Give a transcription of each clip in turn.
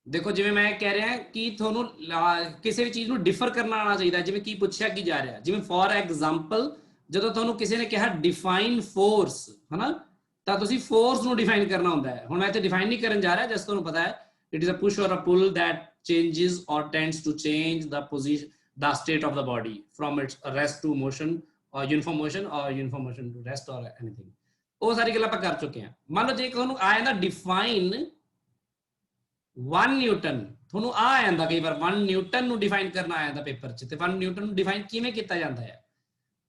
देखो जिवें मैं कह रहा कि ਤੁਹਾਨੂੰ ਕਿਸੇ ਵੀ ਚੀਜ਼ ਨੂੰ ਡਿਫਰ ਕਰਨਾ ਆਉਣਾ ਚਾਹੀਦਾ, ਜਿਵੇਂ ਕੀ ਪੁੱਛਿਆ ਕੀ ਜਾ ਰਿਹਾ, ਜਿਵੇਂ ਫੋਰ ਐਗਜ਼ਾਮਪਲ ਜਦੋਂ ਤੁਹਾਨੂੰ ਕਿਸੇ ਨੇ ਕਿਹਾ ਡਿਫਾਈਨ ਫੋਰਸ, ਹਨਾ, ਤਾਂ ਤੁਸੀਂ ਫੋਰਸ ਨੂੰ ਡਿਫਾਈਨ ਕਰਨਾ ਹੁੰਦਾ ਹੈ। ਹੁਣ ਮੈਂ ਇੱਥੇ ਡਿਫਾਈਨ ਨਹੀਂ ਕਰਨ ਜਾ ਰਿਹਾ, ਜਸ ਤੁਹਾਨੂੰ ਪਤਾ ਹੈ ਇਟ ਇਜ਼ ਅ ਪੁਸ਼ ਔਰ ਅ ਪੁਲ that changes or tends to change the position, the state of the body from its rest to motion or uniform motion to rest or anything। ਉਹ ਸਾਰੀ ਗੱਲਾਂ ਆਪਾਂ ਕਰ ਚੁੱਕੇ ਹਾਂ। ਮੰਨ ਲਓ ਜੇ ਤੁਹਾਨੂੰ ਆ ਜਾਂਦਾ ਡਿਫਾਈਨ 1 ਨਿਊਟਨ, ਤੁਹਾਨੂੰ ਆ ਜਾਂਦਾ ਕਈ ਵਾਰ 1 ਨਿਊਟਨ ਨੂੰ ਡਿਫਾਈਨ ਕਰਨਾ ਆ ਜਾਂਦਾ ਪੇਪਰ 'ਚ, ਤੇ 1 ਨਿਊਟਨ ਨੂੰ ਡਿਫਾਈਨ ਕਿਵੇਂ ਕੀਤਾ ਜਾਂਦਾ ਹੈ।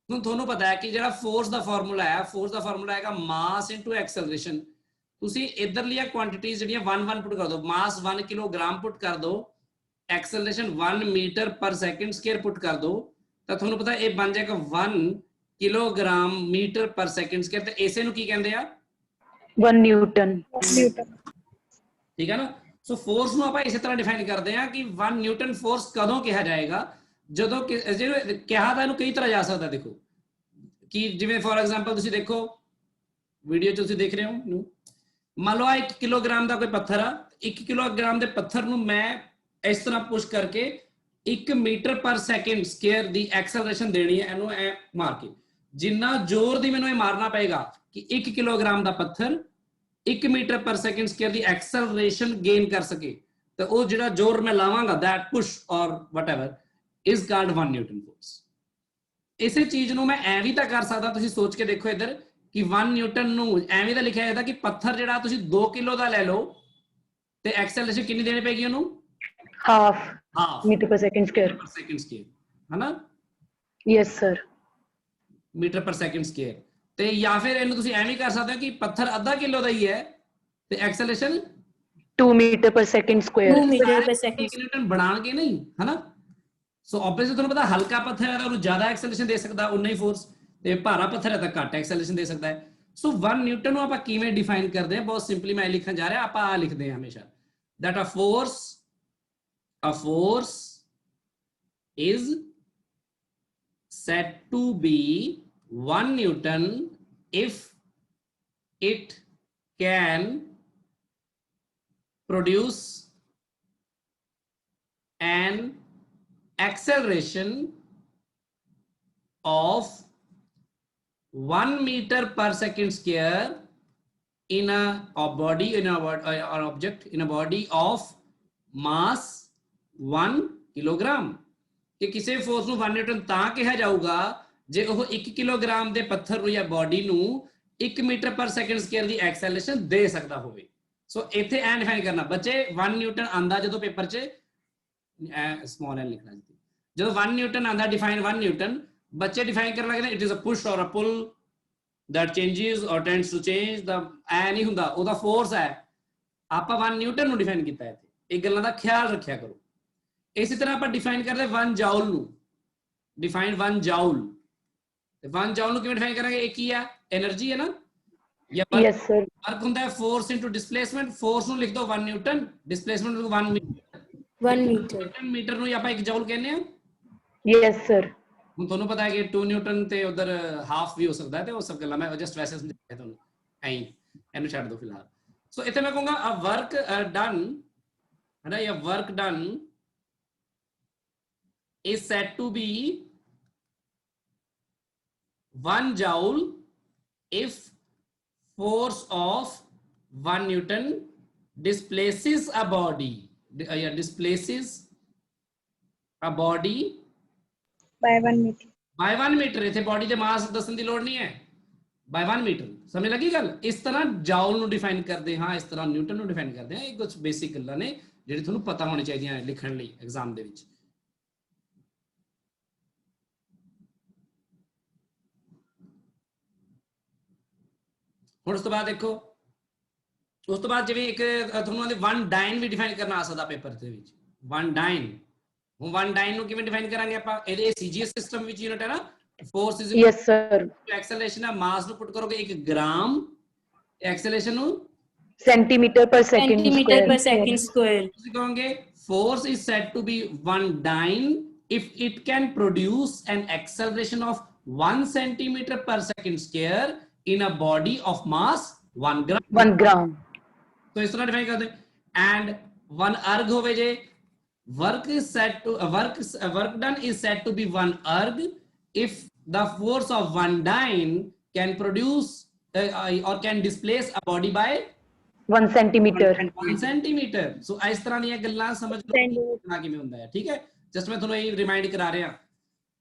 ਹੁਣ ਤੁਹਾਨੂੰ ਪਤਾ ਹੈ ਕਿ ਜਿਹੜਾ ਫੋਰਸ ਦਾ ਫਾਰਮੂਲਾ ਹੈ, ਫੋਰਸ ਦਾ ਫਾਰਮੂਲਾ ਹੈਗਾ ਮਾਸ ਇਨਟੂ ਐਕਸਲਰੇਸ਼ਨ। ਤੁਸੀਂ ਇਧਰਲੀਆਂ ਕੁਆਂਟੀਟੀਜ਼ ਜਿਹੜੀਆਂ 1 ਪੁੱਟ ਕਰ ਦਿਓ, ਮਾਸ 1 ਕਿਲੋਗ੍ਰਾਮ ਪੁੱਟ ਕਰ ਦਿਓ, acceleration 1 metre per second square put ਕਰ ਦਿਓ, ਤਾਂ ਤੁਹਾਨੂੰ ਪਤਾ ਇਹ ਬਣ ਜਾਏਗਾ 1 kilogram metre per second square. ਤੇ ਇਸੇ ਨੂੰ ਕੀ ਕਹਿੰਦੇ ਆ? 1 ਨਿਊਟਨ। ਠੀਕ ਹੈ ਨਾ। ਸੋ ਫੋਰਸ ਨੂੰ ਆਪਾਂ ਇਸੇ ਤਰ੍ਹਾਂ ਡਿਫਾਈਨ ਕਰਦੇ ਹਾਂ ਕਿ 1 ਨਿਊਟਨ ਫੋਰਸ ਕਦੋਂ ਕਿਹਾ ਜਾਏਗਾ? ਜਦੋਂ ਜਿਹਨੂੰ ਕਿਹਾ ਤਾਂ ਇਹਨੂੰ ਕਈ ਤਰ੍ਹਾਂ ਜਾ ਸਕਦਾ। ਦੇਖੋ ਕਿ ਜਿਵੇਂ ਫੋਰ ਐਗਜ਼ਾਮਪਲ ਤੁਸੀਂ ਦੇਖੋ ਵੀਡੀਓ 'ਚ ਤੁਸੀਂ ਦੇਖ ਰਹੇ ਹੋ ਨੂੰ, ਮੰਨ ਲਓ ਆ 1 ਕਿਲੋਗ੍ਰਾਮ ਦਾ ਕੋਈ ਪੱਥਰ ਆ, 1 ਕਿਲੋਗ੍ਰਾਮ ਦੇ ਪੱਥਰ ਨੂੰ ਮੈਂ ਇਸ ਤਰ੍ਹਾਂ ਪੁਸ਼ ਕਰਕੇ 1 ਮੀਟਰ ਪਰ ਸੈਕਿੰਡ ਸਕੁਅਰ ਦੀ ਐਕਸਲਰੇਸ਼ਨ ਦੇਣੀ ਹੈ ਇਹਨੂੰ ਐ ਮਾਰ ਕੇ। ਜਿੰਨਾ ਜ਼ੋਰ ਦੀ ਮੈਨੂੰ ਇਹ ਮਾਰਨਾ ਪਏਗਾ ਕਿ 1 ਕਿਲੋਗ੍ਰਾਮ ਦਾ ਪੱਥਰ 1 ਮੀਟਰ ਪਰ ਸੈਕਿੰਡ ਸਕੁਅਰ ਦੀ ਐਕਸਲਰੇਸ਼ਨ ਗੇਨ ਕਰ ਸਕੇ, ਤੇ ਉਹ ਜਿਹੜਾ ਜ਼ੋਰ ਮੈਂ ਲਾਵਾਂਗਾ ਦੈਟ ਪੁਸ਼ ਔਰ whatever is called 1 Newton force. ਇਸੇ ਚੀਜ਼ ਨੂੰ ਮੈਂ ਐਵੇਂ ਤਾਂ ਕਰ ਸਕਦਾ, ਤੁਸੀਂ ਸੋਚ ਕੇ ਦੇਖੋ ਇੱਧਰ ਕਿ 1 ਨਿਊਟਨ ਨੂੰ ਐਵੇਂ ਤਾਂ ਲਿਖਿਆ ਜਾਂਦਾ ਕਿ ਪੱਥਰ ਜਿਹੜਾ ਤੁਸੀਂ 2 ਕਿਲੋ ਦਾ ਲੈ ਲਓ ਤੇ ਐਕਸਲਰੇਸ਼ਨ ਕਿੰਨੀ ਦੇਣੀ ਪੈਗੀ ਉਹਨੂੰ? Half metre per second square, ਹੈ ਨਾ? Yes sir, metre per second square. ਤੇ ਜਾਂ ਫਿਰ ਇਹਨੂੰ ਤੁਸੀਂ ਐਵੇਂ ਕਰ ਸਕਦੇ ਹੋ ਕਿ ਪੱਥਰ ਅੱਧਾ ਕਿਲੋ ਦਾ ਹੀ ਹੈ ਤੇ acceleration 2 metre per second square, 2 metre per second Newton ਬਣਾਣਗੇ ਨਹੀਂ, ਹਨਾ। ਸੋ ਆਬਵੀਅਸਲੀ ਤੁਹਾਨੂੰ ਪਤਾ ਹਲਕਾ ਪੱਥਰ ਹੈ ਤਾਂ ਉਹਨੂੰ ਜ਼ਿਆਦਾ ਐਕਸਲਰੇਸ਼ਨ ਦੇ ਸਕਦਾ, ਉਨਾ ਹੀ ਫੋਰਸ, ਤੇ ਭਾਰਾ ਪੱਥਰ ਹੈ ਤਾਂ ਘੱਟ ਐਕਸਲਰੇਸ਼ਨ ਦੇ ਸਕਦਾ ਹੈ। ਸੋ 1 ਨਿਊਟਨ ਨੂੰ ਆਪਾਂ ਕਿਵੇਂ ਡਿਫਾਈਨ ਕਰਦੇ ਹਾਂ? ਬਹੁਤ ਸਿੰਪਲੀ ਮੈਂ ਲਿਖਣ ਜਾ ਰਿਹਾ, ਆਪਾਂ ਆ ਲਿਖਦੇ ਹਾਂ ਹਮੇਸ਼ਾ that a force is said to be 1 Newton if it can produce an acceleration of 1 meter per second square in a body, in an object, in a body of mass 1 kilogram। ਕਿ ਕਿਸੇ force ਨੂੰ 1 Newton ਤਾਂ ਕਿਹਾ ਜਾਊਗਾ ਜੇ ਉਹ 1 kilogram ਦੇ ਪੱਥਰ ਨੂੰ ਜਾਂ ਬੋਡੀ ਨੂੰ 1 ਮੀਟਰ ਪਰ ਸੈਕਿੰਡ ਸਕੁਅਰ ਦੀ ਐਕਸਲਰੇਸ਼ਨ ਦੇ ਸਕਦਾ ਹੋਵੇ। ਸੋ ਇੱਥੇ ਐ ਡਿਫਾਈਨ ਕਰਨਾ ਬੱਚੇ, 1 ਨਿਊਟਨ ਆਂਦਾ ਜਦੋਂ ਪੇਪਰ 'ਚ ਸਮਾਲ ਐਨ ਲਿਖਣਾ, ਜਦੋਂ 1 ਨਿਊਟਨ ਆਂਦਾ ਡਿਫਾਈਨ 1 ਨਿਊਟਨ, ਬੱਚੇ ਡਿਫਾਈਨ ਕਰਨ ਲੱਗਦੇ ਇਟ ਇਜ਼ ਅ ਪੁਸ਼ ਔਰ ਅ ਪੁਲ that changes or tends to change the, ਐ ਨਹੀਂ ਹੁੰਦਾ, ਉਹਦਾ ਫੋਰਸ ਹੈ। ਆਪਾਂ 1 ਨਿਊਟਨ ਨੂੰ ਡਿਫਾਈਨ ਕੀਤਾ ਇੱਥੇ, ਇਹ ਗੱਲਾਂ ਦਾ ਖਿਆਲ ਰੱਖਿਆ ਕਰੋ। ਇਸੇ ਤਰ੍ਹਾਂ ਆਪਾਂ ਡਿਫਾਈਨ ਕਰਦੇ 1 ਜਾਊਲ ਨੂੰ, ਡਿਫਾਈਨ 1 ਜਾਊਲ, ਤੇ 1 ਜਾਊਲ ਨੂੰ ਕਿਵੇਂ ਡਿਫਾਈਨ ਕਰਾਂਗੇ? ਇਹ ਕੀ ਆ? એનર્ਜੀ ਹੈ ਨਾ, ਜਾਂ ਯੈਸ ਸਰ, ਵਰਕ ਹੁੰਦਾ ਹੈ ਫੋਰਸ ਇਨਟੂ ਡਿਸਪਲੇਸਮੈਂਟ। ਫੋਰਸ ਨੂੰ ਲਿਖ ਦੋ 1 ਨਿਊਟਨ, ਡਿਸਪਲੇਸਮੈਂਟ ਨੂੰ 1 ਮੀਟਰ। 1 ਮੀਟਰ, ਮੀਟਰ ਨੂੰ ਆਪਾਂ 1 ਜਾਊਲ ਕਹਿੰਦੇ ਆ। Yes sir. ਹੁਣ ਤੁਹਾਨੂੰ ਪਤਾ ਹੈ ਕਿ 2 ਨਿਊਟਨ ਤੇ ਉਧਰ ਹਾਫ ਵੀ ਹੋ ਸਕਦਾ ਹੈ, ਤੇ ਉਹ ਸਭ ਗੱਲਾਂ ਮੈਂ ਜਸਟ ਵੈਸੇ ਸਮਝਾਇਆ ਤੁਹਾਨੂੰ, ਐਂ ਇਹਨੂੰ ਛੱਡ ਦੋ ਫਿਲਹਾਲ। ਸੋ ਇੱਥੇ ਮੈਂ ਕਹੂੰਗਾ ਅ ਵਰਕ ਡਨ, ਹੈ ਨਾ, ਜਾਂ work done is said to be 1 joule if force of 1 Newton displaces a body, displaces a body by 1 meter। by 1 meter। ਇੱਥੇ ਬੋਡੀ ਦੇ ਮਾਸ ਦੱਸਣ ਦੀ ਲੋੜ ਨਹੀਂ ਹੈ, by 1 meter। ਸਮਝ ਲੱਗੀ ਗੱਲ? ਇਸ ਤਰ੍ਹਾਂ ਜਾਊਲ ਨੂੰ ਡਿਫਾਈਨ ਕਰਦੇ ਹਾਂ, ਇਸ ਤਰ੍ਹਾਂ ਨਿਊਟਨ ਨੂੰ ਡਿਫਾਈਨ ਕਰਦੇ ਹਾਂ। ਇਹ ਕੁਝ ਬੇਸਿਕ ਗੱਲਾਂ ਨੇ ਜਿਹੜੀ ਤੁਹਾਨੂੰ ਪਤਾ ਹੋਣੀ ਚਾਹੀਦੀਆਂ ਲਿਖਣ ਲਈ ਐਗਜ਼ਾਮ ਦੇ ਵਿੱਚ। ਹੁਣ ਉਸ ਤੋਂ ਬਾਅਦ ਦੇਖੋ, ਉਸ ਤੋਂ ਬਾਅਦ ਜਿਵੇਂ ਇੱਕ ਤੁਹਾਨੂੰ ਆਂਦੇ 1 ਡਾਇਨ ਵੀ ਡਿਫਾਈਨ ਕਰਨਾ ਆ ਸਕਦਾ ਪੇਪਰ ਦੇ ਵਿੱਚ। 1 ਡਾਇਨ, ਹੁਣ 1 ਡਾਇਨ ਨੂੰ ਕਿਵੇਂ ਡਿਫਾਈਨ ਕਰਾਂਗੇ ਆਪਾਂ? ਇਹਦੇ ਸੀਜੀਐਸ ਸਿਸਟਮ ਵਿੱਚ ਯੂਨਿਟ ਹੈ ਨਾ, force is yes sir, acceleration ਹੈ, ਮਾਸ ਨੂੰ ਪੁੱਟ ਕਰੋਗੇ 1 ਗ੍ਰਾਮ, ਐਕਸਲਰੇਸ਼ਨ ਨੂੰ ਸੈਂਟੀਮੀਟਰ ਪਰ ਸੈਕਿੰਡ ਸੈਂਟੀਮੀਟਰ ਪਰ ਸੈਕਿੰਡ ਸਕੁਅਰ। ਤੁਸੀਂ ਕਹੋਗੇ force is said to be 1 dyne if it can produce an acceleration of 1 centimeter per second square in a body of mass 1 gram। 1 gram। तो इस तरह define करते हैं। and 1 erg ਹੋਵੇ ਜੇ work is said to work done is said to be 1 erg if the force of 1 dyne can produce or can displace a body by 1 centimeter. 1 centimeter. So ਇਸ ਤਰ੍ਹਾਂ ਦੀਆਂ ਗੱਲਾਂ ਸਮਝ ਲਓ ਕਿ ਕਿਵੇਂ ਹੁੰਦਾ ਹੈ, ਠੀਕ ਹੈ। ਜਸਟ ਮੈਂ ਤੁਹਾਨੂੰ ਇਹ ਰਿਮਾਈਂਡ ਕਰਾ ਰਿਹਾ।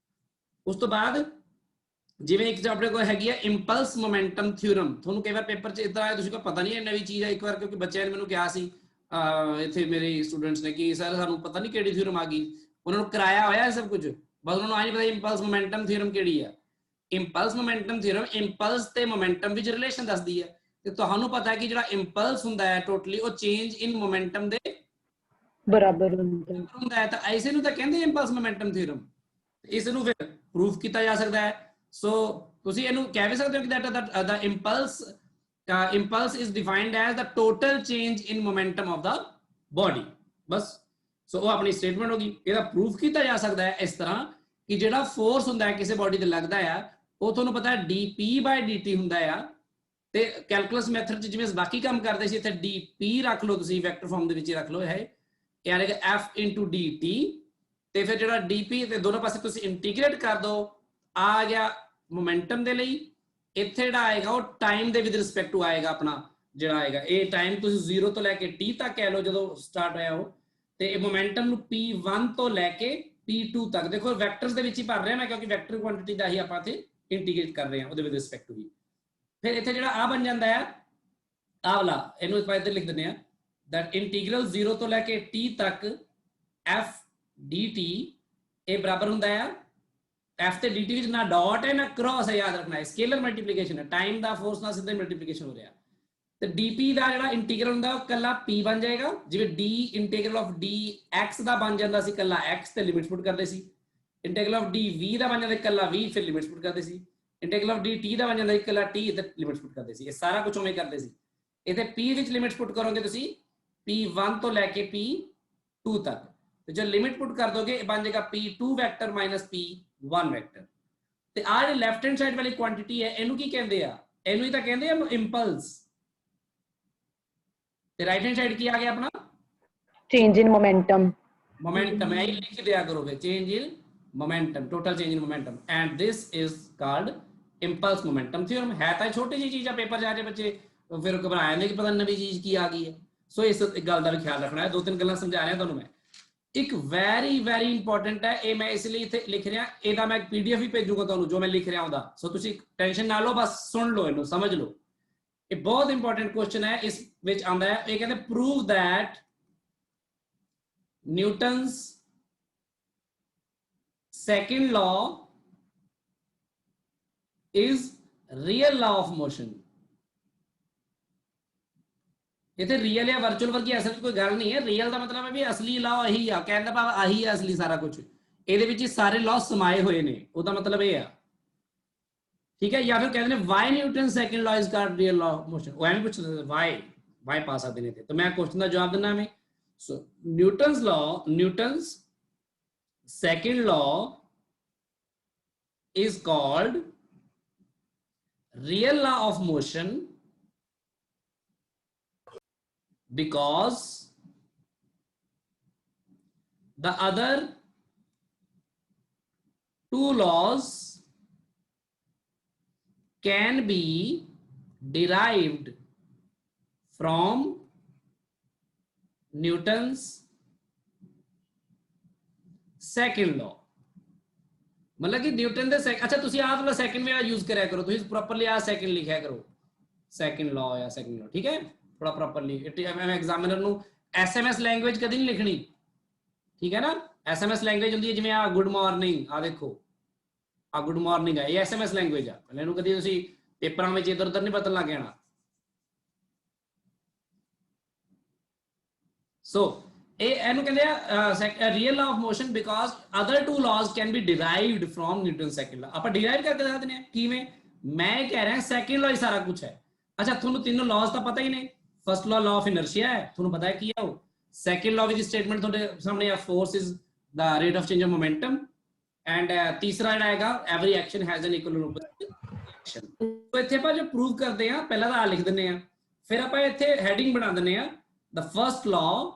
ਉਸ ਤੋਂ ਬਾਅਦ ਜਿਵੇਂ ਇੱਕ ਆਪਣੇ ਕੋਲ ਹੈਗੀ ਹੈ ਇੰਪਲਸ ਮੋਮੈਂਟਮ ਥਿਊਰਮ। ਤੁਹਾਨੂੰ ਕਈ ਵਾਰ ਪੇਪਰ 'ਚ ਇਦਾਂ ਤੁਸੀਂ ਕੋਈ ਪਤਾ ਨਹੀਂ ਇਹ ਨਵੀਂ ਚੀਜ਼ ਹੈ। ਇੱਕ ਵਾਰ ਕਿਉਂਕਿ ਬੱਚਿਆਂ ਨੇ ਮੈਨੂੰ ਕਿਹਾ ਸੀ ਇੱਥੇ ਮੇਰੇ ਸਟੂਡੈਂਟਸ ਨੇ ਕਿ ਸਰ ਸਾਨੂੰ ਪਤਾ ਨਹੀਂ ਕਿਹੜੀ ਥਿਊਰਮ ਆ ਗਈ। ਉਹਨਾਂ ਨੂੰ ਕਰਾਇਆ ਹੋਇਆ ਸਭ ਕੁਝ, ਬਸ ਉਹਨਾਂ ਨੂੰ ਆ ਨਹੀਂ ਪਤਾ ਇੰਪਲਸ ਮੋਮੈਂਟਮ ਥਿਊਰਮ ਕਿਹੜੀ ਆ। ਇੰਪਲਸ ਮੋਮੈਂਟਮ ਥਿਊਰਮ ਇੰਪਲਸ ਤੇ ਮੋਮੈਂਟਮ ਵਿੱਚ ਰਿਲੇਸ਼ਨ ਦੱਸਦੀ ਹੈ। ਤੇ ਤੁਹਾਨੂੰ ਪਤਾ ਹੈ ਕਿ ਜਿਹੜਾ ਇੰਪਲਸ ਹੁੰਦਾ ਹੈ ਟੋਟਲੀ ਉਹ ਚੇਂਜ ਇਨ ਮੋਮੈਂਟਮ ਦੇ ਬਰਾਬਰ ਹੁੰਦਾ ਹੈ। ਤਾਂ ਐਸੇ ਨੂੰ ਤਾਂ ਕਹਿੰਦੇ ਇੰਪਲਸ ਮੋਮੈਂਟਮ ਥਿਊਰਮ। ਇਸ ਨੂੰ ਫਿਰ ਪ੍ਰੂਫ ਕੀਤਾ ਜਾ ਸਕਦਾ ਹੈ। ਸੋ ਤੁਸੀਂ ਇਹਨੂੰ ਕਹਿ ਵੀ ਸਕਦੇ ਹੋ ਕਿ that the impulse is defined as the total change in momentum of the body। ਬਸ ਸੋ ਉਹ ਆਪਣੀ ਸਟੇਟਮੈਂਟ ਹੋ ਗਈ। ਇਹਦਾ ਪ੍ਰੂਫ ਕੀਤਾ ਜਾ ਸਕਦਾ ਹੈ ਇਸ ਤਰ੍ਹਾਂ ਕਿ ਜਿਹੜਾ ਫੋਰਸ ਹੁੰਦਾ ਹੈ ਕਿਸੇ ਬੋਡੀ ਤੇ ਲੱਗਦਾ ਆ ਉਹ ਤੁਹਾਨੂੰ ਪਤਾ ਹੈ dp/dt ਹੁੰਦਾ ਆ। ਤੇ ਕੈਲਕੂਲਸ ਮੈਥਡ 'ਚ ਜਿਵੇਂ ਬਾਕੀ ਕੰਮ ਕਰਦੇ ਸੀ ਇੱਥੇ dp ਰੱਖ ਲਓ, ਤੁਸੀਂ ਵੈਕਟਰ ਫਾਰਮ ਦੇ ਵਿੱਚ ਰੱਖ ਲਓ। ਇਹ ਯਾਨੀ ਕਿ f * dt ਤੇ ਫਿਰ ਜਿਹੜਾ dp ਤੇ ਦੋਨੋਂ ਪਾਸੇ ਤੁਸੀਂ ਇੰਟੀਗ੍ਰੇਟ ਕਰ ਦੋ, ਆ ਗਿਆ ਮੋਮੈਂਟਮ ਦੇ ਲਈ। ਇੱਥੇ ਜਿਹੜਾ ਆਏਗਾ ਉਹ ਟਾਈਮ ਦੇ ਵਿਦ ਰਿਸਪੈਕਟ ਟੂ ਆਏਗਾ ਆਪਣਾ ਜਿਹੜਾ ਆਏਗਾ ਇਹ ਟਾਈਮ ਤੁਸੀਂ 0 ਤੋਂ ਲੈ ਕੇ t ਤੱਕ ਕਹਿ ਲਓ ਜਦੋਂ ਸਟਾਰਟ ਹੋਇਆ ਉਹ। ਤੇ ਇਹ ਮੋਮੈਂਟਮ ਨੂੰ p1 ਤੋਂ ਲੈ ਕੇ p2 ਤੱਕ ਦੇਖੋ ਵੈਕਟਰਸ ਦੇ ਵਿੱਚ ਹੀ ਭਰ ਰਿਹਾ ਮੈਂ ਕਿਉਂਕਿ ਵੈਕਟਰ ਕੁਆਂਟੀਟੀ ਦਾ ਹੀ ਆਪਾਂ ਇੱਥੇ ਇੰਟੀਗ੍ਰੇਟ ਕਰ ਰਹੇ ਹਾਂ ਉਹਦੇ ਵਿਦ ਰਿਸਪੈਕਟ ਟੂ ਹੀ। ਫਿਰ ਇੱਥੇ ਜਿਹੜਾ ਆ ਬਣ ਜਾਂਦਾ ਹੈ ਆ ਵਾਲਾ, ਇਹਨੂੰ ਆਪਾਂ ਇੱਧਰ ਲਿਖ ਦਿੰਦੇ ਆ that integral 0 ਤੋਂ ਲੈ ਕੇ t ਤੱਕ f dt ਇਹ ਬਰਾਬਰ ਹੁੰਦਾ ਹੈ f ਤੇ dt ਵਿੱਚ ਨਾ ਡਾਟ ਹੈ ਨਾ ਕ੍ਰਾਸ ਹੈ, ਯਾਦ ਰੱਖਣਾ ਹੈ। ਸਕੇਲਰ ਮਲਟੀਪਲੀਕੇਸ਼ਨ ਹੈ, ਟਾਈਮ ਦਾ ਫੋਰਸ ਨਾਲ ਸਿੱਧਾ ਮਲਟੀਪਲੀਕੇਸ਼ਨ ਹੋ ਰਿਹਾ। ਤੇ dp ਦਾ ਜਿਹੜਾ ਇੰਟੀਗਰਲ ਹੁੰਦਾ ਉਹ ਕੱਲਾ p ਬਣ ਜਾਏਗਾ। ਜਿਵੇਂ d ਇੰਟੀਗਰਲ ਆਫ dx ਦਾ ਬਣ ਜਾਂਦਾ ਸੀ ਕੱਲਾ x ਤੇ ਲਿਮਿਟਸ ਪੁੱਟ ਕਰਦੇ ਸੀ। ਇੰਟੀਗਰਲ ਆਫ dv ਦਾ ਬਣ ਜਾਂਦਾ ਕੱਲਾ v ਫਿਰ ਲਿਮਿਟਸ ਪੁੱਟ ਕਰਦੇ ਸੀ। ਇੰਟੀਗਰਲ ਆਫ dt ਦਾ ਬਣ ਜਾਂਦਾ ਇਕੱਲਾ t ਤੇ ਲਿਮਿਟਸ ਪੁੱਟ ਕਰਦੇ ਸੀ। ਇਹ ਸਾਰਾ ਕੁਝ ਉਵੇਂ ਕਰਦੇ ਸੀ। ਇੱਥੇ p ਵਿੱਚ ਲਿਮਿਟਸ ਪੁੱਟ ਕਰੋਗੇ ਤੁਸੀਂ p1 ਤੋਂ ਲੈ ਕੇ p2 ਤੱਕ ਤੇ ਜੇ ਲਿਮਿਟ ਪੁੱਟ ਕਰ ਦੋਗੇ ਇਹ ਬਣ ਜਾਏਗਾ p2 ਵੈਕਟਰ p1 ਵੈਕਟਰ। ਤੇ ਆ ਜਿਹੜੀ ਲੈਫਟ ਹੈਂਡ ਸਾਈਡ ਵਾਲੀ ਕੁਆਂਟੀਟੀ ਹੈ ਇਹਨੂੰ ਕੀ ਕਹਿੰਦੇ ਆ? ਇਹਨੂੰ ਹੀ ਤਾਂ ਕਹਿੰਦੇ ਆ ਇੰਪਲਸ। ਤੇ ਰਾਈਟ ਹੈਂਡ ਸਾਈਡ ਕੀ ਆ ਗਿਆ ਆਪਣਾ? change in momentum। momentum ਹੈ, ਲਿਖ ਦਿਆ ਕਰੋਗੇ change in momentum, total change in momentum, and this is called impulse momentum theorem। ਹੈ ਤਾਂ ਛੋਟੀ ਜਿਹੀ ਚੀਜ਼ ਆ, ਪੇਪਰ ਜਾ ਕੇ ਬੱਚੇ ਫਿਰ ਘਬਰਾ ਜਾਂਦੇ ਕਿ ਪਤਾ ਨਵੀਂ ਚੀਜ਼ ਕੀ ਆ ਗਈ ਹੈ। ਸੋ ਇਸ ਗੱਲ ਦਾ ਵੀ ਖਿਆਲ ਰੱਖਣਾ ਹੈ। 2-3 ਗੱਲਾਂ ਸਮਝਾ ਰਿਹਾ ਤੁਹਾਨੂੰ ਮੈਂ। ਇੱਕ ਵੈਰੀ ਇੰਪੋਰਟੈਂਟ ਹੈ ਇਹ, ਮੈਂ ਇਸ ਲਈ ਇੱਥੇ ਲਿਖ ਰਿਹਾ। ਇਹਦਾ ਮੈਂ PDF ਵੀ ਭੇਜੂਗਾ ਤੁਹਾਨੂੰ ਜੋ ਮੈਂ ਲਿਖ ਰਿਹਾ ਉਹਦਾ। ਸੋ ਤੁਸੀਂ ਟੈਨਸ਼ਨ ਨਾ ਲਓ, ਬਸ ਸੁਣ ਲਓ, ਇਹਨੂੰ ਸਮਝ ਲਓ। ਇਹ ਬਹੁਤ ਇੰਪੋਰਟੈਂਟ ਕੁਐਸਚਨ ਹੈ। ਇਸ ਵਿੱਚ ਆਉਂਦਾ ਹੈ ਇਹ ਕਹਿੰਦੇ prove that Newton's second law is real law of motion। इतने रियल या वर्चुअल वर्गी असल कोई गल नहीं है। रियल का मतलब है भी असली लॉ यही आ, कहने का भाव यही है असली सारा कुछ। ये सारे लॉ समाए हुए ने, उसका मतलब ये है, ठीक है। या फिर कहते हैं why Newton second law is called real law of motion. वो एवं पूछ वाई पा सकते हैं। तो मैं क्वेश्चन का जवाब देना मैं। सो Newton's second law is called real law of motion because the other two laws can be derived from Newton's second law. मतलब कि न्यूटन दे अच्छा तुसी आ वाला सेकंड मेरा यूज करया करो, तुसी प्रॉपर्ली आ सेकंड लिखया करो, सेकंड लॉ या सेकंड लॉ, ठीक है। थोड़ा प्रॉपर्ली एग्जामिनर नु एसएमएस लैंग्वेज कदी नहीं लिखनी, ठीक है ना। एसएमएस लैंग्वेज होंदी है जिवें आ गुड मॉर्निंग, आ देखो आ गुड मॉर्निंग है, ये एसएमएस लैंग्वेज है। पहले नु कदी तुसी पेपरां विच इधर उधर नहीं बदलना लग जाना। सो ਇਹਨੂੰ ਕਹਿੰਦੇ ਆ real law of motion because other two laws can be derived from Newton second law. ਆਪਾਂ ਡਿਰਾਈਵ ਕਰਕੇ ਦੱਸ ਦਿੰਦੇ ਆ ਕਿਵੇਂ। ਮੈਂ ਕਹਿ ਰਿਹਾ ਸੈਕੰਡ ਲਾਅ ਹੀ ਸਾਰਾ ਕੁਝ ਹੈ। ਅੱਛਾ ਤੁਹਾਨੂੰ ਤਿੰਨੋਂ ਲਾਜ਼ ਤਾਂ ਪਤਾ ਹੀ ਨੇ। ਫਸਟ ਲਾਅ ਆਫ ਇਨਰਸ਼ੀਆ ਹੈ, ਤੁਹਾਨੂੰ ਪਤਾ ਹੈ ਕੀ ਹੈ ਉਹ। ਸੈਕੰਡ ਲਾਅ ਵਿੱਚ ਸਟੇਟਮੈਂਟ ਤੁਹਾਡੇ ਸਾਹਮਣੇ ਆ, force is the rate of change of momentum. And ਤੀਸਰਾ ਜਿਹੜਾ ਹੈਗਾ every action has an equal action. So ਇੱਥੇ ਆਪਾਂ ਜੋ ਪ੍ਰੂਵ ਕਰਦੇ ਆ ਪਹਿਲਾਂ ਤਾਂ ਆ ਲਿਖ ਦਿੰਦੇ ਆ, ਫਿਰ ਆਪਾਂ ਇੱਥੇ ਹੈਡਿੰਗ ਬਣਾ ਦਿੰਦੇ ਆ the first law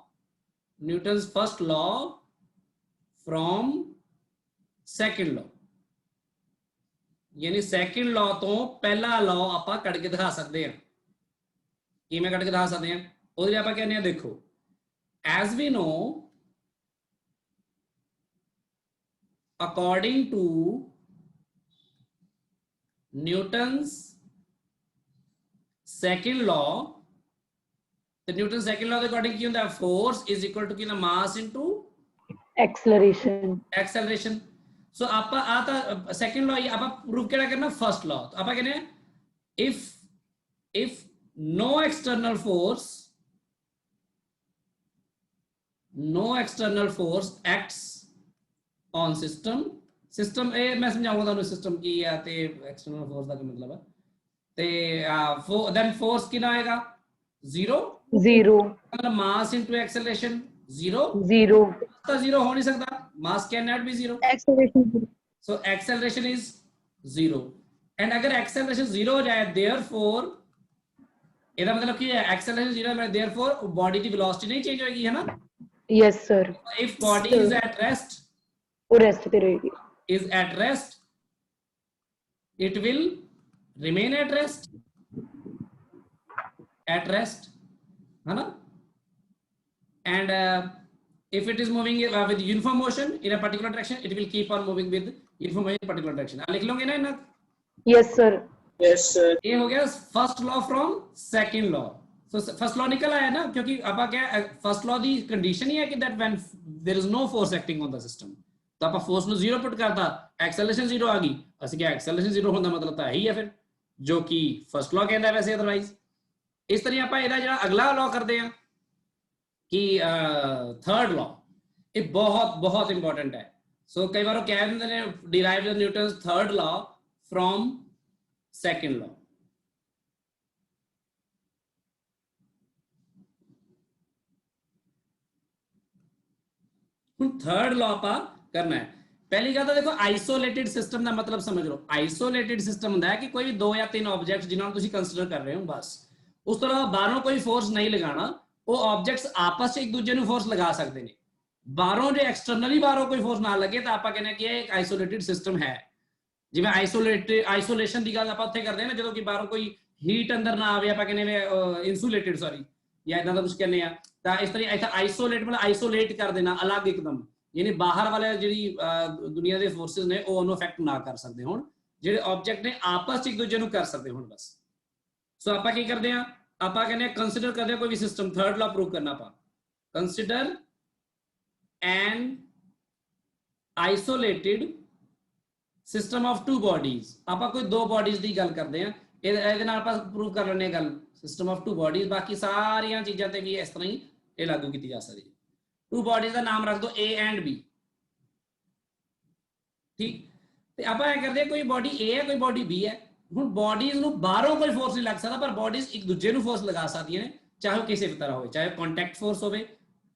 Newton's first law from second law, यानी सेकंड लॉ तो पहला लॉ ਆਪਾਂ ਕੱਢ ਕੇ ਦਿਖਾ ਸਕਦੇ ਹਾਂ। ਕਿਵੇਂ ਕੱਢ ਕੇ ਦਿਖਾ ਸਕਦੇ ਹਾਂ? ਉਹਦੇ ਆਪਾਂ ਕਹਿੰਦੇ ਆ, ਦੇਖੋ as we know according to Newton's second law, ਤੇ ਨਿਊਟਨ ਸੈਕੰਡ ਲਾਅ ਦੇ ਅਕੋਰਡਿੰਗ ਕੀ ਹੁੰਦਾ? ਫੋਰਸ ਇਜ਼ ਇਕੁਅਲ ਟੂ ਕੀ ਨਾ ਮਾਸ ਇਨਟੂ acceleration, ਐਕਸੈਲਰੇਸ਼ਨ। ਸੋ ਆਪਾਂ ਆ ਤਾਂ ਸੈਕੰਡ ਲਾਅ ਹੀ ਆਪਾਂ ਪ੍ਰੂਵ ਕਿਹੜਾ ਕਰਨਾ? First law. ਆਪਾਂ ਕਹਿੰਦੇ ਆ if no external force acts on system ਇਹ ਮੈਂ ਸਮਝਾਉਂਗਾ ਤੁਹਾਨੂੰ ਸਿਸਟਮ ਕੀ ਹੈ ਤੇ ਐਕਸਟਰਨਲ ਫੋਰਸ ਦਾ ਕੀ ਮਤਲਬ ਹੈ। ਤੇ then force ਕਿੰਨਾ ਆਏਗਾ? 0 zero, मतलब mass into acceleration 0 zero, तो 0 हो नहीं सकता, mass cannot be 0, Acceleration 0. so acceleration is 0, and अगर acceleration 0 हो जाए therefore ਇਹਦਾ मतलब ਕੀ ਹੈ? acceleration 0 है therefore body की velocity नहीं change होगी, है ना? yes sir, if body is at rest, वो rest पे रहेगी, it will remain at rest, है ना? And if it is moving with uniform motion in a particular direction, it will keep on moving with uniform motion in a particular direction. लिख लोगे ना इन्हें? yes sir, ये हो गया first law from second law. So first law निकल आया ना, क्योंकि अब क्या फर्स्ट लॉ दी कंडीशन ही है कि that when there is no force acting on the system, तो आप फोर्स ਨੂੰ 0 ਪੁੱਟ ਕਰਤਾ, ਐਕਸੈਲਰੇਸ਼ਨ 0 ਆ ਗਈ। ਅਸੀਂ ਕਿਹਾ ਐਕਸੈਲਰੇਸ਼ਨ 0 ਹੋਣ ਦਾ ਮਤਲਬ ਤਾਂ ਇਹੀ ਹੈ ਫਿਰ, ਜੋ ਕਿ ਫਰਸਟ ਲॉ ਕਹਿੰਦਾ ਵੈਸੇ, ਅਦਰਵਾਈਜ਼ ਇਸ ਤਰ੍ਹਾਂ ਆਪਾਂ ਇਹਦਾ ਜਿਹੜਾ ਅਗਲਾ ਲॉ ਕਰਦੇ ਆ ਕਿ ਥਰਡ ਲॉ, ਇਹ ਬਹੁਤ ਬਹੁਤ ਇੰਪੋਰਟੈਂਟ ਹੈ। ਸੋ ਕਈ ਵਾਰ ਉਹ ਕਹਿ ਦਿੰਦੇ ਨੇ derive the Newton's third law from second law. ਹੁਣ ਥਰਡ ਲॉ ਆਪਾਂ ਕਰਨਾ ਹੈ। ਪਹਿਲੀ ਗੱਲ ਤਾਂ ਦੇਖੋ ਆਈਸੋਲੇਟਿਡ ਸਿਸਟਮ ਦਾ ਮਤਲਬ ਸਮਝ ਲਓ। ਆਈਸੋਲੇਟਿਡ ਸਿਸਟਮ ਹੁੰਦਾ ਹੈ ਕਿ ਕੋਈ ਵੀ 2 ਜਾਂ 3 ਆਬਜੈਕਟਸ ਜਿਨ੍ਹਾਂ ਨੂੰ ਤੁਸੀਂ ਕੰਸੀਡਰ ਕਰ ਰਹੇ ਹੋ, ਬਸ ਉਸ ਤੋਂ ਇਲਾਵਾ ਬਾਹਰੋਂ ਕੋਈ ਫੋਰਸ ਨਹੀਂ ਲਗਾਉਣਾ। ਉਹ ਆਬਜੈਕਟਸ ਆਪਸ 'ਚ ਇੱਕ ਦੂਜੇ ਨੂੰ ਫੋਰਸ ਲਗਾ ਸਕਦੇ ਨੇ। ਬਾਹਰੋਂ ਜੇ ਐਕਸਟਰਨਲੀ ਬਾਹਰੋਂ ਕੋਈ ਫੋਰਸ ਨਾ ਲੱਗੇ ਤਾਂ ਆਪਾਂ ਕਹਿੰਦੇ ਕਿ ਇਹ ਇੱਕ ਆਈਸੋਲੇਟਿਡ ਸਿਸਟਮ ਹੈ। ਜਿਵੇਂ ਆਈਸੋਲੇਸ਼ਨ ਦੀ ਗੱਲ ਆਪਾਂ ਉੱਥੇ ਕਰਦੇ ਹਾਂ ਨਾ, ਜਦੋਂ ਕਿ ਬਾਹਰੋਂ ਕੋਈ ਹੀਟ ਅੰਦਰ ਨਾ ਆਵੇ, ਆਪਾਂ ਕਹਿੰਦੇ ਇਨਸੂਲੇਟਿਡ ਸੌਰੀ ਜਾਂ ਇਦਾਂ ਦਾ ਕੁਝ ਕਹਿੰਦੇ ਆ। ਤਾਂ ਇਸ ਤਰ੍ਹਾਂ ਇੱਥੇ ਆਈਸੋਲੇਟ ਮਤਲਬ ਆਈਸੋਲੇਟ ਕਰ ਦੇਣਾ, ਅਲੱਗ ਇੱਕਦਮ, ਯਾਨੀ ਬਾਹਰ ਵਾਲੇ ਜਿਹੜੀ ਦੁਨੀਆ ਦੇ ਫੋਰਸਿਸ ਨੇ ਉਹ ਉਹਨੂੰ ਅਫੈਕਟ ਨਾ ਕਰ ਸਕਦੇ ਹੋਣ, ਜਿਹੜੇ ਆਬਜੈਕਟ ਨੇ ਆਪਸ 'ਚ ਇੱਕ ਦੂਜੇ ਨੂੰ ਕਰ ਸਕਦੇ ਹੋਣ ਬਸ। ਸੋ ਆਪਾਂ ਕੀ ਕਰਦੇ ਆ? ਆਪਾਂ ਕਹਿੰਦੇ ਆ ਕੰਸੀਡਰ ਕਰਦੇ ਆ ਕੋਈ ਵੀ ਸਿਸਟਮ, ਥਰਡ ਲਾ ਪ੍ਰੂਵ ਕਰਨਾ ਆਪਾਂ। Consider N isolated system of 2 bodies. ਆਪਾਂ ਕੋਈ 2 ਬੋਡੀਜ਼ ਦੀ ਗੱਲ ਕਰਦੇ ਆ, ਇਹਦੇ ਨਾਲ ਆਪਾਂ ਪ੍ਰੂਵ ਕਰ ਲੈਣੇ ਗੱਲ ਸਿਸਟਮ ਆਫ 2 ਬੋਡੀਜ਼। ਬਾਕੀ ਸਾਰੀਆਂ ਚੀਜ਼ਾਂ ਤੇ ਵੀ ਇਸ ਤਰ੍ਹਾਂ ਹੀ ਇਹ ਲਾਗੂ ਕੀਤੀ ਜਾ ਸਕਦੀ ਹੈ। 2 ਬੋਡੀਜ਼ ਦਾ ਨਾਮ ਰੱਖ ਦੋ A ਐਂਡ B, ਠੀਕ। ਤੇ ਆਪਾਂ ਇਹ ਕਰਦੇ ਕੋਈ ਬੋਡੀ A ਹੈ, ਕੋਈ ਬੋਡੀ B ਹੈ। ਹੁਣ ਬੋਡੀਜ਼ ਨੂੰ ਬਾਹਰੋਂ ਕੋਈ ਫੋਰਸ ਨਹੀਂ ਲੱਗ ਸਕਦਾ, ਪਰ ਬੋਡੀਜ਼ ਇੱਕ ਦੂਜੇ ਨੂੰ ਫੋਰਸ ਲਗਾ ਸਕਦੀਆਂ ਨੇ, ਚਾਹੇ ਉਹ ਕਿਸੇ ਵੀ ਤਰ੍ਹਾਂ ਹੋਵੇ, ਚਾਹੇ ਕੰਟੈਕਟ ਫੋਰਸ ਹੋਵੇ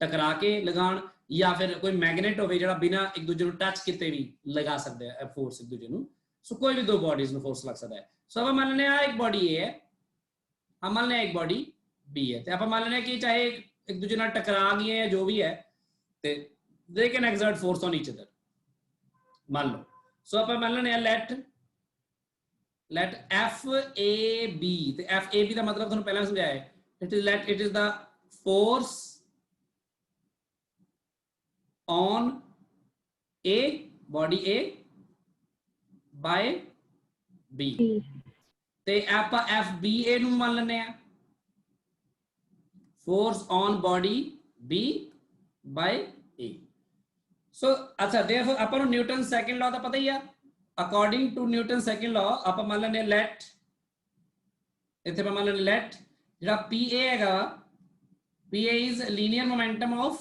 ਟਕਰਾ ਕੇ ਲਗਾਉਣ, ਜਾਂ ਫਿਰ ਕੋਈ ਮੈਗਨੇਟ ਹੋਵੇ ਜਿਹੜਾ ਬਿਨਾਂ ਇੱਕ ਦੂਜੇ ਨੂੰ ਟੱਚ ਕੀਤੇ ਵੀ ਲਗਾ ਸਕਦਾ ਹੈ ਫੋਰਸ ਇੱਕ ਦੂਜੇ ਨੂੰ। ਸੋ ਕੋਈ ਵੀ 2 ਬੋਡੀਜ਼ ਨੂੰ ਫੋਰਸ ਲੱਗ ਸਕਦਾ ਹੈ। ਸੋ ਆਪਾਂ ਮੰਨ ਲੈਂਦੇ ਆ ਇੱਕ ਬੋਡੀ A ਹੈ, ਆਪਾਂ ਮੰਨ ਲਿਆ ਇੱਕ ਬੋਡੀ B ਹੈ, ਤੇ ਆਪਾਂ ਮੰਨ ਲੈਂਦੇ ਕਿ ਚਾਹੇ ਇੱਕ ਦੂਜੇ ਨਾਲ ਟਕਰਾ ਗਈਆਂ ਜਾਂ ਜੋ ਵੀ ਹੈ, ਤੇ they can exert force on each other ਮੰਨ ਲਓ। ਸੋ ਆਪਾਂ ਮੰਨ ਲੈਂਦੇ ਆ let FAB, ਤੇ FAB ਦਾ ਮਤਲਬ ਤੁਹਾਨੂੰ ਪਹਿਲਾਂ ਸਮਝਾਇਆ ਹੈ, it is the force on A, body A by B, ਤੇ ਆਪਾਂ FBA ਨੂੰ ਮੰਨ ਲੈਂਦੇ ਆ force on body B by A। ਸੋ ਅੱਛਾ therefore ਆਪਾਂ ਨੂੰ ਨਿਊਟਨ ਸੈਕੰਡ ਲਾਅ ਦਾ ਪਤਾ ਹੀ ਆ। According to Newton second law ਆਪਾਂ ਮੰਨ ਲੈਂਦੇ ਲੈਟ, ਇੱਥੇ ਆਪਾਂ ਮੰਨ ਲੈਂਦੇ ਲੈਟ ਜਿਹੜਾ PA ਹੈਗਾ, PA is linear momentum of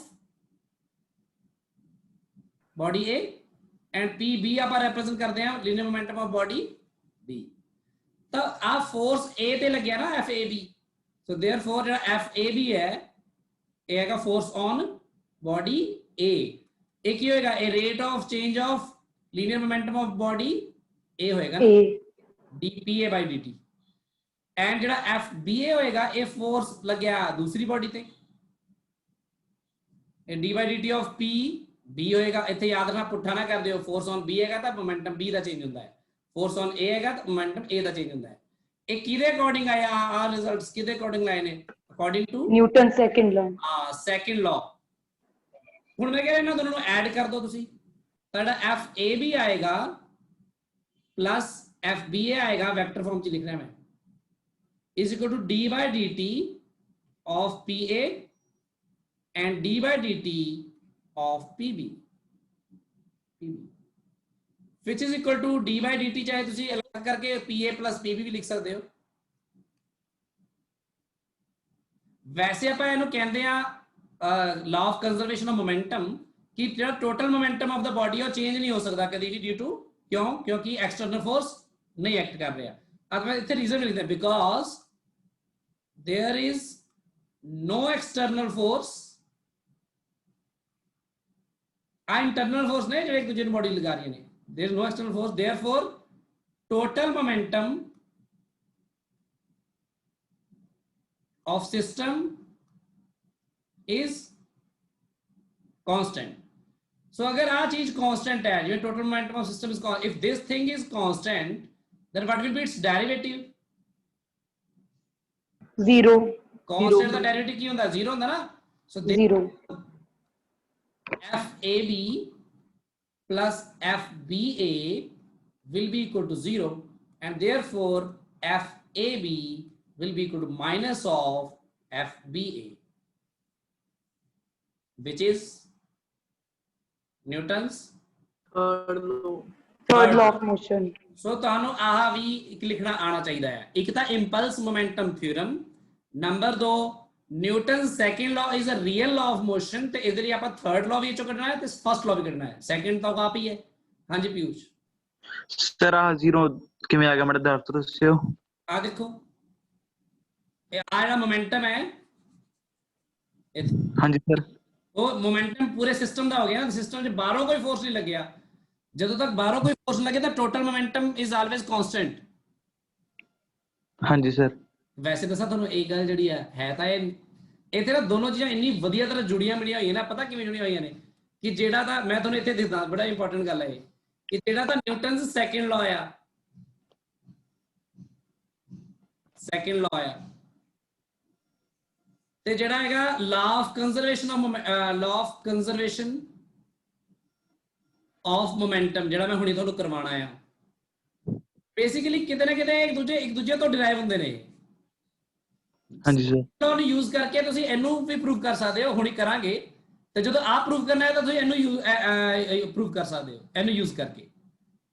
body A and PB ਆਪਾਂ ਰਿਪਰੈਜ਼ੈਂਟ ਕਰਦੇ ਹਾਂ linear momentum of body B। ਤਾਂ ਆ ਫੋਰਸ A ਤੇ ਲੱਗਿਆ ਨਾ FAB, ਸੋ therefore ਜਿਹੜਾ FAB ਹੈ ਇਹ ਹੈਗਾ ਫੋਰਸ ਔਨ body A। ਇਹ ਕੀ ਹੋਏਗਾ? ਇਹ rate of change of linear momentum of body A ਹੋਏਗਾ ਨਾ, dPA by dt। ਐਂਡ ਜਿਹੜਾ FBA ਹੋਏਗਾ ਇਹ ਫੋਰਸ ਲੱਗਿਆ ਦੂਸਰੀ ਬੋਡੀ ਤੇ, d by d t of p b होएगा, इतने याद रखना पुट्ठा ना कर दियो, फोर्स ऑन बी है तो मोमेंटम बी का चेंज होता है, फोर्स ऑन ए है तो मोमेंटम ए का चेंज होता है। एक किदे अकॉर्डिंग आया आ रिजल्ट्स, किदे अकॉर्डिंग लाए ने, according to Newton second law. हाँ सेकंड लॉ। ਹੁਣ मैं कह रहा इन्होंने दोनों ऐड कर दो तुसी, ਤੁਹਾਡਾ एफ ए भी आएगा प्लस एफ बी ए आएगा, वेक्टर फॉर्म च लिख रहा मैं, is equal to d by d t of p a and d by d t of p b, which is equal to d by d t, चाहे तुसी अलग करके p a plus p b भी लिख सकते हो। वैसे ਆਪਾਂ ਇਹਨੂੰ ਕਹਿੰਦੇ ਆ law of conservation of momentum कि जो total momentum of the body है चेंज नहीं हो सकता कभी भी ड्यू टू, क्यों, क्योंकि एक्सटर्नल फोर्स नहीं एक्ट कर रहा। अब मैं इतने रीजन लिखते हैं, because there is no external force, ah internal force ने जो एक दूसरे बॉडी लगा रही है, there is no external force, therefore total momentum of system is constant. So अगर आ चीज constant है, जो total momentum of system is constant, if this thing is constant, then what will be its derivative? Zero. Constant का derivative की होता है, zero होता ना, so Zero. FAB plus FBA will be equal to 0 and therefore FAB will be equal to minus of FBA, which is Newton's Third law of motion. So ਤੁਹਾਨੂੰ ਆਹ ਵੀ ਇੱਕ ਲਿਖਣਾ ਆਣਾ ਚਾਹੀਦਾ ਹੈ, ਇੱਕ ਤਾਂ impulse momentum theorem, number 2 Newton second law is a real law of motion, ਤੇ ਇਹਦੇ ਲਈ ਆਪਾਂ ਥਰਡ ਲਾਅ ਵੀ ਇਹ ਚੋਂ ਕੱਢਣਾ ਹੈ ਤੇ ਫਸਟ ਲਾਅ ਵੀ ਕੱਢਣਾ ਹੈ, ਸੈਕੰਡ ਤਾਂ ਆਪ ਹੀ ਹੈ। ਹਾਂਜੀ ਪਿਊਸ਼ ਸਰ ਆ ਜ਼ੀਰੋ ਕਿਵੇਂ ਆ ਗਿਆ, ਮੇਰੇ ਦਰਦ ਤੋਂ ਦੱਸਿਓ। ਆ ਦੇਖੋ ਇਹ ਆ ਜਿਹੜਾ ਮੋਮੈਂਟਮ ਹੈ, ਹਾਂਜੀ ਸਰ, ਉਹ ਮੋਮੈਂਟਮ ਪੂਰੇ ਸਿਸਟਮ ਦਾ ਹੋ ਗਿਆ ਨਾ, ਸਿਸਟਮ 'ਚ ਬਾਹਰੋਂ ਕੋਈ ਫੋਰਸ ਨਹੀਂ ਲੱਗਿਆ, ਜਦੋਂ ਤੱਕ ਬਾਹਰੋਂ ਕੋਈ ਫੋਰਸ ਲੱਗੇ ਤਾਂ total momentum is always constant. ਹਾਂਜੀ ਸਰ। ਵੈਸੇ ਦੱਸਾਂ ਤੁਹਾਨੂੰ ਇਹ ਗੱਲ ਜਿਹੜੀ ਹੈ ਤਾਂ ਇਹ ਤੇ ਨਾ ਦੋਨੋਂ ਚੀਜ਼ਾਂ ਇੰਨੀ ਵਧੀਆ ਤਰ੍ਹਾਂ ਜੁੜੀਆਂ ਮਿਲੀਆਂ ਹੋਈਆਂ ਨਾ, ਪਤਾ ਕਿਵੇਂ ਜੁੜੀਆਂ ਹੋਈਆਂ ਨੇ, ਕਿ ਜਿਹੜਾ ਤਾਂ ਮੈਂ ਤੁਹਾਨੂੰ ਇੱਥੇ ਦੱਸਦਾ, ਬੜਾ ਇੰਪੋਰਟੈਂਟ ਗੱਲ ਹੈ ਇਹ, ਕਿ ਜਿਹੜਾ ਤਾਂ ਨਿਊਟਨਸ ਸੈਕੰਡ ਲਾਅ ਆ, ਸੈਕੰਡ ਲਾਅ ਆ, ਤੇ ਜਿਹੜਾ ਹੈਗਾ law of conservation of momentum, ਜਿਹੜਾ ਮੈਂ ਹੁਣੇ ਤੁਹਾਨੂੰ ਕਰਵਾਉਣਾ ਆ, ਬੇਸਿਕਲੀ ਕਿਤੇ ਨਾ ਕਿਤੇ ਇੱਕ ਦੂਜੇ ਤੋਂ ਡਿਰਾਈਵ ਹੁੰਦੇ ਨੇ। ਹਾਂਜੀ ਸਰ। ਲਾਅ ਨੂੰ ਯੂਜ਼ ਕਰਕੇ ਤੁਸੀਂ ਇਹਨੂੰ ਵੀ ਪ੍ਰੂਵ ਕਰ ਸਕਦੇ ਹੋ, ਹੁਣੇ ਕਰਾਂਗੇ, ਤੇ ਜਦੋਂ ਆਪ ਪ੍ਰੂਵ ਕਰਨਾ ਹੈ ਤਾਂ ਤੁਸੀਂ ਇਹਨੂੰ ਪ੍ਰੂਵ ਕਰ ਸਕਦੇ ਹੋ ਇਹਨੂੰ ਯੂਜ਼ ਕਰਕੇ।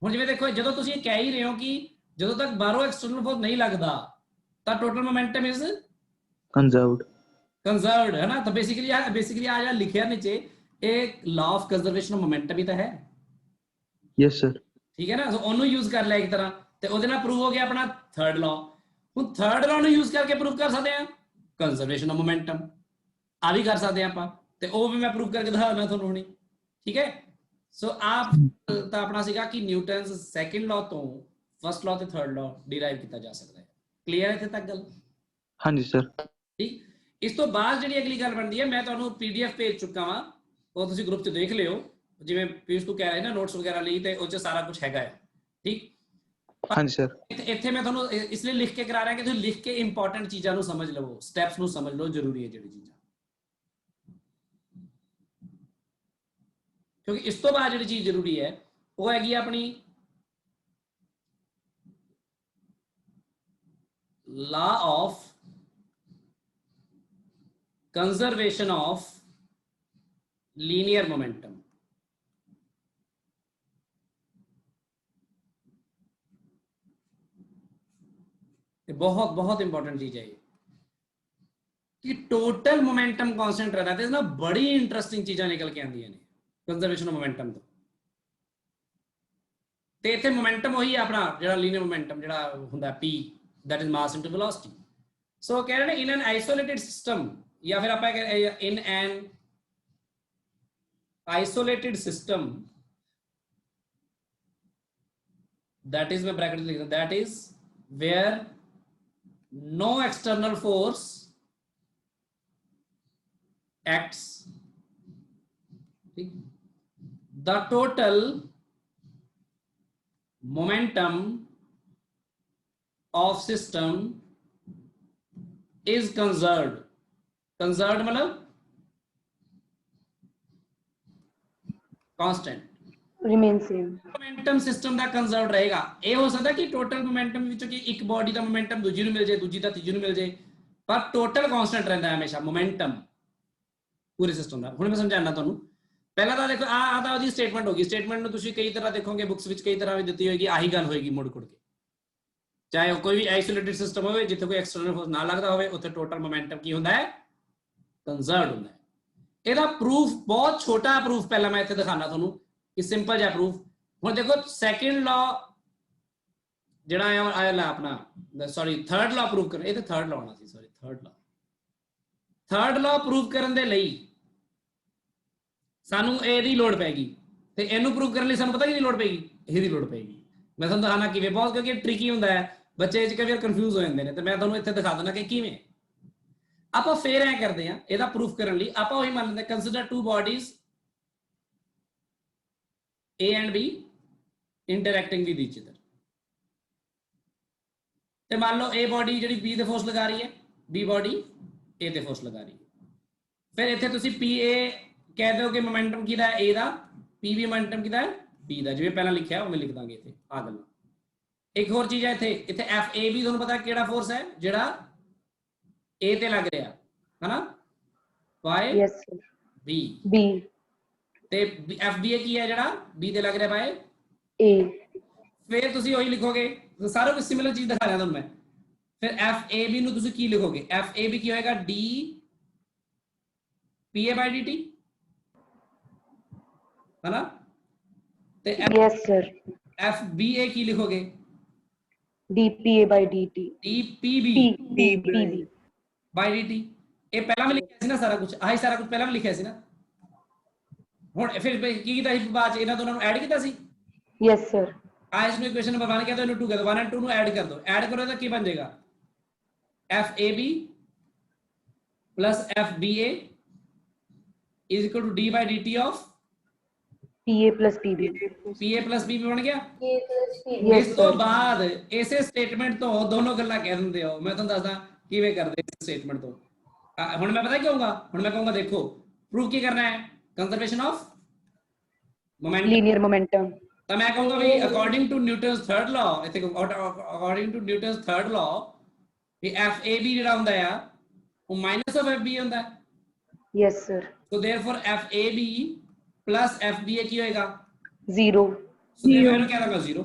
ਹੁਣ ਜਿਵੇਂ ਦੇਖੋ, ਜਦੋਂ ਤੁਸੀਂ ਇਹ ਕਹਿ ਹੀ ਰਹੇ ਹੋ ਕਿ ਜਦੋਂ ਤੱਕ ਬਾਹਰੋਂ ਐਕਸਟਰਨਲ ਫੋਰਸ ਨਹੀਂ ਲੱਗਦਾ ਤਾਂ ਟੋਟਲ ਮੋਮੈਂਟਮ ਇਜ਼ कंजर्व्ड, है ना, तो बेसिकली आ जा लिखा नीचे एक law of conservation of momentum ही तो है। Yes sir. ठीक है ना, तो ओनू यूज कर लिया एक तरह, ते ओदे नाल प्रूव हो गया अपना थर्ड लॉ। हुन थर्ड लॉ नु यूज करके प्रूव कर सकते हैं कंजर्वेशन ऑफ मोमेंटम, आ भी कर सकते हैं ਆਪਾਂ, ਤੇ ਉਹ ਵੀ ਮੈਂ ਪ੍ਰੂਵ ਕਰਕੇ ਦਿਖਾਉਣਾ ਤੁਹਾਨੂੰ ਹੁਣੀ। ਠੀਕ ਹੈ, ਸੋ ਆਪ ਤਾਂ ਆਪਣਾ ਸੀਗਾ ਕਿ ਨਿਊਟਨਸ ਸੈਕੰਡ ਲॉ ਤੋਂ ਫਸਟ ਲॉ ਤੇ ਥਰਡ ਲॉ ਡਿਰਾਈਵ ਕੀਤਾ ਜਾ ਸਕਦਾ ਹੈ। ਕਲੀਅਰ ਹੈ ਇੱਥੇ ਤੱਕ ਗੱਲ? ਹਾਂਜੀ ਸਰ। ਠੀਕ, ਇਸ ਤੋਂ ਬਾਅਦ ਜਿਹੜੀ ਅਗਲੀ ਗੱਲ ਬਣਦੀ ਹੈ, ਮੈਂ ਤੁਹਾਨੂੰ ਪੀਡੀਐਫ ਭੇਜ ਚੁੱਕਾ ਵਾਂ, ਉਹ ਤੁਸੀਂ ਗਰੁੱਪ 'ਚ ਦੇਖ ਲਿਓ, ਜਿਵੇਂ ਪੀਸ ਤੂੰ ਕਹਿ ਰਿਹਾ ਨਾ ਨੋਟਸ ਵਗੈਰਾ ਲਈ, ਤੇ ਉਹ 'ਚ ਸਾਰਾ ਕੁਝ ਹੈਗਾ ਹੈ। ਠੀਕ, ਹਾਂਜੀ ਸਰ। ਇੱਥੇ ਮੈਂ ਤੁਹਾਨੂੰ ਇਸ ਲਈ ਲਿਖ ਕੇ ਕਰਾ ਰਿਹਾ ਕਿ ਤੁਸੀਂ ਲਿਖ ਕੇ ਇੰਪੋਰਟੈਂਟ ਚੀਜ਼ਾਂ ਨੂੰ ਸਮਝ ਲਵੋ, ਸਟੈਪਸ ਨੂੰ ਸਮਝ ਲਓ, ਜ਼ਰੂਰੀ ਹੈ ਜਿਹੜੀ ਚੀਜ਼ਾਂ, ਕਿਉਂਕਿ ਇਸ ਤੋਂ ਬਾਅਦ ਜਿਹੜੀ ਚੀਜ਼ ਜ਼ਰੂਰੀ ਹੈ ਉਹ ਹੈਗੀ ਆਪਣੀ law of conservation of linear momentum. बहुत बहुत इंपॉर्टेंट चीज है कि टोटल मोमेंटम कांस्टेंट रहना है ना, बड़ी इंटरेस्टिंग चीज़ां निकल के आंदियां ने कंजर्वेशन ऑफ मोमेंटम तो। ते इत्थे मोमेंटम वही है अपना जिहड़ा लीनियर मोमेंटम जिहड़ा हुंदा p, that is mass into velocity. So कह रहे हैं इन एन आइसोलेटेड सिस्टम, या फिर आप in an isolated system, that is मैं ब्रैकेट लिख रहा हूं, that is where no external force acts ठीक, the total momentum of system is conserved. Conserved मतलब constant. remain same, momentum system ਦਾ ਕੰਜ਼ਰਵਡ ਰਹੇਗਾ। ਇਹ ਹੋ ਸਕਦਾ ਕਿ ਟੋਟਲ ਮੋਮੈਂਟਮ ਵਿੱਚੋਂ ਕਿ ਇੱਕ ਬਾਡੀ ਦਾ ਮੋਮੈਂਟਮ ਦੂਜੀ ਨੂੰ ਮਿਲ ਜੇ, ਦੂਜੀ ਦਾ ਤੀਜੀ ਨੂੰ ਮਿਲ ਜੇ, ਪਰ ਟੋਟਲ ਕਾਂਸਟੈਂਟ ਰਹਿੰਦਾ ਹੈ ਹਮੇਸ਼ਾ ਮੋਮੈਂਟਮ ਪੂਰੇ ਸਿਸਟਮ ਦਾ। ਹੁਣ ਮੈਂ ਸਮਝਾਉਣਾ ਤੁਹਾਨੂੰ। ਪਹਿਲਾਂ ਤਾਂ ਦੇਖੋ ਆ ਤਾਂ ਉਹਦੀ ਸਟੇਟਮੈਂਟ ਹੋਗੀ। ਸਟੇਟਮੈਂਟ ਨੂੰ ਤੁਸੀਂ ਕਈ ਤਰ੍ਹਾਂ ਦੇਖੋਗੇ ਬੁੱਕਸ ਵਿੱਚ, ਕਈ ਤਰ੍ਹਾਂ ਵੀ ਦਿੱਤੀ ਹੋਏਗੀ, ਆਹੀ ਗੱਲ ਹੋਏਗੀ ਮੁੜ ਕੁੜ ਕੇ। ਚਾਹੇ ਕੋਈ ਵੀ ਆਈਸੋਲੇਟਿਡ ਸਿਸਟਮ ਹੋਵੇ ਜਿੱਥੇ ਕੋਈ ਐਕਸਟਰਨਲ ਫੋਰਸ ਨਾ ਲੱਗਦਾ ਹੋਵੇ, ਉੱਥੇ ਟੋਟਲ ਮੋਮੈਂਟਮ ਕੀ ਹੁੰਦਾ ਹੈ? ਕੰਜ਼ਰਵਡ ਹੁੰਦਾ ਹੈ। ਇਹਦਾ ਪ੍ਰੂਫ ਬਹੁਤ ਛੋਟਾ ਪ੍ਰੂਫ ਪਹਿਲਾਂ ਮੈਂ ਇੱਥੇ ਦਿਖਾਣਾ ਤੁਹਾਨੂੰ ਕਿ ਸਿੰਪਲ ਜਿਹਾ ਪ੍ਰੂਫ। ਹੁਣ ਦੇਖੋ ਸੈਕਿੰਡ ਲਾ ਜਿਹੜਾ ਆਇਆ ਆਪਣਾ ਸੌਰੀ ਥਰਡ ਲਾ ਪ੍ਰੂਫ ਕਰਨ, ਇਹ ਤਾਂ ਥਰਡ ਲਾ ਹੋਣਾ ਸੀ, ਸੌਰੀ ਥਰਡ ਲਾ ਪ੍ਰੂਫ ਕਰਨ ਦੇ ਲਈ ਸਾਨੂੰ ਇਹਦੀ ਲੋੜ ਪੈਗੀ, ਤੇ ਇਹਨੂੰ ਪ੍ਰੂਫ ਕਰਨ ਲਈ ਸਾਨੂੰ ਪਤਾ ਕਿਹਦੀ ਲੋੜ ਪੈਗੀ? ਇਹਦੀ ਲੋੜ ਪੈਗੀ। ਮੈਂ ਤੁਹਾਨੂੰ ਦਿਖਾਣਾ ਕਿਵੇਂ, ਬਹੁਤ ਕਿਉਂਕਿ ਟ੍ਰਿਕੀ ਹੁੰਦਾ ਹੈ, ਬੱਚੇ ਚ ਕਈ ਵਾਰ ਕਨਫਿਊਜ਼ ਹੋ ਜਾਂਦੇ ਨੇ, ਤੇ ਮੈਂ ਤੁਹਾਨੂੰ ਇੱਥੇ ਦਿਖਾ ਦਿੰਦਾ ਕਿ ਕਿਵੇਂ। ਆਪਾਂ ਫੇਰ ਐ ਕਰਦੇ ਆ ਇਹਦਾ ਪ੍ਰੂਫ ਕਰਨ ਲਈ, ਆਪਾਂ ਉਹੀ ਮੰਨ ਲੈਂਦੇ consider two bodies A and B interacting with each other। ਤੇ ਮੰਨ ਲਓ A ਬੋਡੀ ਜਿਹੜੀ B ਤੇ ਫੋਰਸ ਲਗਾ ਰਹੀ ਹੈ, B ਬੋਡੀ A ਤੇ ਫੋਰਸ ਲਗਾ ਰਹੀ ਹੈ। ਫਿਰ ਇੱਥੇ ਤੁਸੀਂ PA ਕਹਿ ਦਿਓ ਕਿ ਮੋਮੈਂਟਮ ਕਿਹਦਾ ਹੈ? A the. PB ਮੋਮੈਂਟਮ ਕਿਹਦਾ ਹੈ? B ਦਾ। ਜਿਵੇਂ ਪਹਿਲਾਂ ਲਿਖਿਆ ਉਵੇਂ ਲਿਖ ਦਾਂਗੇ ਇੱਥੇ ਆ ਗੱਲਾਂ। ਇੱਕ ਹੋਰ ਚੀਜ਼ ਹੈ ਇੱਥੇ FAB ਤੁਹਾਨੂੰ ਪਤਾ ਕਿਹੜਾ ਫੋਰਸ ਹੈ ਜਿਹੜਾ A ਤੇ ਲੱਗ ਰਿਹਾ ਹੈ ਨਾ? ਬਾਏ yes sir, B। B, ਤੇ FBA ਕੀ ਹੈ ਜਿਹੜਾ B ਤੇ ਲੱਗ ਰਿਹਾ ਬਾਏ A, ਫਿਰ ਤੁਸੀਂ ਉਹੀ ਲਿਖੋਗੇ, ਸਾਰਾ ਕੁਝ ਸਿਮਿਲਰ ਚੀਜ਼ ਦਿਖਾ ਰਿਹਾ ਤੁਹਾਨੂੰ ਮੈਂ। ਫਿਰ FAB ਨੂੰ ਤੁਸੀਂ ਕੀ ਲਿਖੋਗੇ? FAB ਕੀ ਹੋਏਗਾ? D PA by dt है ना? ਤੇ yes sir, FBA Ki ਲਿਖੋਗੇ? dPA by dt, DPB PB, by dt। ਇਹ ਪਹਿਲਾਂ ਵੀ ਲਿਖਿਆ ਸੀ ਨਾ ਸਾਰਾ ਕੁਝ, ਆਹੀ ਸਾਰਾ ਕੁਝ ਪਹਿਲਾਂ ਵੀ ਲਿਖਿਆ ਸੀ ਨਾ। ਹੁਣ ਫਿਰ ਕੀ ਕੀਤਾ ਸੀ ਬਾਅਦ ਚ? ਇਹਨਾਂ ਦੋਨਾਂ ਨੂੰ ਐਡ ਕੀਤਾ ਸੀ। yes sir, ਇਸ ਨੂੰ ਇਕੁਏਸ਼ਨ ਨੰਬਰ 1 ਕਹਿੰਦੇ, ਇਹਨੂੰ 2 ਕਹਿੰਦੇ, 1 and 2 ਨੂੰ ਐਡ ਕਰ ਦਿਓ। ਐਡ ਕਰੋ ਤਾਂ ਕੀ ਬਣ ਜਾਏਗਾ? FAB plus FBA is equal to D by dt of PA plus PB, PA plus BB ਬਣ ਗਿਆ। yes ਇਸ ਤੋਂ sir, ਬਾਅਦ ਇਸੇ ਸਟੇਟਮੈਂਟ ਤੋਂ ਦੋਨੋਂ ਗੱਲਾਂ ਕਹਿ ਦਿੰਦੇ ਹੋ। ਮੈਂ ਤੁਹਾਨੂੰ ਦੱਸਦਾ ਕਿਵੇਂ ਕਰਦੇ ਇਸ ਸਟੇਟਮੈਂਟ ਤੋਂ। ਹੁਣ ਮੈਂ ਪਤਾ ਕੀ ਕਹੂੰਗਾ? ਹੁਣ ਮੈਂ ਕਹੂੰਗਾ ਦੇਖੋ ਪ੍ਰੂਫ ਕੀ ਕਰਨਾ ਹੈ? Conservation of momentum. linear momentum, ਤਾਂ ਮੈਂ ਕਹੂੰਗਾ ਵੀ according to Newton's third law, ਇੱਥੇ according to Newton's third law ਵੀ FAB ਜਿਹੜਾ ਹੁੰਦਾ ਆ ਉਹ ਮਾਈਨਸ ਆਫ FB ਹੁੰਦਾ ਹੈ। yes sir, ਸੋ देयरफॉर FAB plus FBA ਕੀ ਹੋਏਗਾ? 0, ਸੋ ਮੈਂ ਇਹਨੂੰ ਕਹਿ ਦਾਂਗਾ 0।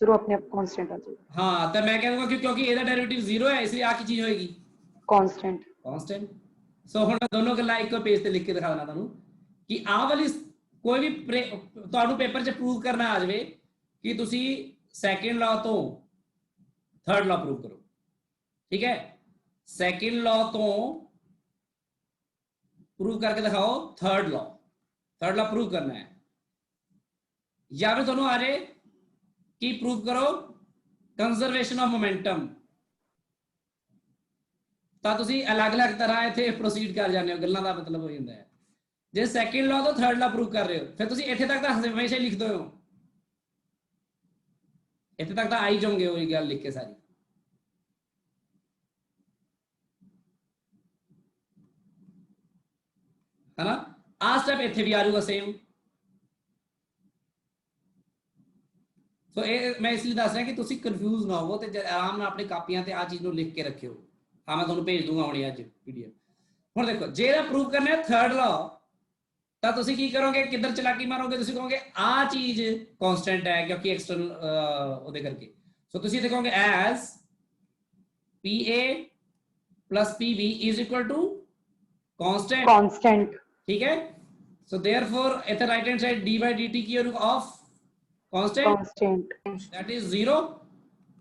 sir अपने आप constant आ जाएगा, ਹਾਂ, ਤਾਂ ਮੈਂ ਕਹਾਂਗਾ ਕਿ ਕਿਉਂਕਿ ਇਹਦਾ ਡੈਰੀਵੇਟਿਵ 0 ਹੈ, ਇਸ ਲਈ ਆ ਕੀ ਚੀਜ਼ ਹੋਏਗੀ? constant, constant. ਸੋ ਹੁਣ ਦੋਨੋਂ ਗੱਲਾਂ ਇੱਕੋ ਪੇਜ ਤੇ ਲਿਖ ਕੇ ਦਿਖਾ ਦੇਣਾ ਤੁਹਾਨੂੰ ਕਿ ਆਹ ਵਾਲੀ ਕੋਈ ਵੀ ਤੁਹਾਨੂੰ ਪੇਪਰ 'ਚ ਪ੍ਰੂਵ ਕਰਨਾ ਆ ਜਾਵੇ ਕਿ ਤੁਸੀਂ ਸੈਕਿੰਡ ਲਾਅ ਤੋਂ ਥਰਡ ਲਾਅ ਪ੍ਰੂਵ ਕਰੋ। ਠੀਕ ਹੈ, ਸੈਕਿੰਡ ਲਾਅ ਤੋਂ ਪ੍ਰੂਵ ਕਰਕੇ ਦਿਖਾਓ ਥਰਡ ਲਾਅ ਪ੍ਰੂਵ ਕਰਨਾ ਹੈ। ਜਾਂ ਫਿਰ ਤੁਹਾਨੂੰ ਆ ਜਾਏ ਕਿ ਪ੍ਰੂਵ ਕਰੋ ਕੰਜ਼ਰਵੇਸ਼ਨ ਆਫ ਮੋਮੈਂਟਮ, ਤਾਂ ਤੁਸੀਂ ਅਲੱਗ-ਅਲੱਗ ਤਰ੍ਹਾਂ ਇੱਥੇ ਪ੍ਰੋਸੀਡ ਕਰ ਜਾਂਦੇ ਹੋ। ਗੱਲਾਂ ਦਾ ਮਤਲਬ ਹੋ ਜਾਂਦਾ ਹੈ ਜੇ ਸੈਕਿੰਡ ਲਾਅ ਤੋਂ ਥਰਡ ਲਾਅ ਪ੍ਰੂਵ ਕਰ ਰਹੇ ਹੋ, ਫਿਰ ਤੁਸੀਂ ਇੱਥੇ ਤੱਕ ਤਾਂ ਹਮੇਸ਼ਾ ਹੀ ਲਿਖਦੇ ਹੋ, ਇੱਥੇ ਤੱਕ ਤਾਂ ਆਈ ਜਾਓਗੇ ਉਹੀ ਗੱਲ ਲਿਖ ਕੇ ਸਾਰੀ। है ना? आ स्टेप इत्थे भी आ जाऊगा सेम। सो मैं इसलिए दस रहा कि तुसी कंफ्यूज ना हो ते आराम नाल अपनी कापियां ते आ चीज नु लिख के रखियो। हाँ, मैं तुहानू भेज दूंगा हुणे अज पीडीएफ। हुण देखो जे प्रूव करना है थर्ड लॉ, ਤਾਂ ਤੁਸੀਂ ਕੀ ਕਰੋਗੇ? ਕਿੱਧਰ ਚਲਾਕੀ ਮਾਰੋਗੇ? ਤੁਸੀਂ ਕਹੋਗੇ ਆ ਚੀਜ਼ ਕਾਂਸਟੈਂਟ ਹੈ ਕਿਉਂਕਿ ਐਕਸਟਰਨਲ ਉਹਦੇ ਕਰਕੇ। ਸੋ ਤੁਸੀਂ ਇੱਥੇ ਕਹੋਗੇ S PA plus PB is equal to constant। ठीक है, so therefore at the right hand side d by dt की of constant that is 0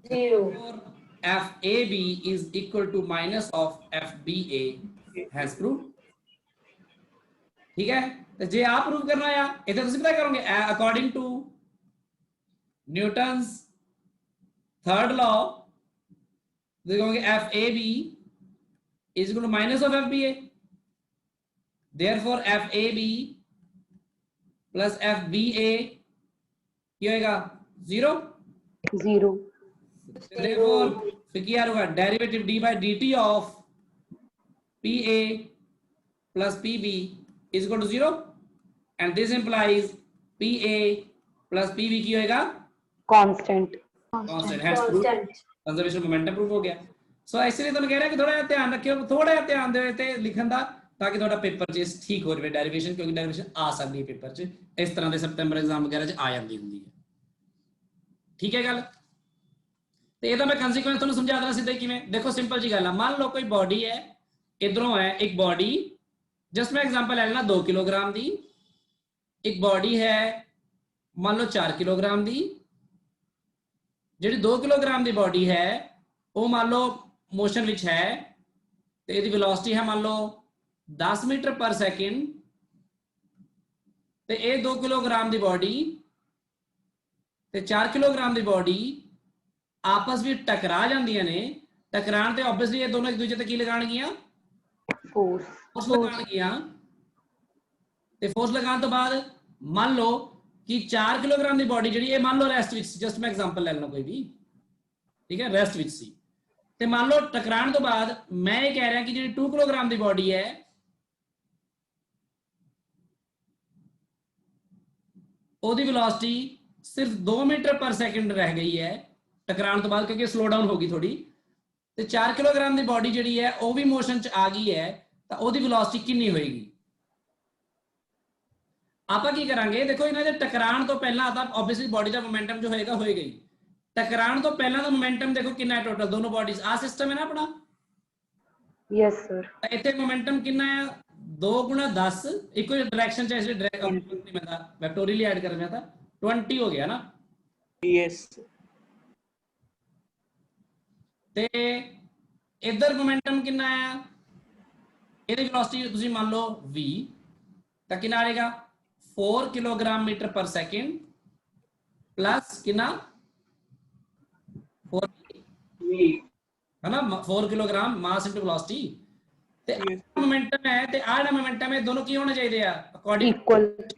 therefore FAB is equal to minus of FBA has proved। ठीक है, तो जे आप prove करना है इधर ਤੁਸੀਂ ਪਤਾ ਕਰੋਗੇ according to Newton's third law ਤੁਸੀਂ ਕਹੋਗੇ FAB is equal to minus of FBA। therefore FAB plus FBA ਕੀ ਹੋਏਗਾ 0 0 therefore फिर क्या होगा derivative d by dt of PA plus PB is equal to 0 and this implies PA plus PB ਕੀ ਹੋਏਗਾ constant constant hence proof conservation momentum proof हो गया सो इसलिए ਤੁਹਾਨੂੰ ਕਹਿ ਰਿਹਾ ਕਿ ਥੋੜਾ ਜਿਹਾ ਧਿਆਨ ਰੱਖਿਓ ਥੋੜਾ ਜਿਹਾ ਧਿਆਨ ਦਿਓ ਤੇ ਲਿਖਣ ਦਾ ਤਾਂ ਕਿ ਤੁਹਾਡਾ ਪੇਪਰ 'ਚ ਠੀਕ ਹੋ ਜਾਵੇ ਡੈਰੀਵੇਸ਼ਨ ਕਿਉਂਕਿ ਡੈਰੀਵੇਸ਼ਨ ਆ ਸਕਦੀ ਹੈ ਪੇਪਰ 'ਚ ਇਸ ਤਰ੍ਹਾਂ ਦੇ ਸਪਟੈਂਬਰ ਐਗਜ਼ਾਮ ਵਗੈਰਾ 'ਚ ਆ ਜਾਂਦੀ ਹੁੰਦੀ ਹੈ ਠੀਕ ਹੈ ਗੱਲ ਤੇ ਇਹਦਾ ਮੈਂ ਕਨਸੀਕੁਐਂਸ ਤੁਹਾਨੂੰ ਸਮਝਾ ਦੇਣਾ ਸਿੱਧਾ ਹੀ ਕਿਵੇਂ ਦੇਖੋ ਸਿੰਪਲ ਜੀ ਗੱਲ ਆ ਮੰਨ ਲਓ ਕੋਈ ਬਾਡੀ ਹੈ ਇਧਰੋਂ ਹੈ ਇੱਕ ਬਾਡੀ ਜਸਟ ਮੈਂ ਐਗਜ਼ਾਮਪਲ ਲੈ ਲੈਣਾ 2 ਕਿਲੋਗ੍ਰਾਮ ਦੀ ਇੱਕ ਬਾਡੀ ਹੈ ਮੰਨ ਲਓ 4 ਕਿਲੋਗ੍ਰਾਮ ਦੀ ਜਿਹੜੀ 2 ਕਿਲੋਗ੍ਰਾਮ ਦੀ ਬਾਡੀ ਹੈ ਉਹ ਮੰਨ ਲਓ ਮੋਸ਼ਨ ਵਿੱਚ ਹੈ ਤੇ ਇਹਦੀ ਵੈਲੋਸਿਟੀ ਹੈ ਮੰਨ ਲਓ 10 ਮੀਟਰ ਪਰ ਸੈਕਿੰਡ ਤੇ ਇਹ 2 ਕਿਲੋਗ੍ਰਾਮ ਦੀ ਬਾਡੀ ਤੇ 4 ਕਿਲੋਗ੍ਰਾਮ ਦੀ ਬਾਡੀ ਆਪਸ ਵਿੱਚ ਟਕਰਾ ਜਾਂਦੀਆਂ ਨੇ ਟਕਰਾਣ ਤੇ ਆਬਵੀਅਸਲੀ ਇਹ ਦੋਨੋਂ ਇੱਕ ਦੂਜੇ ਤੇ ਕੀ ਲਗਾਣਗੀਆਂ ਫੋਰਸ ਲਗਾਣਗੀਆਂ ਤੇ ਫੋਰਸ ਲਗਾਉਣ ਤੋਂ ਬਾਅਦ ਮੰਨ ਲਓ ਕਿ 4 ਕਿਲੋਗ੍ਰਾਮ ਦੀ ਬਾਡੀ ਜਿਹੜੀ ਇਹ ਮੰਨ ਲਓ ਰੈਸਟ ਵਿੱਚ ਜਸਟ ਮੈਂ ਐਗਜ਼ਾਮਪਲ ਲੈ ਲੈਣਾ ਕੋਈ ਵੀ ਠੀਕ ਹੈ ਰੈਸਟ ਵਿੱਚ ਸੀ ਤੇ ਮੰਨ ਲਓ ਟਕਰਾਣ ਤੋਂ ਬਾਅਦ ਮੈਂ ਇਹ ਕਹਿ ਰਿਹਾ ਕਿ ਜਿਹੜੀ 2 ਕਿਲੋਗ੍ਰਾਮ ਦੀ ਬਾਡੀ ਹੈ ਉਹਦੀ ਵੈਲੋਸਿਟੀ ਸਿਰਫ 2 ਮੀਟਰ ਪਰ ਸੈਕਿੰਡ ਰਹਿ ਗਈ ਹੈ ਟਕਰਾਣ ਤੋਂ ਬਾਅਦ ਕਿਉਂਕਿ ਸਲੋ ਡਾਊਨ ਹੋ ਗਈ ਥੋੜੀ ਤੇ 4 ਕਿਲੋਗ੍ਰਾਮ ਦੀ ਬਾਡੀ ਜਿਹੜੀ ਹੈ ਉਹ ਵੀ ਮੋਸ਼ਨ 'ਚ ਆ ਗਈ ਹੈ ਤਾਂ ਉਹਦੀ ਵੈਲੋਸਿਟੀ ਕਿੰਨੀ ਹੋਏਗੀ ਆਪਾਂ ਕੀ ਕਰਾਂਗੇ ਦੇਖੋ ਇਹਨਾਂ ਦੇ ਟਕਰਾਣ ਤੋਂ ਪਹਿਲਾਂ ਤਾਂ ਆਬਵੀਅਸਲੀ ਬਾਡੀ ਦਾ ਮੋਮੈਂਟਮ ਜੋ ਹੋਏਗਾ ਹੋਏਗਾ ਹੀ ਟਕਰਾਣ ਤੋਂ ਪਹਿਲਾਂ ਦਾ ਮੋਮੈਂਟਮ ਦੇਖੋ ਕਿੰਨਾ ਹੈ ਟੋਟਲ ਦੋਨੋਂ ਬਾਡੀਜ਼ ਆ ਸਿਸਟਮ ਹੈ ਨਾ ਆਪਣਾ yes sir ਤਾਂ ਇੱਥੇ ਮੋਮੈਂਟਮ ਕਿੰਨਾ ਹੈ 2 × 10 ਇੱਕੋ ਹੀ ਡਾਇਰੈਕਸ਼ਨ 'ਚ ਇਸ ਲਈ ਨਹੀਂ ਮੈਂ ਤਾਂ ਵੈਕਟੋਰੀਅਲੀ ਐਡ ਕਰ ਰਿਹਾ ਤਾਂ 20 ਹੋ ਗਿਆ ਨਾ yes ਤੇ ਇਧਰ ਮੋਮੈਂਟਮ ਕਿੰਨਾ ਹੈ ਇਹਦੀ ਵੈਲੋਸਿਟੀ ਤੁਸੀਂ ਮੰਨ ਲਓ v ਤਾਂ ਕਿੰਨਾ ਆਏਗਾ 4 kilogram metre per second plus ਕਿੰਨਾ 4 ਹੈ ਨਾ 4 ਕਿਲੋਗ੍ਰਾਮ ਮਾਸ ਇਨਟੂ ਵੈਲੋਸਿਟੀ ਤੇ ਮੋਮੈਂਟਮ ਹੈ ਤੇ ਆਹ ਜਿਹੜਾ ਮੋਮੈਂਟਮ ਹੈ ਦੋਨੋਂ ਕੀ ਹੋਣੇ ਚਾਹੀਦੇ ਆ ਅਕੋਰਡਿੰਗ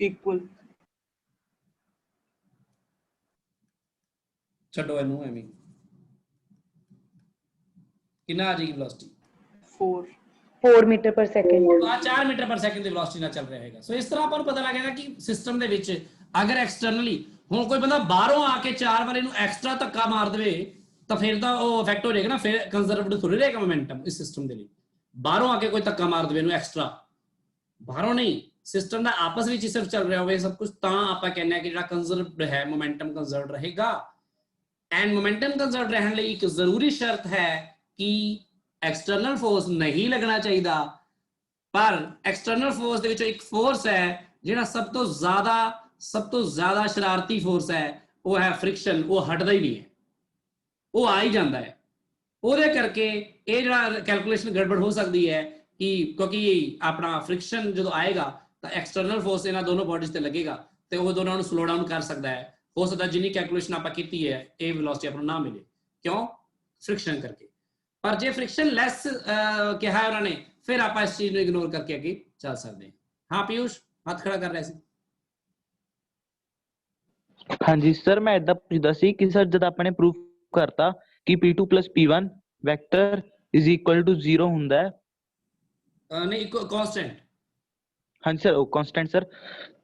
equal ਛੱਡੋ ਇਹਨੂੰ ਐਵੇਂ ਕਿੰਨਾ ਆ ਜਾਏਗੀ ਵੈਲੋਸਿਟੀ 4 ਮੀਟਰ ਪਰ ਸੈਕਿੰਡ ਆ 4 ਮੀਟਰ ਪਰ ਸੈਕਿੰਡ ਦੀ ਵੈਲੋਸਿਟੀ ਨਾਲ ਚੱਲ ਰਿਹਾ ਹੈਗਾ ਸੋ ਇਸ ਤਰ੍ਹਾਂ ਆਪਾਂ ਨੂੰ ਪਤਾ ਲੱਗ ਜਾਏਗਾ ਕਿ ਸਿਸਟਮ ਦੇ ਵਿੱਚ ਅਗਰ ਐਕਸਟਰਨਲੀ ਹੁਣ ਕੋਈ ਬੰਦਾ ਬਾਹਰੋਂ ਆ ਕੇ 4 ਵਾਰ ਇਹਨੂੰ ਐਕਸਟਰਾ ਧੱਕਾ ਮਾਰ ਦੇਵੇ ਤਾਂ ਫਿਰ ਤਾਂ ਉਹ ਇਫੈਕਟ ਹੋ ਜਾਏਗਾ ਨਾ ਫਿਰ ਕੰਜ਼ਰਵੇਟਿਵ ਥੋੜੀ ਰਹੇਗਾ ਮੋਮੈਂਟਮ ਇਸ ਸਿਸਟਮ ਦੇ ਲਈ ਬਾਹਰੋਂ ਆ ਕੇ ਕੋਈ ਧੱਕਾ ਮਾਰ ਦੇਵੇ ਇਹਨੂੰ ਐਕਸਟਰਾ ਬਾਹਰੋਂ ਨਹੀਂ ਸਿਸਟਮ ਦਾ ਆਪਸ ਵਿੱਚ ਹੀ ਸਿਰਫ ਚੱਲ ਰਿਹਾ ਹੋਵੇ ਸਭ ਕੁਝ ਤਾਂ ਆਪਾਂ ਕਹਿੰਦੇ ਆ ਕਿ ਜਿਹੜਾ ਕੰਜ਼ਰਵਡ ਹੈ ਮੋਮੈਂਟਮ ਕੰਜ਼ਰਵਡ ਰਹੇਗਾ ਐਂਡ ਮੋਮੈਂਟਮ ਕੰਜ਼ਰਵਡ ਰਹਿਣ ਲਈ ਇੱਕ ਜ਼ਰੂਰੀ ਸ਼ਰਤ ਹੈ ਕਿ एक्सटर्नल फोर्स नहीं लगना चाहिए पर एक्सटर्नल फोर्स ਦੇ ਵਿੱਚੋਂ ਇੱਕ फोर्स है ਜਿਹੜਾ ਸਭ ਤੋਂ ਜ਼ਿਆਦਾ ਸ਼ਰਾਰਤੀ फोर्स है ਉਹ ਹੈ फ्रिक्शन ਉਹ ਹਟਦਾ ਹੀ ਨਹੀਂ ਹੈ ਉਹ ਆ ਹੀ ਜਾਂਦਾ ਹੈ ਉਹਦੇ ਕਰਕੇ ਇਹ ਜਿਹੜਾ ਕੈਲਕੂਲੇਸ਼ਨ ਗੜਬੜ ਹੋ ਸਕਦੀ ਹੈ ਕਿ ਕਿਉਂਕਿ ਆਪਣਾ फ्रिक्शन ਜਦੋਂ ਆਏਗਾ ਤਾਂ एक्सटर्नल फोर्स ਇਹਨਾਂ ਦੋਨੋਂ ਬਾਡੀਜ਼ ਤੇ ਲੱਗੇਗਾ ਤੇ ਉਹ ਦੋਨਾਂ ਨੂੰ ਸਲੋ ਡਾਊਨ ਕਰ ਸਕਦਾ ਹੈ ਹੋ ਸਕਦਾ ਜਿੰਨੀ ਕੈਲਕੂਲੇਸ਼ਨ ਆਪਾਂ ਕੀਤੀ ਹੈ ਇਹ ਵੈਲੋਸਿਟੀ ਆਪਾਂ ਨੂੰ ਨਾ ਮਿਲੇ ਕਿਉਂ फ्रिक्शन ਕਰਕੇ पर जे फ्रिक्शन लैस कहा है उन्होंने फिर आप इस चीज को इग्नोर करके आगे चल सकते हैं हाँ पीयूष हाथ खड़ा कर रहे थे हाँ जी सर मैं इदा पूछदा सी कि सर जब आपने प्रूफ करता कि P2 + P1 vector is equal to 0 हुंदा है नहीं कांस्टेंट हाँ जी सर ओ कांस्टेंट सर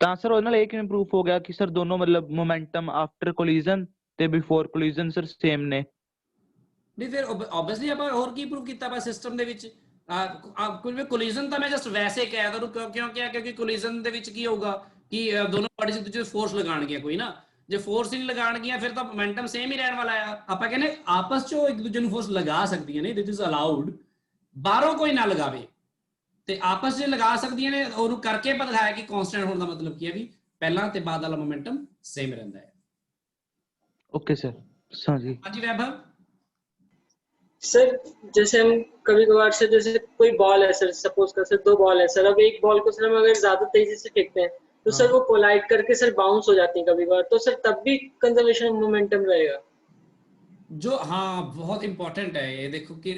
ਤਾਂ ਸਰ ਉਹਦੇ ਨਾਲ ਇਹ ਕਿਵੇਂ ਪ੍ਰੂਫ ਹੋ ਗਿਆ ਕਿ ਸਰ ਦੋਨੋਂ ਮਤਲਬ ਮੋਮੈਂਟਮ ਆਫਟਰ ਕੋਲੀਜ਼ਨ ਤੇ ਬਿਫੋਰ ਕੋਲੀਜ਼ਨ ਸਰ ਸੇਮ ਨੇ नहीं फिर ऑब्वियसली ਆਪਾਂ ਹੋਰ ਕੀ ਪ੍ਰੂਫ ਕੀਤਾ ਪਾ ਸਿਸਟਮ ਦੇ ਵਿੱਚ ਕੋਈ ਵੀ ਕੋਲੀਜ਼ਨ ਤਾਂ ਮੈਂ ਜਸਟ ਵੈਸੇ ਕਹਿ ਦੂੰ ਕਿਉਂਕਿ ਕੋਲੀਜ਼ਨ ਦੇ ਵਿੱਚ ਕੀ ਹੋਊਗਾ ਕਿ ਦੋਨੋਂ ਬਾਡੀਜ਼ ਇੱਕ ਦੂਜੇ ਫੋਰਸ ਲਗਾਣਗੀਆਂ ਕੋਈ ਨਾ ਜੇ ਫੋਰਸ ਹੀ ਨਹੀਂ ਲਗਾਣਗੀਆਂ ਫਿਰ ਤਾਂ ਮੋਮੈਂਟਮ ਸੇਮ ਹੀ ਰਹਿਣ ਵਾਲਾ ਆ ਆਪਾਂ ਕਹਿੰਦੇ ਆਪਸ ਚ ਇੱਕ ਦੂਜੇ ਨੂੰ ਫੋਰਸ ਲਗਾ ਸਕਦੀਆਂ ਨੇ ਦਿਸ ਇਜ਼ ਅਲਾਉਡ ਬਾਹਰੋਂ ਕੋਈ ਨਾ ਲਗਾਵੇ ਤੇ ਆਪਸ ਚ ਲਗਾ ਸਕਦੀਆਂ ਨੇ ਉਹਨੂੰ ਕਰਕੇ ਪਤਾ ਦਿਖਾਇਆ ਕਿ ਕਾਂਸਟੈਂਟ ਹੋਣ ਦਾ ਮਤਲਬ ਕੀ ਹੈ ਵੀ ਪਹਿਲਾਂ ਤੇ ਬਾਅਦ ਵਾਲਾ ਮੋਮੈਂਟਮ ਸੇਮ ਰਹਿੰਦਾ ਹੈ ओके सर समझी ਹਾਂਜੀ ਵੈਭਵ सर जैसे हम कभी कभार से जैसे कोई बॉल है सर सपोज कर सर 2 बॉल है सर अब एक बॉल को सर हम अगर ज्यादा तेजी से फेंकते हैं तो सर वो कोलाइड करके सर बाउंस हो जाती है कभी कभार तो सर तब भी कंजर्वेशन मोमेंटम रहेगा जो हाँ बहुत इंपॉर्टेंट है ये देखो कि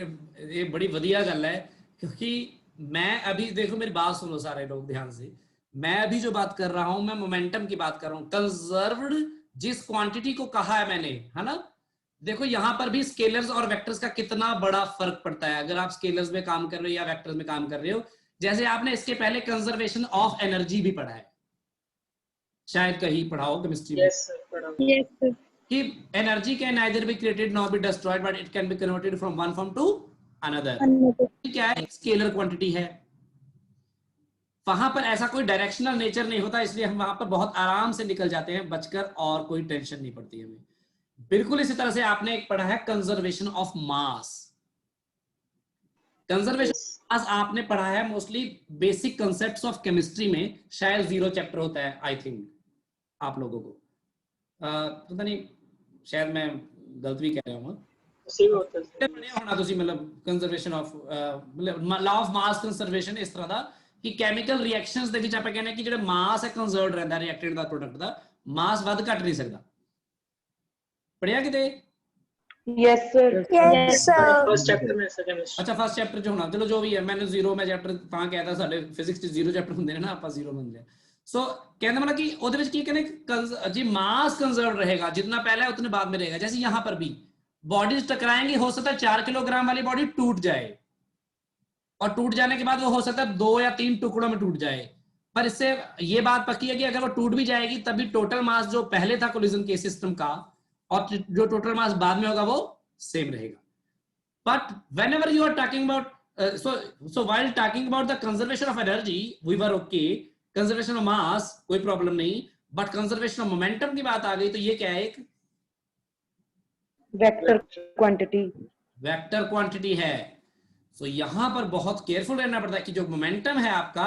ये बड़ी वधिया गल है क्योंकि मैं अभी देखो मेरी बात सुनो सारे लोग ध्यान से, मैं अभी जो बात कर रहा हूं मैं मोमेंटम की बात कर रहा हूं। कंजर्व्ड जिस क्वांटिटी को कहा है मैंने, है ना, देखो यहां पर भी स्केलर्स और वेक्टर्स का कितना बड़ा फर्क पड़ता है अगर आप स्केलर्स में काम कर रहे हो या वेक्टर्स में काम कर रहे हो। जैसे आपने इसके पहले कंजर्वेशन ऑफ एनर्जी भी पढ़ा है, शायद कहीं पढ़ाओ केमिस्ट्री में, यस सर पढ़ा। Yes, sir. कि energy can neither be created nor be destroyed but it can be converted from one form to another। Another. क्या है, स्केलर क्वांटिटी है। वहां पर ऐसा कोई डायरेक्शनल नेचर नहीं होता, इसलिए हम वहां पर बहुत आराम से निकल जाते हैं बचकर, और कोई टेंशन नहीं पड़ती हमें। बिल्कुल इसी तरह से आपने एक पढ़ा है conservation of mass. Conservation of mass आपने पढ़ा है mostly basic concepts of chemistry में, शायद 0 चैप्टर होता है आई थिंक आप लोगों को, पता नहीं, शायद मैं गलत भी कह रहा हूँ। उसी में होता है पढ़िया होना ਤੁਸੀਂ ਮਤਲਬ ਕੰਜ਼ਰਵੇਸ਼ਨ ਆਫ ਮਤਲਬ ਲਾ ਆਫ ਮਾਸ ਕੰਜ਼ਰਵੇਸ਼ਨ ਇਸ ਤਰ੍ਹਾਂ ਦਾ ਕਿ ਕੈਮੀਕਲ ਰਿਐਕਸ਼ਨਸ ਦੇ ਵਿੱਚ ਆਪਾਂ ਕਹਿੰਦੇ ਕਿ ਜਿਹੜਾ ਮਾਸ ਹੈ ਕੰਜ਼ਰਵਡ ਰਹਿੰਦਾ ਰਿਐਕਟੈਂਟ ਦਾ ਪ੍ਰੋਡਕਟ ਦਾ, ਮਾਸ ਵੱਧ ਘਟ ਨਹੀਂ ਸਕਦਾ। ਪੜਿਆ ਕਿਤੇ? Yes, sir. Yes, sir. First chapter में सर केमिस्ट्री। ਅੱਛਾ ਫਸਟ ਚੈਪਟਰ ਚ ਹੋਣਾ, ਚਲੋ ਜੋ ਵੀ ਹੈ, ਮੈਨੂੰ 0 ਮੈਂ ਚੈਪਟਰ ਤਾਂ ਕਹਿਤਾ, ਸਾਡੇ ਫਿਜ਼ਿਕਸ ਚ 0 ਚੈਪਟਰ ਹੁੰਦੇ ਨੇ ਨਾ, ਆਪਾਂ 0 ਮੰਨਦੇ ਆ। ਸੋ कहने मतलब कि ਉਹਦੇ ਵਿੱਚ ਕੀ ਕਹਿੰਦੇ जी मास कंजर्व रहेगा, जितना पहले है उतने बाद में रहेगा। जैसे यहाँ पर भी बॉडीज टकराएंगी, हो सकता है 4 किलोग्राम वाली बॉडी टूट जाए, और टूट जाने के बाद वो हो सकता है 2 या 3 टुकड़ों में टूट जाए, पर इससे ये बात पक्की है कि अगर वो टूट भी जाएगी तभी टोटल मास जो पहले था कोलिजन के सिस्टम का और जो टोटल मास बाद में होगा वो सेम रहेगा। But whenever you are talking about so while talking about the conservation of energy we were okay, conservation of mass कोई प्रॉब्लम नहीं, बट कंजर्वेशन ऑफ मोमेंटम की बात आ गई तो ये क्या है, एक Vector quantity. वेक्टर क्वांटिटी है। सो यहां पर बहुत केयरफुल रहना पड़ता है कि जो मोमेंटम है आपका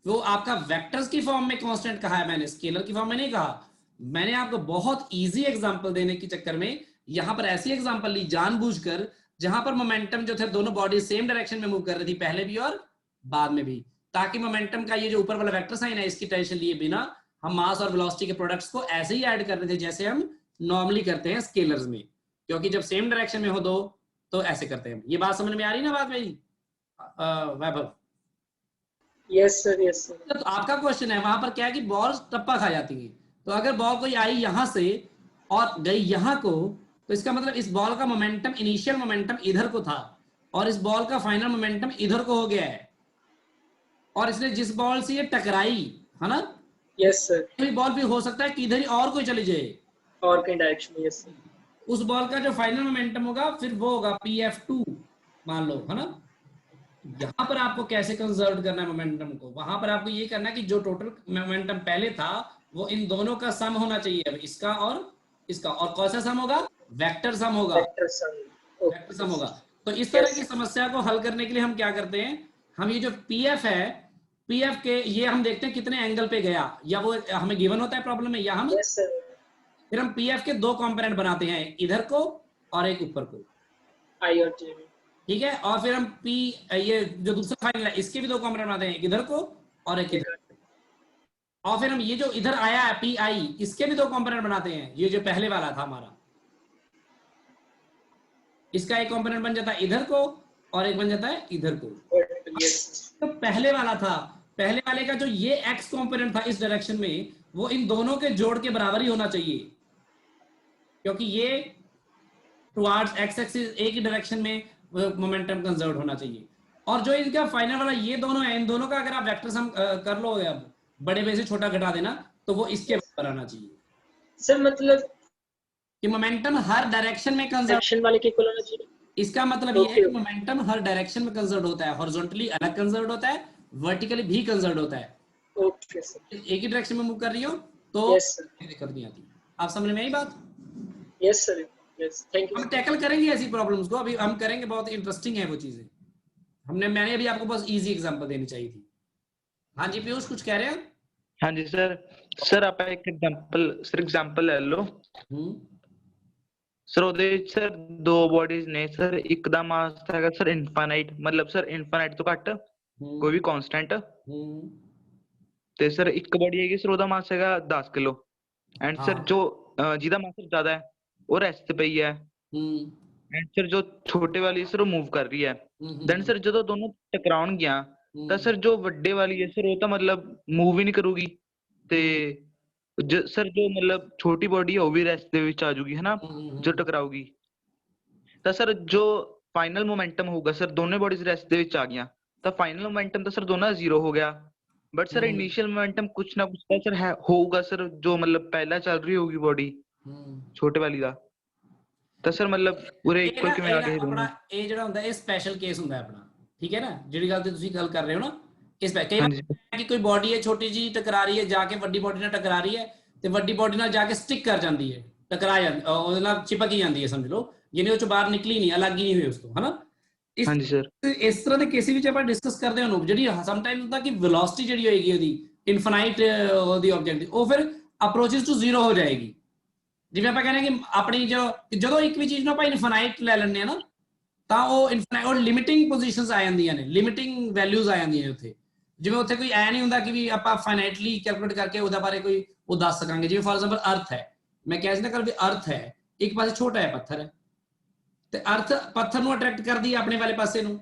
वो आपका वेक्टर्स की फॉर्म में कांस्टेंट कहा है मैंने, स्केलर की फॉर्म में नहीं कहा। मैंने आपको बहुत इजी एग्जांपल देने के चक्कर में यहां पर ऐसी एग्जांपल ली जानबूझकर जहां पर मोमेंटम जो थे दोनों बॉडी सेम डायरेक्शन में मूव कर रही थी, पहले भी और बाद में भी, ताकि मोमेंटम का ये जो ऊपर वाला वेक्टर साइन है इसकी टेंशन लिए बिना हम मास और वेलोसिटी के प्रोडक्ट्स को ऐसे ही ऐड कर रहे थे जैसे हम नॉर्मली करते हैं स्केलर्स में, क्योंकि जब सेम डायरेक्शन में हो दो तो ऐसे करते हैं। ये बात समझ में आ रही ना बात मेरी Vaibhav? Yes sir yes sir. तो आपका क्वेश्चन है वहां पर क्या है कि बॉल टप्पा खा जाती है, तो अगर बॉल कोई आई यहां से और गई यहां को, तो इसका मतलब इस बॉल का मोमेंटम, इनिशियल मोमेंटम इधर को था और इस बॉल का फाइनल मोमेंटम इधर को हो गया है, और इसने जिस बॉल से ये टकराई है ना, यस सर। कोई बॉल भी हो सकता है कि इधर ही और कोई चली जाए, और कहीं डायरेक्शन में। Yes sir. उस बॉल का जो फाइनल मोमेंटम होगा फिर वो होगा PF2 मान लो, है ना। यहां पर आपको कैसे कंजर्व करना है मोमेंटम को, वहां पर आपको ये करना है कि जो टोटल मोमेंटम पहले था वो इन दोनों का सम होना चाहिए, इसका और इसका, और कौन सा सम होगा, वेक्टर सम होगा, वेक्टर सम। वेक्टर सम होगा। तो इस तरह की समस्या को हल करने के लिए हम क्या करते हैं, हम ये जो PF है, PF के ये हम देखते हैं कितने एंगल पे गया, या वो हमें गिवन होता है प्रॉब्लम में, या हम यस सर। फिर हम PF के 2 कंपोनेंट बनाते हैं, इधर को और एक ऊपर को, आई और जे में। ठीक है। और फिर हम ये जो दूसरा फाइनल है इसके भी 2 कंपोनेंट बनाते हैं, एक इधर को और एक इधर, और फिर हम ये जो इधर आया है PI इसके भी 2 कंपोनेंट बनाते हैं, ये जो पहले वाला था हमारा, इसका एक कंपोनेंट बन जाता है इधर को और एक बन जाता है इधर को। तो पहले वाला था, पहले वाले का जो ये x कंपोनेंट था इस डायरेक्शन में, वो इन दोनों के जोड़ के बराबर ही होना चाहिए, क्योंकि ये टुवार्ड्स x एक्सिस एक ही डायरेक्शन में मोमेंटम कंजर्व होना चाहिए। और जो इनका फाइनल वाला ये दोनों है, इन दोनों का अगर आप वेक्टर सम कर लो, अब बड़े में से छोटा घटा देना, तो वो इसके बराबर आना चाहिए। सर मतलब कि मोमेंटम हर डायरेक्शन में कंजर्व, सेक्शन वाले के इक्वल होना चाहिए। इसका मतलब ये है कि मोमेंटम हर डायरेक्शन में कंजर्व होता है, हॉरिजॉन्टली अलग कंजर्व होता है, वर्टिकली भी कंजर्व होता है। Okay sir. एक ही डायरेक्शन में मूव कर रही हो तो यस सर। दिक्कत नहीं आती। आप समझ में आई बात? Yes sir. Yes thank you. हम टैकल करेंगे ऐसी प्रॉब्लम्स को, अभी हम करेंगे, बहुत इंटरेस्टिंग है वो चीजें। मैंने अभी आपको बस इजी एग्जांपल देनी चाहिए थी। हाँ जी पीयूष कुछ कह रहे हैं? हाँ जी सर। सर आप एक एग्जांपल ले लो सर, ਉਹਦੇ ਸਰ 2 ਬੋਡੀਜ਼ ਨੇ ਸਰ, ਇੱਕ ਦਾ ਮਾਸ ਹੈਗਾ ਸਰ ਇਨਫਾਈਨਾਈਟ, ਮਤਲਬ ਸਰ ਇਨਫਾਈਨਾਈਟ ਤੋਂ ਘੱਟ ਕੋਈ ਵੀ ਕਾਂਸਟੈਂਟ, ਤੇ ਸਰ ਇੱਕ ਬੋਡੀ ਹੈਗੀ ਸਰ ਉਹਦਾ ਮਾਸ ਹੈਗਾ 10 ਕਿਲੋ, ਐਂਡ ਸਰ ਜੋ ਜਿਹਦਾ ਮਾਸ ਜ਼ਿਆਦਾ ਹੈ ਉਹ ਰੈਸਟ ਤੇ ਪਈ ਹੈ, ਐਂਡ ਸਰ ਜੋ ਛੋਟੇ ਵਾਲੀ ਸਰ ਉਹ ਮੂਵ ਕਰ ਰਹੀ ਹੈ। ਦੈਨ ਸਰ ਜਦੋਂ ਦੋਨੋਂ ਟਕਰਾਉਣਗੀਆਂ ਤਾਂ ਸਰ ਜੋ ਵੱਡੇ ਵਾਲੀ ਹੈ ਸਰ ਉਹ ਤਾਂ ਮਤਲਬ ਮੂਵ ਹੀ ਨਹੀਂ ਕਰੂਗੀ ਤੇ ਸਰ ਜੋ ਮਤਲਬ ਛੋਟੀ ਬੋਡੀ ਹੈ ਉਹ ਵੀ ਰੈਸਟ ਦੇ ਵਿੱਚ ਆ ਜਾਊਗੀ ਹੈ ਨਾ ਜੋ ਟਕਰਾਊਗੀ। ਤਾਂ ਸਰ ਜੋ ਫਾਈਨਲ ਮੋਮੈਂਟਮ ਹੋਊਗਾ ਸਰ ਦੋਨੇ ਬੋਡੀਜ਼ ਰੈਸਟ ਦੇ ਵਿੱਚ ਆ ਗਈਆਂ ਤਾਂ ਫਾਈਨਲ ਮੋਮੈਂਟਮ ਤਾਂ ਸਰ ਦੋਨਾਂ ਦਾ 0 ਹੋ ਗਿਆ। ਬਟ ਸਰ ਇਨੀਸ਼ੀਅਲ ਮੋਮੈਂਟਮ ਕੁਛ ਨਾ ਕੁਛ ਤਾਂ ਸਰ ਹੈ ਹੋਊਗਾ ਸਰ ਜੋ ਮਤਲਬ ਪਹਿਲਾਂ ਚੱਲ ਰਹੀ ਹੋਊਗੀ ਬੋਡੀ ਛੋਟੇ ਵਾਲੀ ਦਾ। ਤਾਂ ਸਰ ਮਤਲਬ ਉਰੇ ਇਕੁਅਲ ਕਿਵੇਂ ਆ ਗਏ ਆਪਣਾ ਇਹ ਜਿਹੜਾ ਹੁੰਦਾ ਇਹ ਸਪੈਸ਼ਲ ਕੇਸ ਹੁੰਦਾ ਆਪਣਾ, ਠੀਕ ਹੈ ਨਾ, ਜਿਹੜੀ ਗੱਲ ਤੇ ਤੁਸੀਂ ਗੱਲ ਕਰ ਰਹੇ ਹੋ ਨਾ, ਇਸ ਕਈ ਵਾਰ ਕਿ ਕੋਈ ਬੋਡੀ ਹੈ ਛੋਟੀ ਜੀ ਟਕਰਾ ਰਹੀ ਹੈ ਜਾ ਕੇ ਵੱਡੀ ਬੋਡੀ ਨਾਲ ਟਕਰਾ ਰਹੀ ਹੈ ਤੇ ਵੱਡੀ ਬੋਡੀ ਨਾਲ ਜਾ ਕੇ ਸਟਿਕ ਕਰ ਜਾਂਦੀ ਹੈ, ਟਕਰਾ ਜਾਂਦੀ, ਉਹਦੇ ਨਾਲ ਚਿਪਕ ਹੀ ਜਾਂਦੀ ਹੈ, ਸਮਝ ਲਓ ਜਿਹਨੇ ਉਹ ਚੋਂ ਬਾਹਰ ਨਿਕਲੀ ਨਹੀਂ, ਅਲੱਗ ਹੀ ਨਹੀਂ ਹੋਈ ਉਸ ਤੋਂ, ਹਨਾ। ਹਾਂਜੀ ਸਰ। ਇਸ ਤਰ੍ਹਾਂ ਦੇ ਕੇਸਿਸ ਵਿੱਚ ਆਪਾਂ ਡਿਸਕਸ ਕਰਦੇ ਹਾਂ ਜਿਹੜੀ ਸਮਟਾਈਮ ਹੁੰਦਾ ਕਿ ਵੈਲੋਸਿਟੀ ਜਿਹੜੀ ਹੋਏਗੀ ਉਹਦੀ ਇਨਫਾਈਨਾਈਟ ਉਹਦੀ ਆਬਜੈਕਟ ਉਹ ਫਿਰ ਅਪਰੋਚਸ ਟੂ 0 ਹੋ ਜਾਏਗੀ। ਜਿਵੇਂ ਆਪਾਂ ਕਹਿੰਦੇ ਕਿ ਆਪਣੀ ਜਦੋਂ ਇੱਕ ਵੀ ਚੀਜ਼ ਨੂੰ ਆਪਾਂ ਇਨਫਾਈਨਾਈਟ ਲੈ ਲੈਂਦੇ ਆ ਨਾ ਤਾਂ ਉਹ ਲਿਮਿਟਿੰਗ ਪੋਜੀਸ਼ਨਸ ਆ ਜਾਂਦੀਆਂ ਨੇ, ਲਿਮਿਟਿੰਗ ਵੈਲਿਊਜ਼ ਆ ਜਾਂਦੀਆਂ ਨੇ ਉੱਥੇ। ਜਿਵੇਂ ਉੱਥੇ ਕੋਈ ਐ ਨਹੀਂ ਹੁੰਦਾ ਕਿ ਵੀ ਆਪਾਂ ਫਾਈਨਾਈਟਲੀ ਕੈਲਕੂਲੇਟ ਕਰਕੇ ਉਹਦੇ ਬਾਰੇ ਕੋਈ ਉਹ ਦੱਸ ਸਕਾਂਗੇ। ਜਿਵੇਂ ਫॉर ਐਗਜ਼ਾਮਪਲ ਅਰਥ ਹੈ, ਮੈਂ ਕਿਹਾ ਸੀ ਨਾ ਕੱਲ ਵੀ ਅਰਥ ਹੈ, ਇੱਕ ਪਾਸੇ ਛੋਟਾ ਹੈ ਪੱਥਰ ਹੈ ਤੇ ਅਰਥ ਪੱਥਰ ਨੂੰ ਅਟਰੈਕਟ ਕਰਦੀ ਹੈ ਆਪਣੇ ਵਾਲੇ ਪਾਸੇ ਨੂੰ,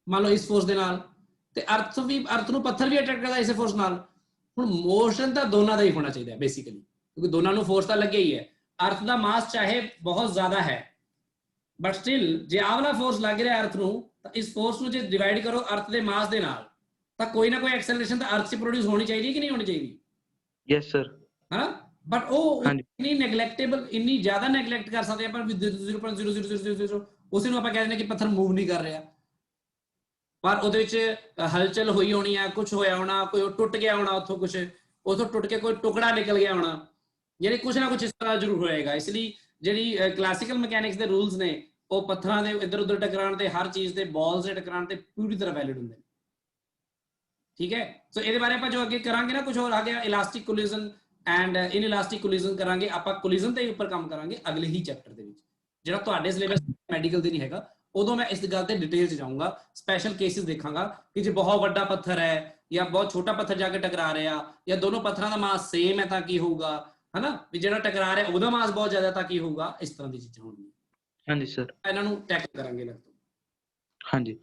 ਮੰਨ ਲਓ ਇਸ ਫੋਰਸ ਦੇ ਨਾਲ, ਤੇ ਅਰਥ ਨੂੰ ਪੱਥਰ ਵੀ ਅਟਰੈਕਟ ਕਰਦਾ ਇਸੇ ਫੋਰਸ ਨਾਲ। ਹੁਣ ਮੋਸ਼ਨ ਤਾਂ ਦੋਨਾਂ ਦਾ ਹੀ ਹੋਣਾ ਚਾਹੀਦਾ ਬੇਸਿਕਲੀ, ਕਿਉਂਕਿ ਦੋਨਾਂ ਨੂੰ ਫੋਰਸ ਤਾਂ ਲੱਗਿਆ ਹੀ ਹੈ। ਅਰਥ ਦਾ ਮਾਸ ਚਾਹੇ ਬਹੁਤ ਜ਼ਿਆਦਾ ਹੈ ਬਟ ਸਟਿਲ ਜੇ ਆਹ ਵਾਲਾ ਫੋਰਸ ਲੱਗ ਰਿਹਾ ਅਰਥ ਨੂੰ ਤਾਂ ਇਸ ਫੋਰਸ ਨੂੰ ਜੇ ਡਿਵਾਈਡ ਕਰੋ ਅਰਥ ਦੇ ਮਾਸ ਦੇ ਨਾਲ ਤਾਂ ਕੋਈ ਨਾ ਕੋਈ ਐਕਸਲਰੇਸ਼ਨ ਤਾਂ ਅਰਥ 'ਚ ਪ੍ਰੋਡਿਊਸ ਹੋਣੀ ਚਾਹੀਦੀ ਕਿ ਨਹੀਂ ਹੋਣੀ ਚਾਹੀਦੀ? Yes sir. ਹਨਾ, ਬਟ ਉਹ ਇੰਨੀ ਨੈਗਲੈਕਟੇਬਲ, ਇੰਨੀ ਜ਼ਿਆਦਾ ਨੈਗਲੈਕਟ ਕਰ ਸਕਦੇ ਆਪਾਂ 0.0000 ਉਸੇ ਨੂੰ ਆਪਾਂ ਕਹਿ ਦਿੰਦੇ ਕਿ ਪੱਥਰ ਮੂਵ ਨਹੀਂ ਕਰ ਰਿਹਾ, ਪਰ ਉਹਦੇ ਵਿੱਚ ਹਲਚਲ ਹੋਈ ਹੋਣੀ ਆ, ਕੁਝ ਹੋਇਆ ਹੋਣਾ, ਕੋਈ ਟੁੱਟ ਗਿਆ ਹੋਣਾ, ਉੱਥੋਂ ਟੁੱਟ ਕੇ ਕੋਈ ਟੁਕੜਾ ਨਿਕਲ ਗਿਆ ਹੋਣਾ, ਯਾਨੀ ਕੁਝ ਨਾ ਕੁਝ ਇਸ ਤਰ੍ਹਾਂ ਜ਼ਰੂਰ ਹੋਏਗਾ। ਇਸ ਲਈ ਜਿਹੜੀ ਕਲਾਸੀਕਲ ਮਕੈਨਿਕਸ ਦੇ ਰੂਲਸ ਨੇ ਉਹ ਪੱਥਰਾਂ ਦੇ ਇੱਧਰ ਉੱਧਰ ਟਕਰਾਉਣ ਤੇ, ਹਰ ਚੀਜ਼ ਦੇ ਬਾਲਸ ਦੇ ਟਕਰਾਉਣ ਤੇ ਪੂਰੀ ਤਰ੍ਹਾਂ ਵੈਲਿਡ ਹੁੰਦੇ ਨੇ, ਠੀਕ ਹੈ। ਸੋ ਇਹਦੇ ਬਾਰੇ ਆਪਾਂ ਜੋ ਅੱਗੇ ਕਰਾਂਗੇ ਨਾ ਕੁਝ ਹੋਰ ਆ ਗਿਆ, ਇਲਾਸਟਿਕ ਕੋਲਿਜ਼ਨ ਐਂਡ ਇਨਇਲਾਸਟਿਕ ਕੋਲਿਜ਼ਨ ਕਰਾਂਗੇ ਆਪਾਂ, ਕੋਲਿਜ਼ਨ ਦੇ ਉੱਪਰ ਕੰਮ ਕਰਾਂਗੇ ਅਗਲੇ ਹੀ ਚੈਪਟਰ ਦੇ ਵਿੱਚ, ਜਿਹੜਾ ਤੁਹਾਡੇ ਸਿਲੇਬਸ ਮੈਡੀਕਲ ਦੇ ਨਹੀਂ ਹੈਗਾ। ਉਦੋਂ ਮੈਂ ਇਸ ਗੱਲ ਤੇ ਡਿਟੇਲ 'ਚ ਜਾਊਂਗਾ, ਸਪੈਸ਼ਲ ਕੇਸਿਸ ਦੇਖਾਂਗਾ ਕਿ ਜੇ ਬਹੁਤ ਵੱਡਾ ਪੱਥਰ ਹੈ ਜਾਂ ਬਹੁਤ ਛੋਟਾ ਪੱਥਰ ਜਾ ਕੇ ਟਕਰਾ ਰਿਹਾ ਜਾਂ ਦੋਨੋਂ ਪੱਥਰਾਂ ਦਾ ਮਾਸ ਸੇਮ ਹੈ ਤਾਂ ਕੀ ਹੋਊਗਾ, ਹਨਾ, ਵੀ ਜਿਹੜਾ ਟਕਰਾ ਰਿਹਾ ਉਹਦਾ ਮਾਸ ਬਹੁਤ ਜ਼ਿਆਦਾ ਤਾਂ ਕੀ ਹੋਊਗਾ, ਇਸ ਤਰ੍ਹਾਂ ਦੀ ਚੀਜ਼ਾਂ ਹੋਣਗੀਆਂ। ਹਾਂਜੀ ਸਰ, ਇਹਨਾਂ ਨੂੰ ਟੈਕਲ ਕਰਾਂਗੇ ਲੱਗ ਤੋਂ। ਹਾਂਜੀ,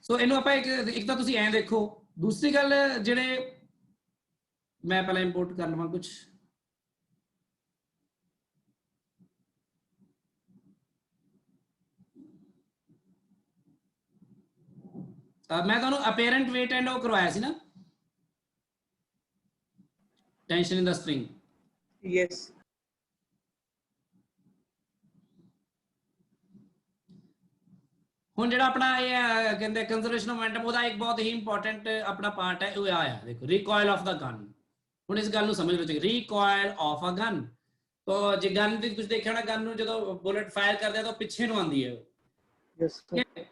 ਸੋ ਇਹਨੂੰ ਆਪਾਂ ਇੱਕ ਤਾਂ ਤੁਸੀਂ ਐਂ ਦੇਖੋ। ਦੂਸਰੀ ਗੱਲ ਜਿਹੜੇ ਮੈਂ ਪਹਿਲਾਂ ਇੰਪੋਰਟ ਕਰ ਲਵਾਂ ਕੁਝ, ਮੈਂ ਤੁਹਾਨੂੰ ਅਪੇਰੈਂਟ weight ਐਂਡ ਉਹ ਕਰਵਾਇਆ ਸੀ ਨਾ, ਟੈਂਸ਼ਨ ਇਨ ਦਾ ਸਪ੍ਰਿੰਗ। ਯੈਸ। ਹੁਣ ਜਿਹੜਾ ਆਪਣਾ ਇਹ ਕਹਿੰਦੇ ਕੰਜ਼ਰਵੇਸ਼ਨ ਆਫ ਮੋਮੈਂਟਮ, ਉਹਦਾ ਇੱਕ ਬਹੁਤ ਹੀ ਇੰਪੋਰਟੈਂਟ ਆਪਣਾ ਪਾਰਟ ਹੈ, ਉਹ ਆਇਆ ਦੇਖੋ, ਰਿਕੋਇਲ ਆਫ ਦਾ ਗਨ। ਹੁਣ ਇਸ ਗੱਲ ਨੂੰ ਸਮਝ ਲਓ, ਰਿਕੋਇਲ ਆਫ ਅ ਗਨ। ਤਾਂ ਜੇ ਗਨ ਦੀ ਤੁਸੀਂ ਦੇਖਿਆ ਹੋਣਾ, ਗਨ ਨੂੰ ਜਦੋਂ ਬੁਲਟ ਫਾਇਰ ਕਰਦੇ ਆ ਤਾਂ ਪਿੱਛੇ ਨੂੰ ਆਉਂਦੀ ਹੈ,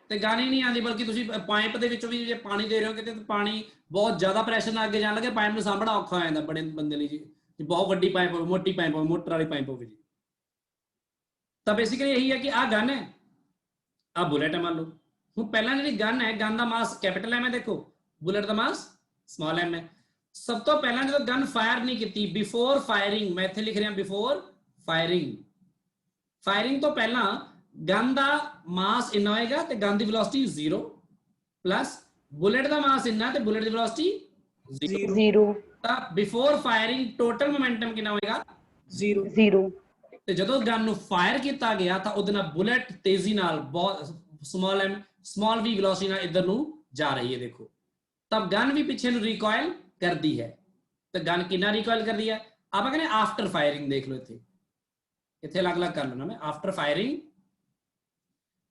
ਤੇ ਗਨ ਹੀ ਨਹੀਂ ਆਉਂਦੀ, ਬਲਕਿ ਤੁਸੀਂ ਪਾਈਪ ਦੇ ਵਿੱਚੋਂ ਵੀ ਜੇ ਪਾਣੀ ਦੇ ਰਹੇ ਹੋ ਕਿਤੇ ਪਾਣੀ ਬਹੁਤ ਜ਼ਿਆਦਾ ਪ੍ਰੈਸ਼ਰ ਨਾਲ ਅੱਗੇ ਜਾਣ ਲੱਗੇ, ਪਾਈਪ ਨੂੰ ਸਾਂਭਣਾ ਔਖਾ ਹੋ ਜਾਂਦਾ ਬੜੇ ਬੰਦੇ ਲਈ ਜੀ, ਬਹੁਤ ਵੱਡੀ ਪਾਈਪ ਹੋਵੇ, ਮੋਟੀ ਪਾਈਪ ਹੋਵੇ, ਮੋਟਰ ਵਾਲੀ ਪਾਈਪ ਹੋਵੇ ਜੀ। ਤਾਂ ਬੇਸਿਕਲੀ ਇਹੀ ਹੈ ਕਿ ਆਹ ਗਨ ਹੈ, ਆਹ ਬੁਲਟ ਹੈ। ਮੰਨ ਲਓ ਹੁਣ ਪਹਿਲਾਂ ਜਿਹੜੀ ਗਨ ਹੈ, ਗਨ ਦਾ ਮਾਸ ਕੈਪੀਟਲ ਐਮ ਹੈ, ਦੇਖੋ ਬੁਲਟ ਦਾ ਮਾਸ ਸਮਾਲ ਐਮ ਹੈ। ਸਭ ਤੋਂ ਪਹਿਲਾਂ ਜਦੋਂ ਗਨ ਫਾਇਰ ਨਹੀਂ ਕੀਤੀ, ਬਿਫੋਰ ਫਾਇਰਿੰਗ, ਮੈਂ ਇੱਥੇ ਲਿਖ ਰਿਹਾ ਬਿਫੋਰ ਫਾਇਰਿੰਗ, ਫਾਇਰਿੰਗ ਤੋਂ ਪਹਿਲਾਂ ਗਨ ਦਾ ਮਾਸ ਇੰਨਾ ਹੋਏਗਾ ਤੇ ਗਨ ਦੀ ਵੈਲੋਸਿਟੀ 0 ਪਲੱਸ ਬੁਲਟ ਦਾ ਮਾਸ ਇੰਨਾ ਤੇ ਬੁਲਟ ਦੀ ਵੈਲੋਸਿਟੀ 0। ਤਾਂ ਬਿਫੋਰ ਫਾਇਰਿੰਗ ਟੋਟਲ ਮੋਮੈਂਟਮ ਕਿੰਨਾ ਹੋਏਗਾ? 0। ਤੇ ਜਦੋਂ ਗਨ ਨੂੰ ਫਾਇਰ ਕੀਤਾ ਗਿਆ ਤਾਂ ਉਹਦੇ ਨਾਲ ਬੁਲਟ ਤੇਜ਼ੀ ਨਾਲ ਬਹੁਤ ਸਮਾਲ ਐਮ ਸਮਾਲ ਵੀ ਵੈਲੋਸਿਟੀ ਨਾਲ ਇੱਧਰ ਨੂੰ ਜਾ ਰਹੀ ਹੈ, ਦੇਖੋ। ਤਾਂ ਗਨ ਵੀ ਪਿੱਛੇ ਨੂੰ ਰਿਕੋਇਲ ਕਰਦੀ ਹੈ। ਤੇ ਗਨ ਕਿੰਨਾ ਰਿਕੋਇਲ ਕਰਦੀ ਹੈ? ਆਪਾਂ ਕਹਿੰਦੇ ਆਫਟਰ ਫਾਇਰਿੰਗ, ਦੇਖ ਲਓ ਇੱਥੇ ਅਲੱਗ-ਅਲੱਗ ਕਰ ਲੈਣਾ ਮੈਂ। ਆਫਟਰ ਫਾਇਰਿੰਗ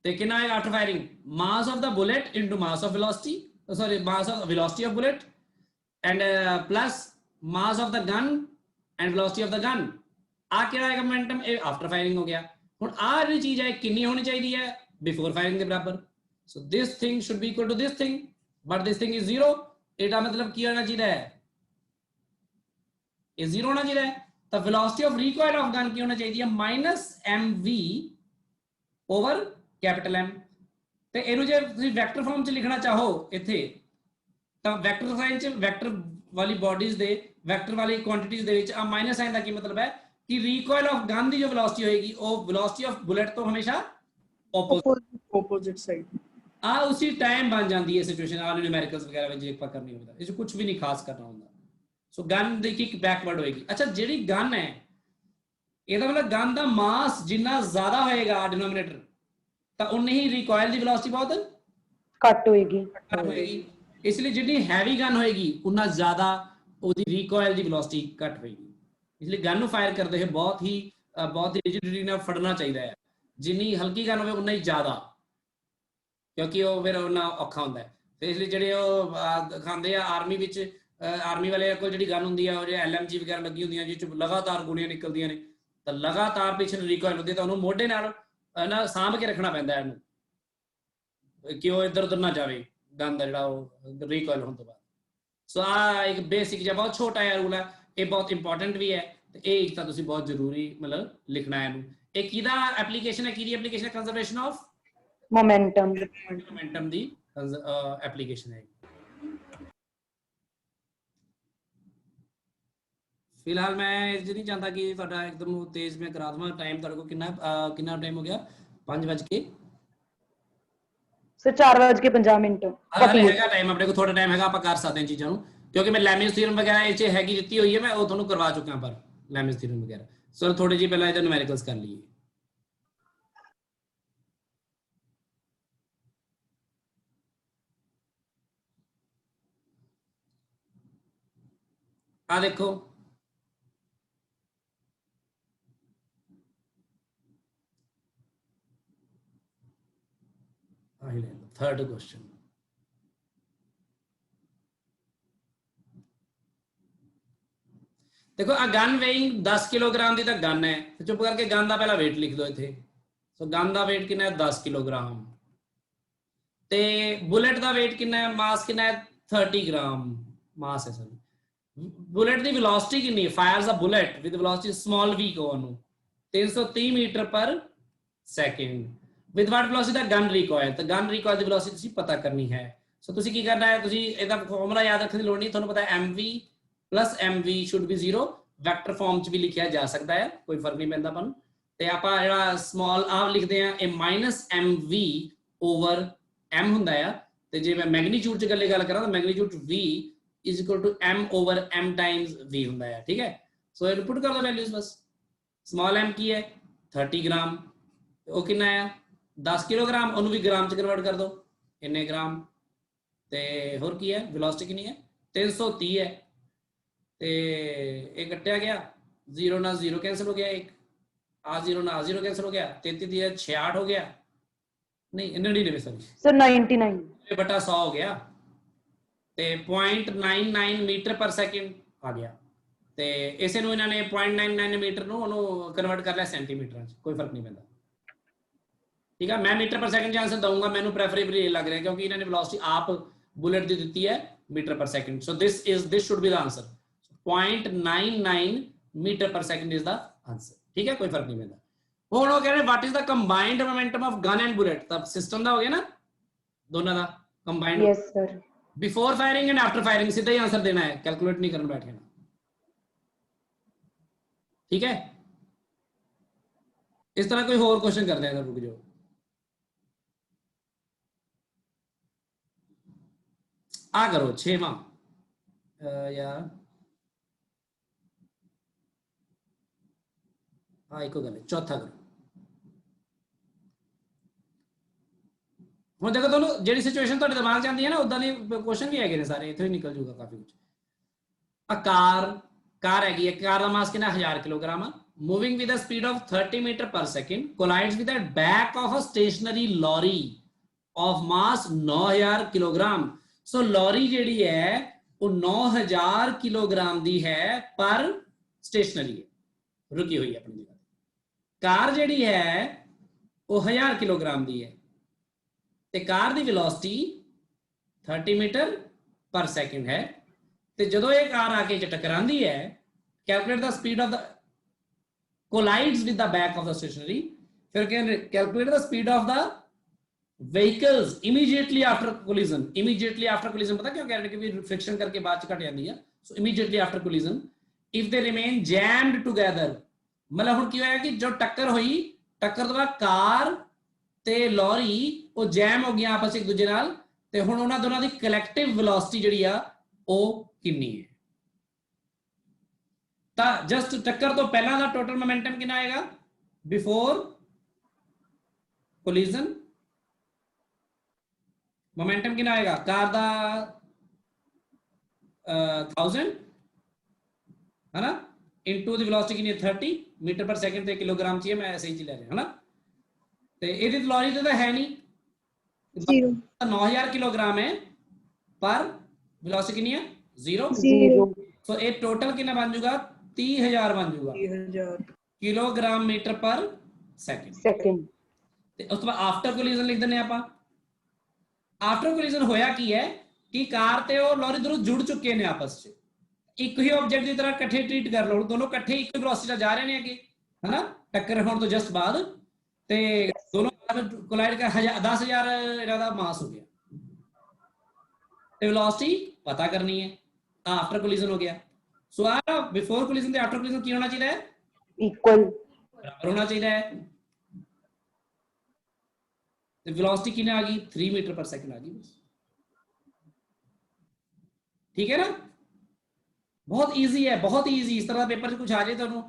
ਤੇ ਕਿੰਨਾ ਹੈ after firing? Mass of the bullet into mass of velocity, sorry mass of velocity of bullet and plus mass of the gun and velocity of the gun. ਆ ਕਿਹੜਾ ਹੈ ਮੋਮੈਂਟਮ? ਇਹ ਆਫਟਰ ਫਾਇਰਿੰਗ ਹੋ ਗਿਆ। ਹੁਣ ਆਹ ਜਿਹੜੀ ਚੀਜ਼ ਹੈ ਕਿੰਨੀ ਹੋਣੀ ਚਾਹੀਦੀ ਹੈ? ਬਿਫੋਰ ਫਾਇਰਿੰਗ ਦੇ ਬਰਾਬਰ। So this thing should be equal to this thing, but this thing is 0। ਇਹਦਾ ਮਤਲਬ ਕੀ ਹੋਣਾ ਚਾਹੀਦਾ ਹੈ? ਇਹ 0 ਹੋਣਾ ਚਾਹੀਦਾ ਹੈ। ਤਾਂ ਵੈਲੋਸਿਟੀ ਆਫ ਰਿਕੋਇਲ ਆਫ ਗਨ ਕੀ ਹੋਣਾ ਚਾਹੀਦੀ ਹੈ? -mv over capital M। ਤੇ ਇਹਨੂੰ ਜੇ ਤੁਸੀਂ ਵੈਕਟਰ ਫਾਰਮ ਚ ਲਿਖਣਾ ਚਾਹੋ ਇੱਥੇ, ਤਾਂ ਵੈਕਟਰ ਸਾਈਨ ਚ ਵੈਕਟਰ ਵਾਲੀ ਬੋਡੀਜ਼ ਦੇ ਵੈਕਟਰ ਵਾਲੀ ਕੁਆਂਟੀਟੀਜ਼ ਦੇ ਵਿੱਚ ਆ ਮਾਈਨਸ ਸਾਈਨ ਦਾ ਕੀ ਮਤਲਬ ਹੈ ਕਿ ਰਿਕੋਇਲ ਆਫ ਗਨ ਦੀ ਜੋ ਵੈਲੋਸਿਟੀ ਹੋਏਗੀ ਉਹ ਵੈਲੋਸਿਟੀ ਆਫ ਬੁਲਟ ਤੋਂ ਹਮੇਸ਼ਾ opposite opposite side। ਆ ਉਸੇ ਟਾਈਮ ਬਣ ਜਾਂਦੀ ਹੈ ਸਿਚੁਏਸ਼ਨ ਆ ਨਿਊਮੈਰੀਕਲਸ ਵਗੈਰਾ ਵਿੱਚ ਜੇ ਆਪਾਂ ਕਰਨੀ ਹੋਵੇ ਤਾਂ ਇਹ 'ਚ ਕੁਝ ਵੀ ਨਹੀਂ ਖਾਸ ਕਰਨਾ ਹੁੰਦਾ। ਸੋ ਗਨ ਦੀ ਕਿਕ ਬੈਕਵਰਡ ਹੋਏਗੀ। ਅੱਛਾ ਜਿਹੜੀ ਗਨ ਹੈ ਇਹਦਾ ਮਤਲਬ ਗਨ ਦਾ ਮਾਸ ਜਿੰਨਾ ਜ਼ਿਆਦਾ ਹੋਏਗਾ ਡਿਨੋਮੀਨੇਟਰ ਤਾਂ ਉਨੀ ਹੀ ਰਿਕੋਇਲ ਦੀ ਵੈਲੋਸਿਟੀ ਬਹੁਤ ਘੱਟ ਹੋਏਗੀ। ਘੱਟ ਹੋਏਗੀ। ਇਸ ਲਈ ਜਿੰਨੀ ਹੈਵੀ ਗਨ ਹੋਏਗੀ ਉਨਾ ਜ਼ਿਆਦਾ ਉਹਦੀ ਰਿਕੋਇਲ ਦੀ ਵੈਲੋਸਿਟੀ ਘੱਟ ਹੋਏਗੀ। ਇਸ ਲਈ ਗਨ ਨੂੰ ਫਾਇਰ ਕਰਦੇ ਹੋਏ ਬਹੁਤ ਹੀ ਰਿਜਿਡਿਟੀ ਨਾਲ ਫੜਨਾ ਚਾਹੀਦਾ ਹੈ। ਜਿੰਨੀ ਹਲਕੀ ਗਨ ਹੋਵੇ ਉਨਾ ਹੀ ਜ਼ਿਆਦਾ, ਕਿਉਂਕਿ ਉਹ ਫਿਰ ਉਹਨਾਂ ਔਖਾ ਹੁੰਦਾ ਹੈ। ਤੇ ਇਸ ਲਈ ਜਿਹੜੇ ਉਹ ਦਿਖਾਉਂਦੇ ਆ ਆਰਮੀ ਵਿੱਚ, ਆਰਮੀ ਵਾਲੇ ਕੋਲ ਜਿਹੜੀ ਗਨ ਹੁੰਦੀ ਆ ਉਹ ਜਿਹੜੇ LMG ਵਗੈਰਾ ਲੱਗੀ ਹੁੰਦੀਆਂ ਜਿਸ 'ਚ ਲਗਾਤਾਰ ਗੋਲੀਆਂ ਨਿਕਲਦੀਆਂ ਨੇ ਤਾਂ ਲਗਾਤਾਰ ਪਿੱਛੇ ਨੂੰ ਰਿਕੋਇਲ ਹੁੰਦੀ ਤਾਂ ਉਹਨੂੰ ਮੋਢੇ ਨਾਲ ਨਾ ਸਾਂਭ ਕੇ ਰੱਖਣਾ ਪੈਂਦਾ ਇਹਨੂੰ ਕਿ ਉਹ ਇੱਧਰ ਉੱਧਰ ਨਾ ਜਾਵੇ ਗਨ ਦਾ ਜਿਹੜਾ ਉਹ ਰਿਕੋਇਲ ਹੋਣ ਤੋਂ ਬਾਅਦ। ਸੋ ਆ ਇੱਕ ਬੇਸਿਕ ਜਿਹਾ ਬਹੁਤ ਛੋਟਾ ਜਿਹਾ ਰੂਲ ਹੈ, ਇਹ ਬਹੁਤ ਇੰਪੋਰਟੈਂਟ ਵੀ ਹੈ ਤੇ ਇਹ ਇੱਕ ਤਾਂ ਤੁਸੀਂ ਬਹੁਤ ਜ਼ਰੂਰੀ ਮਤਲਬ ਲਿਖਣਾ ਹੈ ਇਹਨੂੰ। ਇਹ ਕਿਹਦਾ ਐਪਲੀਕੇਸ਼ਨ ਹੈ, ਕਿਹਦੀ ਐਪਲੀਕੇਸ਼ਨ ਹੈ? Conservation of momentum the application ਹੈ। ਫਿਲਹਾਲ ਮੈਂ ਇਹ ਨਹੀਂ ਚਾਹੁੰਦਾ ਕਿ ਤੁਹਾਡਾ ਇੱਕਦਮ ਤੇਜ਼ ਮੈਂ ਕਰਾ ਦਵਾਂ। ਟਾਈਮ ਤੁਹਾਡੇ ਕੋਲ ਕਿੰਨਾ ਟਾਈਮ ਹੋ ਗਿਆ? 5:00 ਸਰ 4:50 ਹੈਗਾ ਟਾਈਮ ਆਪਣੇ ਕੋਲ, ਥੋੜਾ ਟਾਈਮ ਹੈਗਾ, ਆਪਾਂ ਕਰ ਸਕਦੇ ਹਾਂ ਚੀਜ਼ਾਂ ਨੂੰ ਕਿਉਂਕਿ ਮੈਂ ਲੈਮਿਸ ਥਿਊਰਮ ਵਗੈਰਾ ਇਹ 'ਚ ਹੈਗੀ ਦਿੱਤੀ ਹੋਈ ਹੈ, ਮੈਂ ਉਹ ਤੁਹਾਨੂੰ ਕਰਵਾ ਚੁੱਕਾ ਪਰ ਲੈਮਿਸ ਥਿਊਰਮ ਵਗੈਰਾ। ਸੋ ਥੋੜੇ ਜਿਹੇ ਪਹਿਲਾਂ ਇਹਦਾ ਨਿਊਮੈਰੀਕਲਸ ਕਰ ਲਈਏ। ਆ ਦੇਖੋ थर्ड क्वेश्चन। देखो आ गन वेइंग 10 किलोग्राम की तो गन है, तो चुप करके गन का पहला वेट लिख दो इत्थे। सो गन का वेट कितना है? 10 किलोग्राम। ते बुलेट का वेट कितना है? मास कितना है? 30 ग्राम मास है सर। बुलेट की वेलोसिटी कितनी है? Fyers a bullet with velocity small v को 330 metre per second with what velocity the gun recoil. तो गन रिकॉइल की वेलोसिटी तुसी पता करनी है। सो तुसी की करना है, तुसी ਇਹਦਾ ਫਾਰਮੂਲਾ याद रखने की लोड़ नहीं, ਤੁਹਾਨੂੰ पता है mv plus mv should be 0। Vector form ਚ ਵੀ ਲਿਖਿਆ ਜਾ ਸਕਦਾ ਹੈ, ਕੋਈ ਫਰਕ ਨਹੀਂ ਪੈਂਦਾ ਆਪਾਂ ਨੂੰ। ਤੇ ਆਪਾਂ ਜਿਹੜਾ ਸਮਾਲ ਆਰ ਲਿਖਦੇ ਆ ਇਹ -mv ਓਵਰ m ਹੁੰਦਾ ਆ। ਤੇ ਜੇ ਮੈਂ ਮੈਗਨੀਟਿਊਡ ਚ ਗੱਲ ਕਰਾਂ ਤਾਂ magnitude v is equal to m over m times v ਹੁੰਦਾ ਹੈ। ਠੀਕ ਹੈ, ਸੋ ਇਹ ਪੁੱਟ ਕਰ ਦੋ ਵੈਲਿਊਜ਼ ਬਸ। ਸਮਾਲ m ਕੀ ਹੈ? 30 ग्राम। ਉਹ ਕਿੰਨਾ ਆ? 10 किलोग्राम। ਉਹਨੂੰ ਵੀ ਗ੍ਰਾਮ ਚ ਕਨਵਰਟ ਕਰ ਦੋ, ਇੰਨੇ ਗ੍ਰਾਮ। ਤੇ ਹੋਰ ਕੀ ਹੈ? ਵੈਲੋਸਿਟੀ ਕਿੰਨੀ ਹੈ? 330 ਹੈ। ਤੇ ਇਹ ਕੱਟਿਆ ਗਿਆ, 0 ਨਾਲ 0 कैंसिल हो गया, एक आ 0 ਨਾਲ 0 कैंसिल हो गया, 33 66 हो गया, नहीं 99 सॉरी सर 99 बटा 100 हो गया। ਤੇ 0.99 मीटर पर सेकंड आ गया। ਤੇ ਇਸੇ ਨੂੰ ਇਹਨਾਂ ਨੇ 0.99 ਮੀਟਰ ਨੂੰ ਉਹਨੂੰ ਕਨਵਰਟ ਕਰ ਲਿਆ ਸੈਂਟੀਮੀਟਰਾਂ ਚ, ਕੋਈ ਫਰਕ ਨਹੀਂ ਪੈਂਦਾ। ठीक है, मैं मीटर पर सेकंड आंसर दूंगा, मैंने प्रेफरेबल ये लग रहा है क्योंकि इन्होंने वेलोसिटी आप बुलेट दी दी है metre per second. So this should be the answer. 0.99 metre per second is the answer. ठीक है, कोई फर्क नहीं पैंदा। हुण वो कह रहे what is the combined momentum of gun and bullet. तब सिस्टम दा हो गया ना दोनों दा combined. Yes sir. Before firing and after firing सीधा ही आंसर देना है, कैलकुलेट नहीं करना बैठ के। ठीक है, इस तरह कोई और क्वेश्चन करते हैं, रुक जाओ। आ करो 6वां यार, हाँ एक गल, चौथा करो। ਹੁਣ देखो ਤੁਹਾਨੂੰ ਜਿਹੜੀ ਸਿਚੁਏਸ਼ਨ ਤੁਹਾਡੇ ਦਿਮਾਗ 'ਚ ਆਉਂਦੀ ਹੈ ਨਾ ਉਦਾਂ ਦੀ ਕੁਐਸਚਨ ਵੀ ਹੈਗੇ ਨੇ ਸਾਰੇ, ਇੱਥੋਂ ਹੀ ਨਿਕਲ ਜੂਗਾ ਕਾਫੀ ਕੁਝ। ਆ ਕਾਰ ਹੈਗੀ ਹੈ, ਕਾਰ ਦਾ ਮਾਸ ਕਿੰਨਾ? 1000 ਕਿਲੋਗ੍ਰਾਮ ਆ। Moving with a speed of 30 meter per second collides with the back of a stationary lorry of mass 9000 kilogram। So lorry ਜਿਹੜੀ ਹੈ ਉਹ 9000 किलोग्राम ਦੀ ਹੈ पर स्टेशनरी है, रुकी हुई है अपनी जगह। कार ਜਿਹੜੀ ਹੈ ਉਹ 1000 किलोग्राम ਦੀ ਹੈ ਤੇ ਕਾਰ ਦੀ ਵੈਲੋਸਿਟੀ 30 मीटर per second ਹੈ। ਤੇ ਜਦੋਂ ਇਹ ਕਾਰ ਆ ਕੇ ਟਕਰਾਂਦੀ ਹੈ, calculate the speed of the collides with the back of the stationary, फिर calculate the speed of the vehicles immediately after collision। immediately after collision पता क्यों कह रहे हैं कि friction करके बाद च घट जाती है। so immediately after collision if they remain jammed together, मतलब हुण की होया कि जो टक्कर हुई, टक्कर तो बाद कार ਤੇ ਲੌਰੀ ਉਹ ਜੈਮ ਹੋ ਗਿਆ ਆਪਸ ਇੱਕ ਦੂਜੇ ਨਾਲ ਤੇ ਹੁਣ ਉਹਨਾਂ ਦੋਨਾਂ ਦੀ ਕਲੈਕਟਿਵ ਵੈਲੋਸਿਟੀ ਜਿਹੜੀ ਆ ਉਹ ਕਿੰਨੀ ਹੈ ਤਾਂ ਜਸਟ ਟੱਕਰ ਤੋਂ ਪਹਿਲਾਂ ਦਾ ਟੋਟਲ ਮੋਮੈਂਟਮ ਕਿੰਨਾ ਆਏਗਾ ਬਿਫੋਰ ਕੋਲੀਜ਼ਨ मोमेंटम कितना आएगा कार दा 1000 है ना इनटू द वेलोसिटी कितनी 30 मीटर पर सेकंड ते किलोग्राम चाहिए मैं ऐसे ही ले रहा है ना ते ਇਹਦੀ ਵੈਲੋਸਿਟੀ ਤਾਂ ਹੈ ਨਹੀਂ 0 9000 किलोग्राम है पर वेलोसिटी कितनी है 0 0 सो ये टोटल कितना बन जाएगा 30000 बन जाएगा 3000 kilogram metre per second second ਤੇ ਉਸ ਤੋਂ ਬਾਅਦ ਆਫਟਰ ਕੋਲੀਜ਼ਨ ਲਿਖ ਦਿੰਨੇ ਆਪਾਂ आफ्टर कोलिजन होया की है कि कार ते और लॉरी दोनों जुड़ चुके ने आपस में एक ही ऑब्जेक्ट की तरह इकट्ठे ट्रीट कर लो दोनों इकट्ठे एक ही वेलोसिटी जा रहे हैं अगे है ना टक्कर होने तो जस्ट बाद ते दोनों कोलाइड का 10000 इनका दा मास हो गया ते वेलोसिटी पता करनी है आफ्टर कोलिजन हो गया सो आ बिफोर कोलिजन ते आफ्टर कोलिजन की होना चाहिए इक्वल बराबर होना चाहिए वेलोसिटी कितनी आ गई 3 मीटर पर सेकंड आ गई बस ठीक है ना बहुत इजी है बहुत इजी इस तरह पेपर से कुछ आ जाए ਤੁਹਾਨੂੰ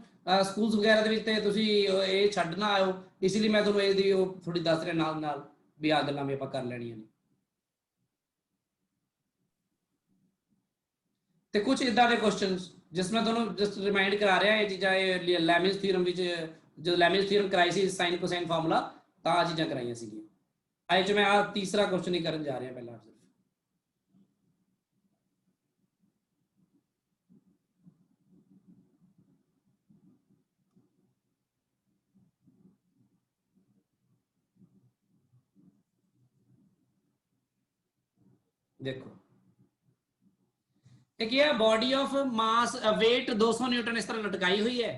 ਸਕੂਲਸ ਵਗੈਰਾ ਦੇ ਵਿੱਚ ਤੇ ਤੁਸੀਂ ਇਹ ਛੱਡ ਨਾ ਆਇਓ ਇਸ ਲਈ ਮੈਂ ਤੁਹਾਨੂੰ ਇਹਦੀ ਉਹ ਥੋੜੀ ਦੱਸ ਰਿਹਾ ਨਾਲ ਨਾਲ ਵੀ ਆ ਗੱਲਾਂ ਵੀ ਆਪਾਂ ਕਰ ਲੈਣੀਆਂ ਨੇ ਤੇ ਕੁਝ ਇਦਾਂ ਦੇ ਕੁਐਸਚਨਸ ਜਿਸ ਮੈਂ ਤੁਹਾਨੂੰ ਜਸਟ ਰਿਮਾਈਂਡ ਕਰਾ ਰਿਹਾ ਇਹ ਚੀਜ਼ਾਂ ਇਹ ਲੈਮਿਸ ਥਿਊਰਮ ਵਿੱਚ ਜਦੋਂ ਲੈਮਿਸ ਥਿਊਰਮ ਕਰਾਈ ਸੀ ਸਾਈਨ ਕੋਸਾਈਨ ਫਾਰਮੂਲਾ ਤਾਂ ਆ ਚੀਜ਼ਾਂ ਕਰਾਈਆਂ ਸੀਗੀਆਂ आज मैं आ तीसरा क्वेश्चन ही करने जा रहे हैं पहला देखो एक ये body of mass weight 200 newton इस तरह लटकाई हुई है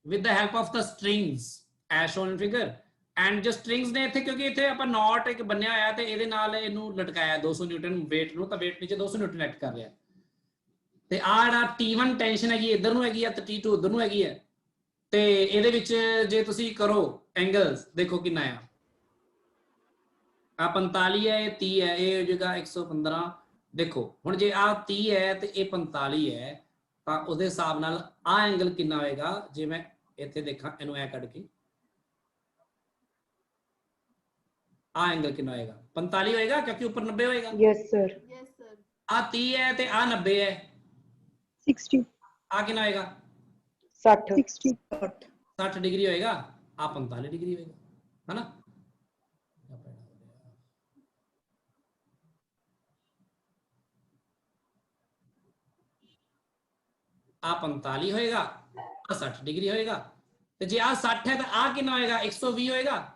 with the help of the strings as shown in figure and जो स्ट्रिंग्स ने इत्थे क्योंकि इत्थे ਆਪਾਂ ਨॉट ਇੱਕ ਬੰਨਿਆ ਹੋਇਆ ਤੇ ਇਹਦੇ ਨਾਲ ਇਹਨੂੰ ਲਟਕਾਇਆ 200 ਨਿਊਟਨ weight ਨੂੰ ਤਾਂ weight ਨੀਚੇ 200 ਨਿਊਟਨ ਐਕਟ ਕਰ ਰਿਹਾ ਤੇ ਆ ਜਿਹੜਾ T1 ਟੈਂਸ਼ਨ ਹੈਗੀ ਇੱਧਰ ਨੂੰ ਹੈਗੀ ਆ ਤੇ T2 ਉਧਰ ਨੂੰ ਹੈਗੀ ਹੈ ਤੇ ਇਹਦੇ ਵਿੱਚ ਜੇ ਤੁਸੀਂ ਕਰੋ ਐਂਗਲਸ ਦੇਖੋ ਕਿੰਨਾ ਆ ਆ 45 ਹੈ ਇਹ 30 ਹੈ ਇਹ ਹੋ ਜਾਏਗਾ 115 ਦੇਖੋ ਹੁਣ ਜੇ ਆ 30 ਹੈ ਤੇ ਇਹ 45 ਹੈ ਤਾਂ ਉਹਦੇ ਹਿਸਾਬ ਨਾਲ ਆ ਐਂਗਲ ਕਿੰਨਾ ਹੋਏਗਾ ਜੇ ਮੈਂ ਇੱਥੇ ਦੇਖਾਂ ਇਹਨੂੰ ਐ ਕੱਢ ਕੇ आ एंगल कितना होएगा 45 होएगा क्योंकि ऊपर 90 होएगा यस सर आ 30 है ते आ 90 है 60 आ कितना होएगा 60 60 60 डिग्री होएगा आ 45 डिग्री होएगा है ना आ 45 होएगा आ 60 डिग्री होएगा तो जे आ 60 है तो आ कितना होएगा 120 होएगा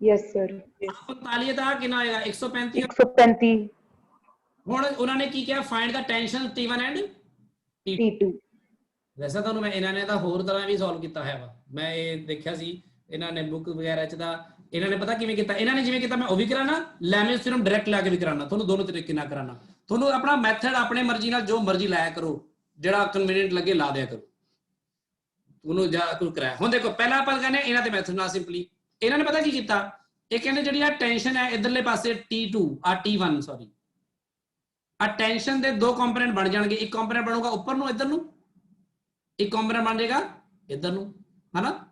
यस सर 45 ਦਾ ਕਿੰਨਾ ਆਏਗਾ 135 135 ਹੁਣ ਉਹਨਾਂ ਨੇ ਕੀ ਕਿਹਾ find the tension T1 and T2 ਵੈਸੇ ਤੁਹਾਨੂੰ ਮੈਂ ਇਹਨਾਂ ਨੇ ਤਾਂ ਹੋਰ ਤਰ੍ਹਾਂ ਵੀ ਸੋਲਵ ਕੀਤਾ ਹੈ ਵਾ ਮੈਂ ਇਹ ਦੇਖਿਆ ਸੀ ਇਹਨਾਂ ਨੇ ਬੁੱਕ ਵਗੈਰਾ ਚ ਦਾ ਇਹਨਾਂ ਨੇ ਪਤਾ ਕਿਵੇਂ ਕੀਤਾ ਇਹਨਾਂ ਨੇ ਜਿਵੇਂ ਕੀਤਾ ਮੈਂ ਉਹ ਵੀ ਕਰਾਣਾ ਲੈਮਿਸ ਥਿਊਰਮ ਡਾਇਰੈਕਟ ਲਾ ਕੇ ਵੀ ਕਰਾਣਾ ਤੁਹਾਨੂੰ ਦੋਨੋਂ ਤਰੀਕੇ ਨਾਲ ਕਰਾਣਾ ਤੁਹਾਨੂੰ ਆਪਣਾ ਮੈਥਡ ਆਪਣੇ ਮਰਜ਼ੀ ਨਾਲ ਜੋ ਮਰਜ਼ੀ ਲਾਇਆ ਕਰੋ ਜਿਹੜਾ ਕਨਵੀਨੀਅੰਟ ਲੱਗੇ ਲਾ ਦਿਆ ਕਰੋ ਤੁਹਾਨੂੰ ਜਾ ਕੁਝ ਕਰਾਇਆ ਹੁਣ ਦੇਖੋ ਪਹਿਲਾਂ ਆਪਾਂ ਕਹਿੰਦੇ ਇਹਨਾਂ ਦੇ ਮੈਥਡ ਨਾਲ ਸਿੰਪਲੀ ਇਹਨਾਂ ਨੇ ਪਤਾ ਕੀ ਕੀਤਾ ਇਹ ਕਹਿੰਦੇ ਜਿਹੜੀ ਆ ਟੈਂਸ਼ਨ ਹੈ ਇਧਰਲੇ ਪਾਸੇ T2 ਆ T1 ਸੌਰੀ ਆ ਟੈਂਸ਼ਨ ਦੇ ਦੋ ਕੰਪੋਨੈਂਟ ਬਣ ਜਾਣਗੇ ਇੱਕ ਕੰਪੋਨੈਂਟ ਬਣੂਗਾ ਉੱਪਰ ਨੂੰ ਇਧਰ ਨੂੰ ਇੱਕ ਕੰਪੋਨੈਂਟ ਬਣ ਜਾਏਗਾ ਇਧਰ ਨੂੰ ਹਨਾ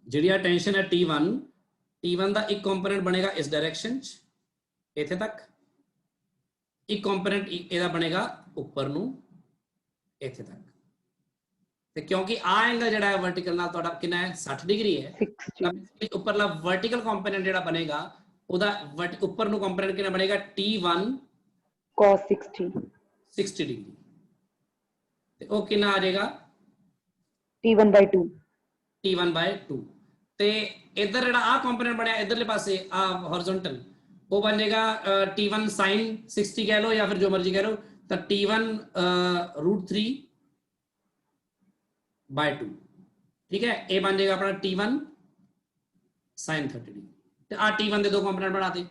ਜਿਹੜੀ ਆ ਟੈਂਸ਼ਨ ਹੈ T1 ਦਾ ਇੱਕ ਕੰਪੋਨੈਂਟ ਬਣੇਗਾ ਇਸ ਡਾਇਰੈਕਸ਼ਨ ਚ ਇੱਥੇ ਤੱਕ ਇੱਕ ਕੰਪੋਨੈਂਟ ਇਹਦਾ ਬਣੇਗਾ ਉੱਪਰ ਨੂੰ ਇੱਥੇ ਤੱਕ ਤੇ ਕਿਉਂਕਿ ਆ ਐਂਗਲ ਜਿਹੜਾ ਹੈ ਵਰਟੀਕਲ ਨਾਲ ਤੁਹਾਡਾ ਕਿੰਨਾ ਹੈ 60 ਡਿਗਰੀ ਹੈ 60 ਉੱਪਰਲਾ ਵਰਟੀਕਲ ਕੰਪੋਨੈਂਟ ਜਿਹੜਾ ਬਣੇਗਾ ਉਹਦਾ ਉੱਪਰ ਨੂੰ ਕੰਪੋਨੈਂਟ ਕਿੰਨਾ ਬਣੇਗਾ T1 cos 60 ਡਿਗਰੀ ਤੇ ਉਹ ਕਿੰਨਾ ਆ ਜਾਏਗਾ T1/2 ਤੇ ਇਧਰ ਜਿਹੜਾ ਆ ਕੰਪੋਨੈਂਟ ਬਣਿਆ ਇਧਰਲੇ ਪਾਸੇ ਆ ਹੌਰੀਜ਼ੌਂਟਲ ਉਹ ਬਣ ਜਾਏਗਾ T1 sin 60 ਕਹਿ ਲਓ ਜਾਂ ਫਿਰ ਜੋ ਮਰਜ਼ੀ ਕਹਿ ਲਓ ਤਾਂ T1 √3/2 ठीक है ए बन जाएगा अपना T1 sin 30 डिग्री ਤੇ ਆ T1 ਦੇ ਦੋ ਕੰਪੋਨੈਂਟ ਬਣਾਤੇ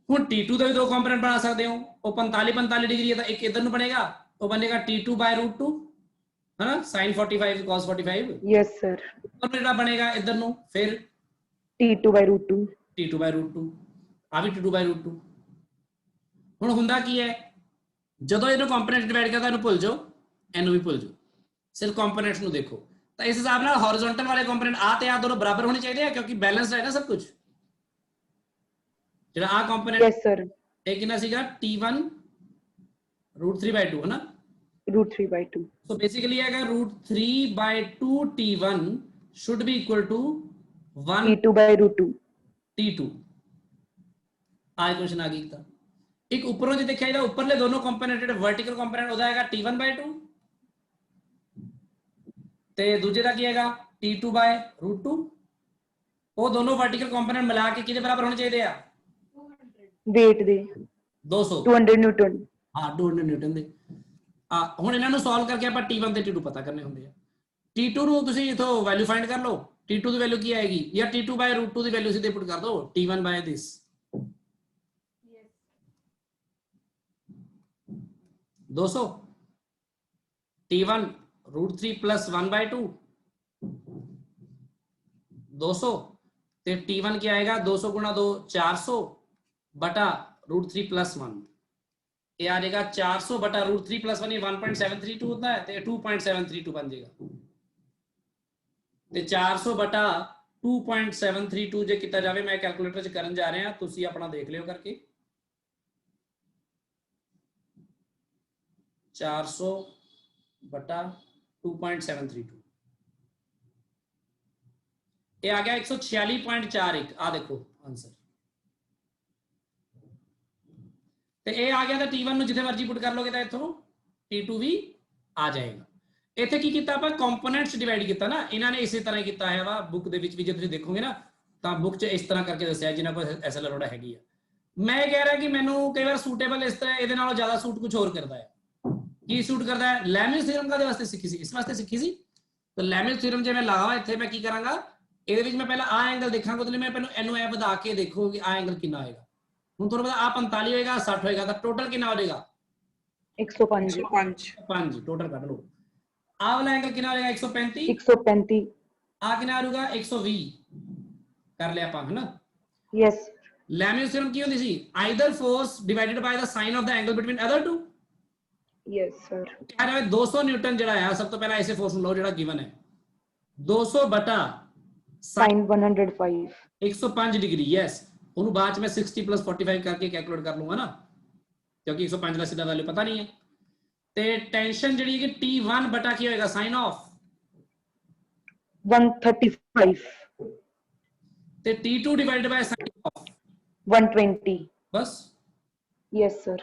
ਹੁਣ T2 ਦੇ ਵੀ ਦੋ ਕੰਪੋਨੈਂਟ ਬਣਾ ਸਕਦੇ ਹੋ ਉਹ 45 ਡਿਗਰੀ ਹੈ ਤਾਂ ਇੱਕ ਇਧਰ ਨੂੰ ਬਣੇਗਾ ਉਹ ਬਣੇਗਾ T2/√2 है ना, sin 45 cos 45 Yes, sir. और ਜਿਹੜਾ ਬਣੇਗਾ ਇਧਰ ਨੂੰ ਫਿਰ T2 by root 2. T2 by root 2 ਆ ਵੀ T2 by root 2। ਹੁਣ ਹੁੰਦਾ ਕੀ ਹੈ, ਜਦੋਂ ਇਹਨੂੰ ਕੰਪੋਨੈਂਟ ਡਿਵਾਈਡ ਕਰਦਾ ਇਹਨੂੰ ਭੁੱਲ ਜਾਓ, ਇਹਨੂੰ ਵੀ ਭੁੱਲ ਜਾਓ, ਸਿਰਫ ਕੰਪੋਨੈਂਟਸ ਨੂੰ ਦੇਖੋ। ਤਾਂ ਇਸ ਹਿਸਾਬ ਨਾਲ ਹੌਰੀਜ਼ੌਂਟਲ ਵਾਲੇ ਕੰਪੋਨੈਂਟ ਆ ਤੇ ਆ ਦੋਨੋਂ ਬਰਾਬਰ ਹੋਣੇ ਚਾਹੀਦੇ ਆ, ਕਿਉਂਕਿ ਬੈਲੈਂਸਡ ਹੈ ਨਾ ਸਭ ਕੁਝ। ਜਿਹੜਾ ਆ ਕੰਪੋਨੈਂਟ Yes, sir. ਇਹ ਕਿੰਨਾ ਸੀਗਾ T1 root 3 by 2 है ना, Root 3 by 2. so basically आएगा root 3 by 2 T1 should be equal to 1 T2 by root 2. T2। आज क्वेश्चन आ गया था। एक ऊपरों जो देखा जाए ऊपरले दोनों कंपोनेंट ਜਿਹੜੇ वर्टिकल कंपोनेंट ਉਹਦਾ ਆਏਗਾ T1 by 2 ਤੇ ਦੂਜੇ ਦਾ ਕੀ ਆਏਗਾ T2 by root 2। ਉਹ ਦੋਨੋਂ वर्टिकल कंपोनेंट ਮਿਲਾ ਕੇ ਕਿਹਦੇ ਬਰਾਬਰ ਹੋਣੇ ਚਾਹੀਦੇ ਆ? Weight ਦੇ 200 200 Newton. ਹਾਂ 200 ਨਿਊਟਨ ਦੇ। ਹੁਣ ਇਹਨਾਂ ਨੂੰ ਸੋਲਵ ਕਰਕੇ ਆਪਾਂ T1 ਤੇ T2 ਪਤਾ ਕਰਨੇ ਹੁੰਦੇ ਆ। T2 ਨੂੰ ਤੁਸੀਂ ਇਥੋਂ ਵੈਲਿਊ ਫਾਈਂਡ ਕਰ ਲਓ, T2 ਦੀ ਵੈਲਿਊ ਕੀ ਆਏਗੀ, ਜਾਂ T2 by root 2 the value ਸਿੱਧੇ ਪੁੱਟ ਕਰ ਦਿਓ T1 by this। 200 T1 root 3 plus 1 by 2 200 ਤੇ T1 ਕੀ ਆਏਗਾ 200 गुणा 2 400 बटा root 3 plus 1। ये आ जाएगा 400 बटा रूट 3 प्लस 1 ये 1.732 होता है तो 2.732 बन जाएगा। ਤੇ 400 बटा 2.732 ਜੇ ਕੀਤਾ ਜਾਵੇ, ਮੈਂ ਕੈਲਕੂਲੇਟਰ 'ਚ ਕਰਨ ਜਾ ਰਿਹਾ, ਤੁਸੀਂ ਆਪਣਾ ਦੇਖ ਲਿਓ ਕਰਕੇ। 400 बटा 2.732 ਇਹ ਆ ਗਿਆ 146.41। ਆ ਦੇਖੋ ਆਨਸਰ, ਤੇ ਇਹ ਆ ਗਿਆ ਤਾਂ T1 ਨੂੰ ਜਿੱਥੇ ਮਰਜ਼ੀ ਪੁੱਟ ਕਰ ਲੋਗੇ ਤਾਂ ਇੱਥੋਂ T2 ਵੀ ਆ ਜਾਏਗਾ। ਇੱਥੇ ਕੀ ਕੀਤਾ ਆਪਾਂ, ਕੰਪੋਨੈਂਟਸ ਡਿਵਾਈਡ ਕੀਤਾ ਨਾ, ਇਹਨਾਂ ਨੇ ਇਸੇ ਤਰ੍ਹਾਂ ਕੀਤਾ ਹੈ ਵਾ ਬੁੱਕ ਦੇ ਵਿੱਚ ਵੀ। ਜੇ ਤੁਸੀਂ ਦੇਖੋਗੇ ਨਾ ਤਾਂ ਬੁੱਕ 'ਚ ਇਸ ਤਰ੍ਹਾਂ ਕਰਕੇ ਦੱਸਿਆ ਜਿਨ੍ਹਾਂ ਕੋਲ ਐਸਐਲ ਅਰੋੜਾ ਹੈਗੀ ਆ। ਮੈਂ ਕਹਿ ਰਿਹਾ ਕਿ ਮੈਨੂੰ ਕਈ ਵਾਰ ਸੂਟੇਬਲ ਇਸ ਤਰ੍ਹਾਂ ਇਹਦੇ ਨਾਲੋਂ ਜ਼ਿਆਦਾ ਸੂਟ ਕੁਝ ਹੋਰ ਕਰਦਾ ਹੈ। ਕੀ ਸੂਟ ਕਰਦਾ ਹੈ? ਲੈਮਿਸ ਥਿਊਰਮ ਕਾਹਦੇ ਵਾਸਤੇ ਸਿੱਖੀ ਸੀ? ਇਸ ਵਾਸਤੇ ਸਿੱਖੀ ਸੀ। ਤਾਂ ਲੈਮਿਸ ਥਿਊਰਮ ਜੇ ਮੈਂ ਲਾਵਾਂ ਇੱਥੇ, ਮੈਂ ਕੀ ਕਰਾਂਗਾ, ਇਹਦੇ ਵਿੱਚ ਮੈਂ ਪਹਿਲਾਂ ਆਹ ਐਂਗਲ ਦੇਖਾਂਗਾ, ਉਹਦੇ ਲਈ ਮੈਂ ਪਹਿਲਾਂ ਇਹਨੂੰ ਐ ਵਧਾ ਕੇ ਦੇਖੋ ਕਿ ਆਹ ਐਂਗਲ ਕਿੰਨਾ ਆਏਗਾ। ਹੁਣ ਤੁਹਾਨੂੰ ਪਤਾ ਆ 45 ਹੋਏਗਾ 60 ਹੋਏਗਾ, ਤਾਂ ਟੋਟਲ ਕਿੰਨਾ ਹੋ ਜਾਏਗਾ 105 5 ਟੋਟਲ ਕੱਢ ਲਓ। ਆਹ ਵਾਲਾ ਐਂਗਲ ਕਿੰਨਾ ਹੋ ਜਾਏਗਾ 135 135 ਆ ਕਿੰਨਾ ਆਊਗਾ 120 ਕਰ ਲਿਆ ਆਪਾਂ, ਹੈ ਨਾ। Yes. ਲੈਮਿਸ ਥਿਊਰਮ ਕੀ ਹੁੰਦੀ ਸੀ? Either force divided by the sine of the angle between other two. Yes, sir. ਕਹਿ ਰਿਹਾ 200 ਨਿਊਟਨ ਜਿਹੜਾ ਆ, ਸਭ ਤੋਂ ਪਹਿਲਾਂ ਇਸੇ ਫੋਰਸ ਨੂੰ ਲਓ ਜਿਹੜਾ ਗਿਵਨ ਹੈ, 200 ਬਟਾ Sin 105. 105 ਡਿਗਰੀ। ਯੈਸ, ਉਹਨੂੰ ਬਾਅਦ ਚ ਮੈਂ 60 plus 45 ਕਰਕੇ ਕੈਲਕੂਲੇਟ ਕਰ ਲੂੰਗਾ ਨਾ, ਕਿਉਂਕਿ 105 ਦਾ ਸਿੱਧਾ ਵੈਲਿਊ ਪਤਾ ਨਹੀਂ ਹੈ। ਤੇ ਟੈਂਸ਼ਨ ਜਿਹੜੀ ਹੈ ਕਿ T1 ਬਟਾ ਕੀ ਹੋਏਗਾ ਸਾਈਨ ਆਫ 135 ਤੇ T2 divided by sine of 120. ਬਸ। Yes, sir.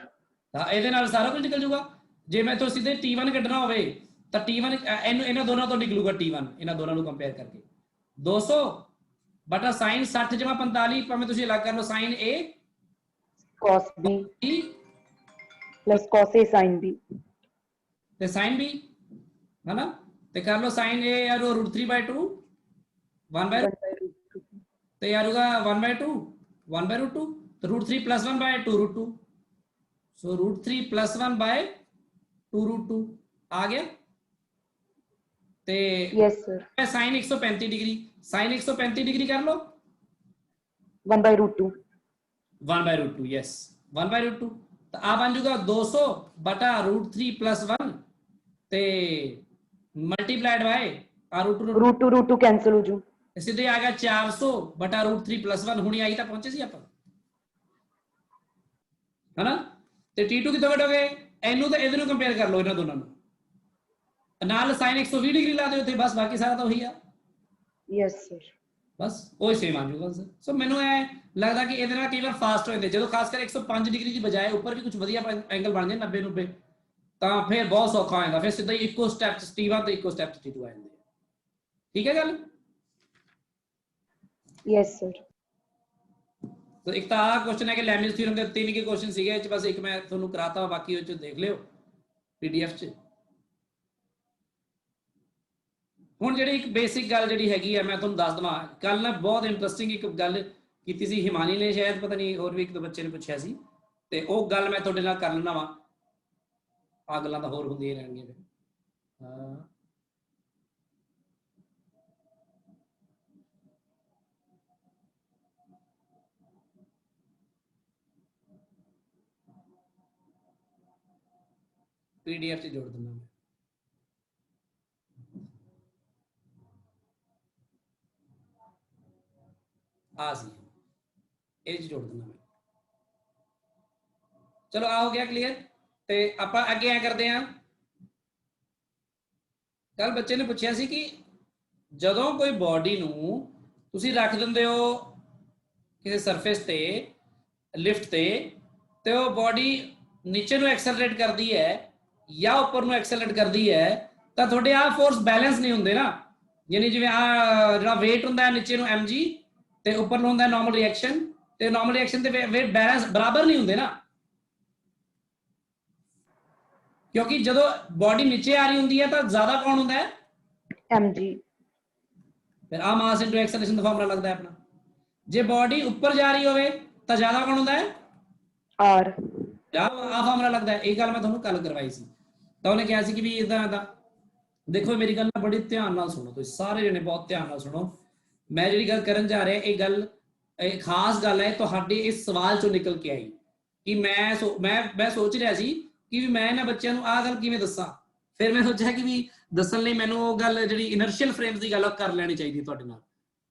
ਤਾਂ ਇਹਦੇ ਨਾਲ ਸਾਰਾ ਕੁਝ ਨਿਕਲ ਜੂਗਾ। ਜੇ ਮੈਂ ਤੋਂ ਸਿੱਧੇ T1 ਕੱਢਣਾ ਹੋਵੇ ਤਾਂ T1 ਇਹਨਾਂ ਦੋਨਾਂ ਤੋਂ ਨਿਕਲੂਗਾ T1, ਇਹਨਾਂ ਦੋਨਾਂ ਨੂੰ ਕੰਪੇਅਰ ਕਰਕੇ 200 ਬਟਾ ਸਾਈਨ 60 ਜਮਾ 45, ਭਾਵੇਂ ਤੁਸੀਂ ਅਲੱਗ ਕਰ ਲਓ, sign A Cos B B plus cos A sin B. ਤੇ ਸਾਈਨ B ਹੈ ਨਾ, ਤੇ ਕਰ ਲਓ ਸਾਈਨ A ਯਾਰ ਉਹ √3 by 2 1 by 1 by root 2. ਤੇ ਯਾਰ ਹੋਗਾ 1 by 2 1 by √2 तो √3 plus 1 by 2 √2, so √3 plus 1 by 2 √2 आ गया। ਤੇ Yes, sir. sin 135 degree, sin 135 degree कर लो 1 by root 2. 1 by √2। Yes 1 by √2 तो आ बन जाएगा 200 बटा √3 plus 1 ਤੇ मल्टीप्लाइड बाय root 2 कैंसिल हो जू, सीधे आ गया 400 बटा √3 plus 1। ਹੁਣੀ ਆਈ ਤਾਂ ਪਹੁੰਚੇ ਸੀ ਆਪਾਂ, है ना। ਤੇ T2 ਕਿੱਥੋਂ ਕੱਢੋਗੇ? ਇਹਨੂੰ ਤਾਂ ਇਹਦੇ ਨੂੰ ਕੰਪੇਅਰ ਕਰ ਲਓ, ਇਹਨਾਂ ਦੋਨਾਂ ਨੂੰ ਨਾਲ sin 120 डिग्री ਲਾ ਦਿਓ ਉੱਥੇ, ਬਸ ਬਾਕੀ ਸਾਰਾ ਤਾਂ ਉਹੀ ਆ। Yes, sir. ਬਸ ਉਹੀ ਸੇਮ ਆ ਜਾਊਗਾ ਸਰ। ਸੋ ਮੈਨੂੰ ਇਹ ਲੱਗਦਾ ਕਿ ਇਹਦੇ ਨਾਲ ਕਈ ਵਾਰ ਫਾਸਟ ਹੋ ਜਾਂਦੇ, ਜਦੋਂ ਖਾਸ ਕਰ 105 ਡਿਗਰੀ ਦੀ ਬਜਾਏ ਉੱਪਰ ਵੀ ਕੁਝ ਵਧੀਆ ਐਂਗਲ ਬਣ ਜਾਏ 90 90, ਤਾਂ ਫਿਰ ਬਹੁਤ ਸੌਖਾ ਹੋ ਜਾਂਦਾ, ਫਿਰ ਸਿੱਧਾ ਹੀ ਇੱਕੋ ਸਟੈਪ ਚ T1 ਤੇ ਇੱਕੋ ਸਟੈਪ ਚ T2 ਆ ਜਾਂਦੇ। ਠੀਕ ਹੈ ਗੱਲ। Yes, sir. तो एक तो आ क्वेश्चन है कि लेमिस थ्योरम के 3 के क्वेश्चन सीगे, बस एक मैं ਤੁਹਾਨੂੰ ਕਰਾਤਾ, ਬਾਕੀ ਉਹ ਚ ਦੇਖ ਲਿਓ PDF ਚ। ਹੁਣ ਜਿਹੜੀ ਇੱਕ ਬੇਸਿਕ ਗੱਲ ਜਿਹੜੀ ਹੈਗੀ ਆ ਮੈਂ ਤੁਹਾਨੂੰ ਦੱਸ ਦਵਾਂ, ਕੱਲ ਨਾ ਬਹੁਤ ਇੰਟਰਸਟਿੰਗ ਇੱਕ ਗੱਲ ਕੀਤੀ ਸੀ ਹਿਮਾਨੀ ਨੇ, ਸ਼ਾਇਦ ਪਤਾ ਨਹੀਂ ਹੋਰ ਵੀ ਇੱਕ ਦੋ ਬੱਚੇ ਨੇ ਪੁੱਛਿਆ ਸੀ, ਤੇ ਉਹ ਗੱਲ ਮੈਂ ਤੁਹਾਡੇ ਨਾਲ ਕਰ ਲੈਣਾ ਵਾ। ਆ ਗੱਲਾਂ ਤਾਂ ਹੋਰ ਹੁੰਦੀਆਂ ਰਹਿਣਗੀਆਂ ਫਿਰ। PDF 'ਚ ਜੋੜ ਦਿੰਦਾ ਮੈਂ। ਆ ਸੀ ਇਹ 'ਚ ਜੋੜ ਦਿੰਦਾ ਮੈਂ। ਚਲੋ ਆ ਹੋ ਗਿਆ ਕਲੀਅਰ। ਤੇ ਆਪਾਂ ਅੱਗੇ ਐ ਕਰਦੇ ਹਾਂ। ਕੱਲ ਬੱਚੇ ਨੇ ਪੁੱਛਿਆ ਸੀ ਕਿ ਜਦੋਂ ਕੋਈ ਬਾਡੀ ਨੂੰ ਤੁਸੀਂ ਰੱਖ ਦਿੰਦੇ ਹੋ ਕਿਸੇ ਸਰਫੇਸ ਤੇ ਲਿਫਟ ਤੇ ਉਹ ਬਾਡੀ ਨੀਚੇ ਨੂੰ ਐਕਸਲਰੇਟ ਕਰਦੀ ਹੈ ਜਾਂ ਉੱਪਰ ਨੂੰ ਐਕਸਲਰੇਟ ਕਰਦੀ ਹੈ ਤਾਂ ਤੁਹਾਡੇ ਆ ਫੋਰਸ ਬੈਲੈਂਸ ਨਹੀਂ ਹੁੰਦੇ ਨਾ। ਯਾਨੀ ਜਿਵੇਂ ਆ ਜਿਹੜਾ weight ਹੁੰਦਾ ਹੈ ਨੀਚੇ ਨੂੰ mg ਤੇ ਉੱਪਰ ਨੂੰ ਹੁੰਦਾ ਨਾਰਮਲ ਰਿਐਕਸ਼ਨ, ਤੇ ਨਾਰਮਲ ਰਿਐਕਸ਼ਨ ਤੇ weight ਬੈਲੈਂਸ ਬਰਾਬਰ ਨਹੀਂ ਹੁੰਦੇ ਨਾ, ਕਿਉਂਕਿ ਜਦੋਂ ਬਾਡੀ ਨੀਚੇ ਆ ਰਹੀ ਹੁੰਦੀ ਹੈ ਤਾਂ ਜ਼ਿਆਦਾ ਕੌਣ ਹੁੰਦਾ ਹੈ? mg। ਫਿਰ ਆ ਮਾਸ ਇਨਟੂ ਐਕਸਲਰੇਸ਼ਨ ਦਾ ਫਾਰਮੂਲਾ ਲੱਗਦਾ ਹੈ ਆਪਣਾ। ਜੇ ਬਾਡੀ ਉੱਪਰ ਜਾ ਰਹੀ ਹੋਵੇ ਤਾਂ ਜ਼ਿਆਦਾ ਕੌਣ ਹੁੰਦਾ ਹੈ? r। ਆ ਫਾਰਮੂਲਾ ਲੱਗਦਾ ਹੈ। ਇਹ ਗੱਲ ਮੈਂ ਤੁਹਾਨੂੰ ਕੱਲ ਕਰਵਾਈ ਸੀ ਤਾਂ ਉਹਨੇ ਕਿਹਾ ਸੀ ਕਿ ਵੀ ਇਦਾਂ ਦਾ। ਦੇਖੋ ਮੇਰੀ ਗੱਲ ਨਾ ਬੜੀ ਧਿਆਨ ਨਾਲ ਸੁਣੋ, ਤੁਸੀਂ ਸਾਰੇ ਜਣੇ ਬਹੁਤ ਧਿਆਨ ਨਾਲ ਸੁਣੋ। ਮੈਂ ਜਿਹੜੀ ਗੱਲ ਕਰਨ ਜਾ ਰਿਹਾ ਇਹ ਗੱਲ ਖਾਸ ਗੱਲ ਹੈ ਤੁਹਾਡੇ ਇਸ ਸਵਾਲ ਚੋਂ ਨਿਕਲ ਕੇ ਆਈ ਕਿ ਮੈਂ ਸੋਚ ਰਿਹਾ ਸੀ ਕਿ ਵੀ ਮੈਂ ਇਹਨਾਂ ਬੱਚਿਆਂ ਨੂੰ ਆਹ ਗੱਲ ਕਿਵੇਂ ਦੱਸਾਂ। ਫਿਰ ਮੈਂ ਸੋਚਿਆ ਕਿ ਵੀ ਦੱਸਣ ਲਈ ਮੈਨੂੰ ਉਹ ਗੱਲ ਜਿਹੜੀ ਇਨਰਸ਼ੀਅਲ ਫਰੇਮਸ ਦੀ ਗੱਲ ਕਰ ਲੈਣੀ ਚਾਹੀਦੀ ਤੁਹਾਡੇ ਨਾਲ,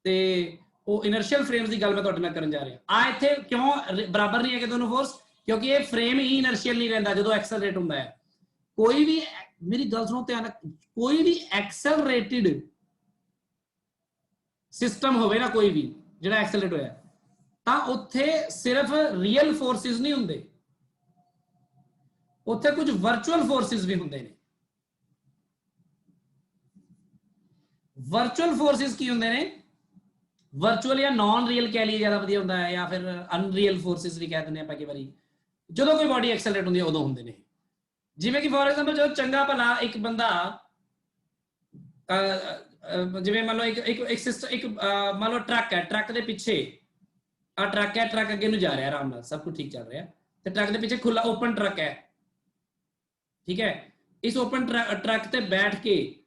ਤੇ ਉਹ ਇਨਰਸ਼ੀਅਲ ਫਰੇਮਸ ਦੀ ਗੱਲ ਮੈਂ ਤੁਹਾਡੇ ਨਾਲ ਕਰਨ ਜਾ ਰਿਹਾ। ਆ ਇੱਥੇ ਕਿਉਂ ਬਰਾਬਰ ਨਹੀਂ ਹੈ ਕਿ ਦੋਨੋਂ ਫੋਰਸ? ਕਿਉਂਕਿ ਇਹ ਫਰੇਮ ਹੀ ਇਨਰਸ਼ੀਅਲ ਨਹੀਂ ਰਹਿੰਦਾ ਜਦੋਂ ਐਕਸਲਰੇਟ ਹੁੰਦਾ ਹੈ। ਕੋਈ ਵੀ, ਮੇਰੀ ਗੱਲ ਸੁਣੋ ਧਿਆਨ ਨਾਲ, ਕੋਈ ਵੀ ਐਕਸਲਰੇਟਿਡ ਸਿਸਟਮ ਹੋਵੇ ਨਾ, ਕੋਈ ਵੀ ਜਿਹੜਾ ਐਕਸਲਰੇਟ ਹੋਇਆ, ਤਾਂ ਉੱਥੇ ਸਿਰਫ ਰੀਅਲ ਫੋਰਸਿਸ ਨਹੀਂ ਹੁੰਦੇ, ਉੱਥੇ ਕੁਝ ਵਰਚੁਅਲ ਫੋਰਸਿਸ ਵੀ ਹੁੰਦੇ ਨੇ। ਵਰਚੁਅਲ ਫੋਰਸਿਸ ਕੀ ਹੁੰਦੇ ਨੇ? ਵਰਚੁਅਲ ਜਾਂ ਨਾਨ ਰੀਅਲ ਕਹਿ ਲਈਏ ਜ਼ਿਆਦਾ ਵਧੀਆ ਹੁੰਦਾ ਹੈ, ਜਾਂ ਫਿਰ ਅਨਰੀਅਲ ਫੋਰਸਿਸ ਵੀ ਕਹਿ ਦਿੰਦੇ ਆਪਾਂ ਕਈ ਵਾਰੀ। ਜਦੋਂ ਕੋਈ ਬਾਡੀ ਐਕਸਲਰੇਟ ਹੁੰਦੀ ਹੈ ਉਦੋਂ ਹੁੰਦੇ ਨੇ। ਜਿਵੇਂ ਕਿ ਫੋਰ ਐਗਜ਼ਾਮਪਲ ਜਦੋਂ ਚੰਗਾ ਭਲਾ ਇੱਕ ਬੰਦਾ ਜਿਵੇਂ ਮੰਨ ਲਓ ਇੱਕ ਸਿਸਟਮ, ਇੱਕ ਮੰਨ ਲਓ ਟਰੱਕ ਹੈ, ਟਰੱਕ ਦੇ ਪਿੱਛੇ ਆ ਟਰੱਕ ਹੈ, ਟਰੱਕ ਅੱਗੇ ਨੂੰ ਜਾ ਰਿਹਾ ਆਰਾਮ ਨਾਲ, ਸਭ ਕੁਝ ਠੀਕ ਚੱਲ ਰਿਹਾ, ਤੇ ਟਰੱਕ ਦੇ ਪਿੱਛੇ ਖੁੱਲਾ ਓਪਨ ਟਰੱਕ ਹੈ, ਠੀਕ ਹੈ। ਇਸ ਓਪਨ ਟਰੱਕ ਤੇ ਬੈਠ ਕੇ